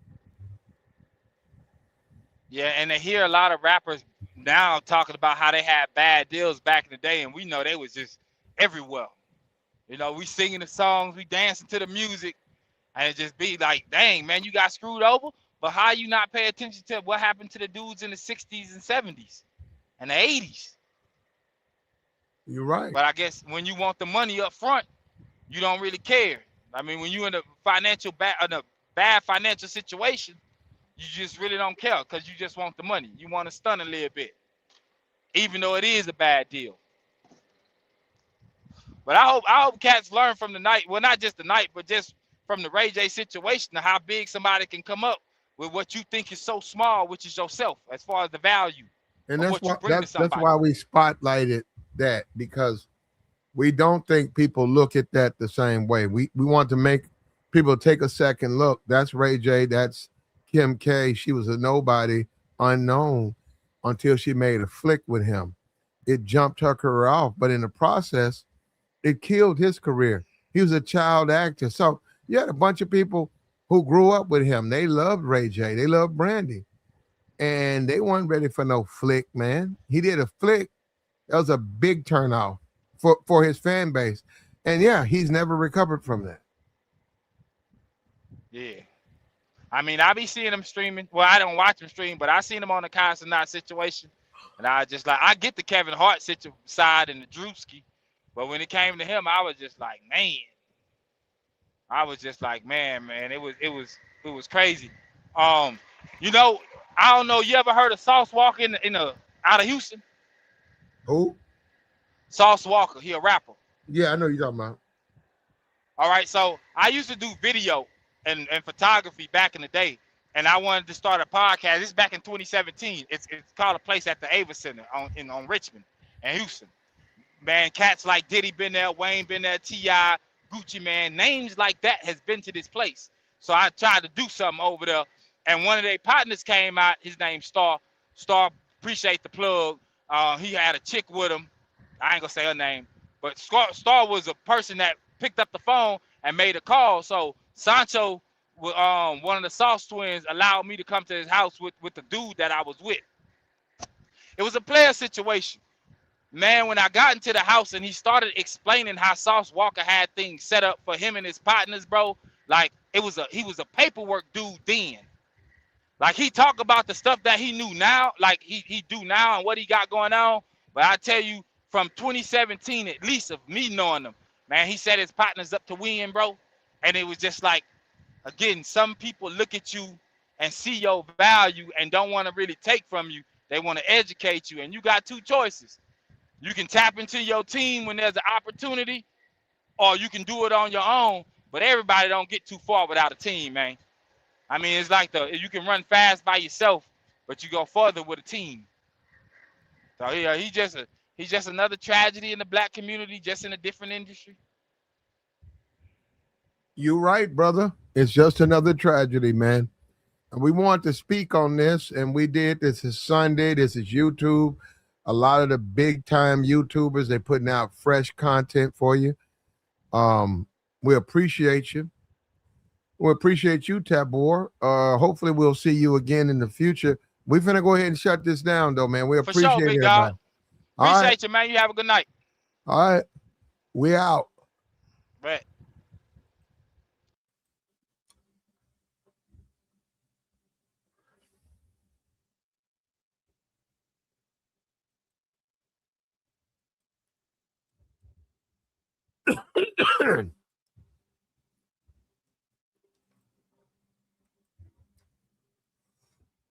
Yeah, and I hear a lot of rappers now talking about how they had bad deals back in the day, and we know they was just everywhere. You know, we singing the songs, we dancing to the music, and it just be like, dang, man, you got screwed over. But how you not pay attention to what happened to the dudes in the 60s and 70s and the 80s? You're right. But I guess when you want the money up front, you don't really care. I mean, when you're in a bad financial situation, you just really don't care because you just want the money. You want to stun a little bit, even though it is a bad deal. But I hope cats learn from the night. Well, not just the night, but just from the Ray J situation, how big somebody can come up with what you think is so small, which is yourself, as far as the value And of that's what you why bring to somebody. that's why we spotlighted that, because we don't think people look at that the same way. We want to make people take a second look. That's Ray J. That's Kim K. She was a nobody, unknown, until she made a flick with him. It jumped her career off, but in the process, it killed his career. He was a child actor. So you had a bunch of people who grew up with him. They loved Ray J. They loved Brandy. And they weren't ready for no flick, man. He did a flick. That was a big turnoff for his fan base. And yeah, he's never recovered from that. Yeah. I mean, I be seeing him streaming. Well, I don't watch him stream, but I seen him on the Constantine situation. And I just like, I get the Kevin Hart side and the Drewski. But when it came to him, I was just like, man. I was just like, man, it was crazy. You know, I don't know, you ever heard of Sauce Walker out of Houston? Who? Sauce Walker, he a rapper. Yeah, I know you're talking about. All right, so I used to do video and photography back in the day, and I wanted to start a podcast. This is back in 2017. It's called A Place at the Ava Center on Richmond and Houston. Man, cats like Diddy been there, Wayne been there, T.I., Gucci Man, names like that has been to this place. So I tried to do something over there, and one of their partners came out. His name's Star. Star, appreciate the plug. He had a chick with him. I ain't gonna say her name, but Star was a person that picked up the phone and made a call. So Sancho, one of the Sauce twins, allowed me to come to his house with the dude that I was with. It was a player situation. Man, when I got into the house and he started explaining how Sauce Walker had things set up for him and his partners, bro, like he was a paperwork dude then. Like he talked about the stuff that he knew now, like he do now and what he got going on. But I tell you, from 2017, at least of me knowing him, man, he set his partners up to win, bro. And it was just like, again, some people look at you and see your value and don't want to really take from you. They want to educate you. And you got two choices. You can tap into your team when there's an opportunity, or you can do it on your own. But everybody don't get too far without a team, man. I mean, it's like you can run fast by yourself, but you go further with a team. So yeah, he's just another tragedy in the black community, just in a different industry. You're right, brother. It's just another tragedy, man. And we want to speak on this, and we did. This is Sunday. This is YouTube. A lot of the big time YouTubers, they're putting out fresh content for you. We appreciate you. We appreciate you, Tabor. Hopefully we'll see you again in the future. We're finna go ahead and shut this down, though, man. We appreciate it, big dog. Appreciate you, man. You have a good night. All right. We out. Right.